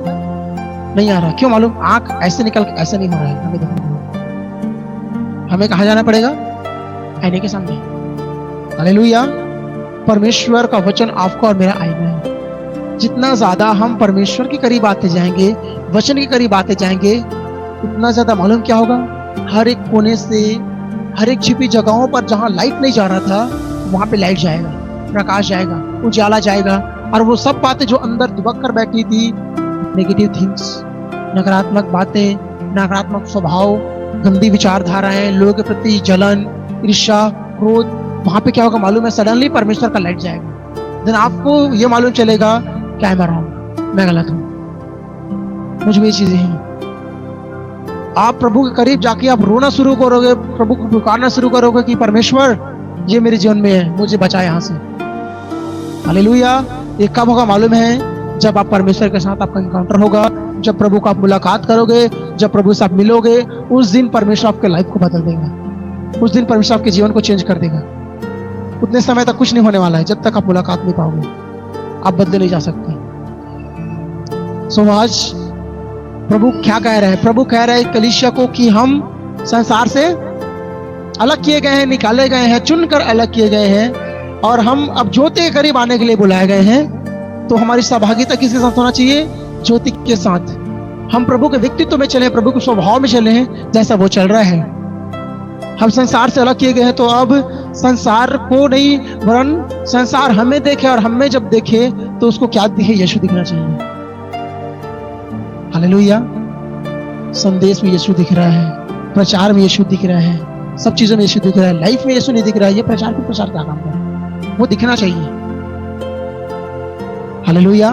नहीं आ रहा। क्यों मालूम? आंख ऐसे निकल के ऐसा नहीं हो रहा है, हमें देखना। हमें कहाँ जाना पड़ेगा? आईने के सामने। हालेलुया। परमेश्वर का वचन आपका और मेरा आईना है। जितना ज्यादा हम परमेश्वर के करीब आते जाएंगे, वचन के करीब आते जाएंगे, उतना ज्यादा मालूम क्या होगा? हर एक कोने से, हर एक छिपी जगहों पर जहां लाइट नहीं जा रहा था, वहां पे लाइट जाएगा, प्रकाश जाएगा, उजाला जाएगा। और वो सब बातें जो अंदर दुबक कर बैठी थी, नेगेटिव थिंग्स, नकारात्मक बातें, नकारात्मक स्वभाव, गंदी विचारधाराएं, लोगों के प्रति जलन, ईर्ष्या, क्रोध, वहां पे क्या होगा मालूम है? सडनली परमेश्वर का लाइट जाएगा। देन आपको ये मालूम चलेगा क्या है, मैं रहा, मैं गलत हूं, मुझ में ये चीजें हैं। आप प्रभु के करीब जाके आप रोना शुरू करोगे, प्रभु को पुकारना शुरू करोगे कि परमेश्वर ये मेरे जीवन में है, मुझे बचा यहाँ से। हालेलुया। ये कब होगा मालूम है? जब आप परमेश्वर के साथ आपका एनकाउंटर होगा, जब प्रभु को आप मुलाकात करोगे, जब प्रभु से आप मिलोगे, उस दिन परमेश्वर आपके लाइफ को बदल देगा, उस दिन परमेश्वर आपके जीवन को चेंज कर देगा। उतने समय तक कुछ नहीं होने वाला है, जब तक आप मुलाकात नहीं पाओगे, आप बदले नहीं जा सकते। सो आज प्रभु क्या कह रहे हैं? प्रभु कह रहे हैं कलीसिया को कि हम संसार से अलग किए गए हैं, निकाले गए हैं, चुनकर अलग किए गए हैं, और हम अब ज्योति के करीब आने के लिए बुलाए गए हैं। तो हमारी सहभागिता किसके साथ होना चाहिए? ज्योति के साथ। हम प्रभु के व्यक्तित्व में चले, प्रभु के स्वभाव में चले हैं जैसा वो चल रहा है। हम संसार से अलग किए गए हैं, तो अब संसार को नहीं वरन संसार हमें देखे, और हमें जब देखे तो उसको क्या दिखे? यीशु दिखना चाहिए। हालेलुया। संदेश में यीशु दिख रहा है, प्रचार में यीशु दिख रहा है, सब चीजों में यीशु दिख रहा है, लाइफ में यीशु नहीं दिख रहा है। ये प्रचार क्या काम कर रहा है? वो दिखना चाहिए। हालेलुया।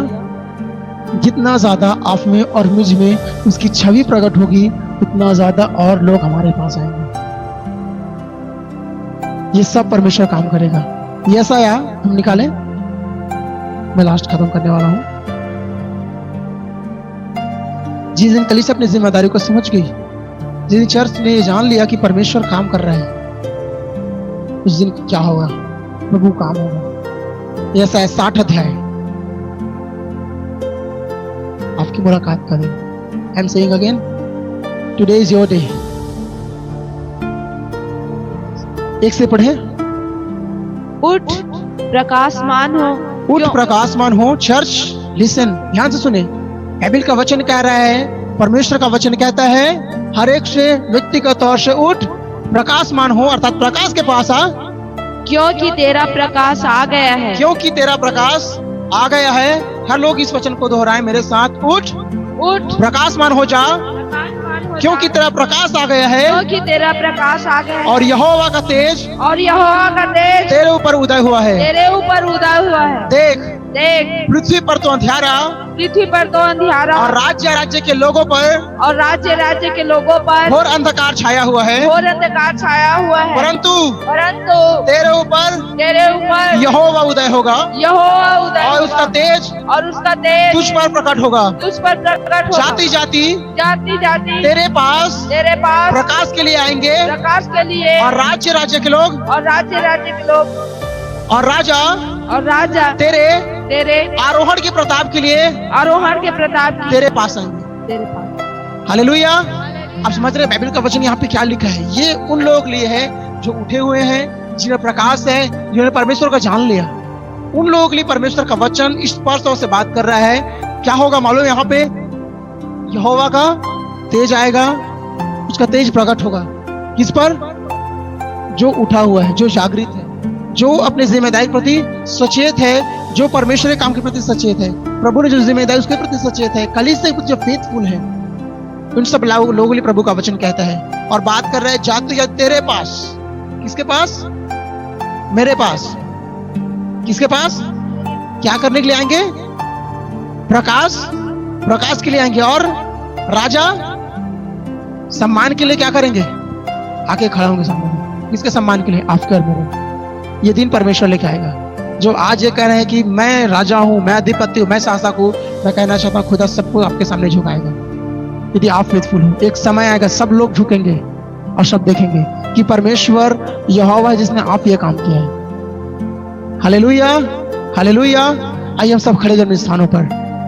जितना ज्यादा आप में और मुझ में उसकी छवि प्रकट होगी, उतना ज्यादा और लोग हमारे पास आएंगे। ये सब परमेश्वर काम करेगा। ये ऐसा या हम निकालें। मैं लास्ट खत्म करने वाला हूं। जिस दिन कलीसिया अपनी जिम्मेदारी को समझ गई, जिस दिन चर्च ने ये जान लिया कि परमेश्वर काम कर रहा है, उस दिन क्या होगा? प्रभु काम होगा। ऐसा है 60 अध्याय आपकी मुलाकात का दिन। I am saying again, today is your day. एक से पढ़े। उठ प्रकाशमान हो। उठ प्रकाशमान हो। चर्च लिसन, ध्यान से सुने। बाइबल का वचन कह रहा है, परमेश्वर का वचन कहता है, हर एक से व्यक्तिगत तौर से उठ प्रकाशमान हो, अर्थात प्रकाश के पास आ, क्योंकि तेरा प्रकाश आ गया है। क्योंकि तेरा प्रकाश आ गया है। हर लोग इस वचन को दोहराए मेरे साथ। उठ प्रकाशमान हो जा, क्योंकि तेरा प्रकाश आ गया है, क्योंकि तेरा प्रकाश आ गया है, और यहोवा का तेज तेरे ऊपर उदय हुआ है। देख पृथ्वी पर तो अंधियारा, और राज्य के लोगों पर घोर अंधकार छाया हुआ है। परंतु तेरे ऊपर यहोवा उदय होगा, और उसका तेज तुझ पर प्रकट होगा। जाति जाति तेरे पास प्रकाश के लिए आएंगे, और राज्य के लोग और राजा तेरे आरोहण के प्रताप के लिए तेरे पास आएंगे। हालेलुया। आप समझ रहे बाइबल का वचन यहाँ पे क्या लिखा है? ये उन लोगों के लिए है जो उठे हुए हैं, जिन्हें प्रकाश है, जिन्होंने परमेश्वर का जान लिया। उन लोगों के लिए परमेश्वर का वचन स्पष्ट से बात कर रहा है। क्या होगा मालूम? यहाँ पे यहोवा का तेज आएगा, उसका तेज प्रकट होगा। किस पर? जो उठा हुआ है, जो जागृत है, जो अपने जिम्मेदारी के प्रति सचेत है, जो परमेश्वर के काम के प्रति सचेत है, प्रभु ने जो जिम्मेदारी उसके प्रति सचेत है, कलीसिया के प्रति जो फेथफुल है, उन सब लोगों के लिए प्रभु का वचन कहता है। और बात कर रहे हैं जाति तेरे पास। किसके पास? मेरे पास। किसके पास? क्या करने के लिए आएंगे? प्रकाश के लिए आएंगे। और राजा सम्मान के लिए क्या करेंगे? आके खड़ा होंगे सामने। किसके सम्मान के लिए? आपके और मेरे। ये दिन परमेश्वर लेके आएगा। जो आज ये कह रहे हैं कि मैं राजा हूं, मैं अधिपति हूं, मैं शासक हूं, मैं कहना चाहता हूं खुदा सबको आपके सामने झुकाएगा। यदि आप फेथफुल हो, एक समय आएगा सब लोग झुकेंगे और सब देखेंगे कि परमेश्वर यहोवा है जिसने आप ये काम किया है। Hallelujah, hallelujah. आइए हम सब खड़े जब स्थानों पर।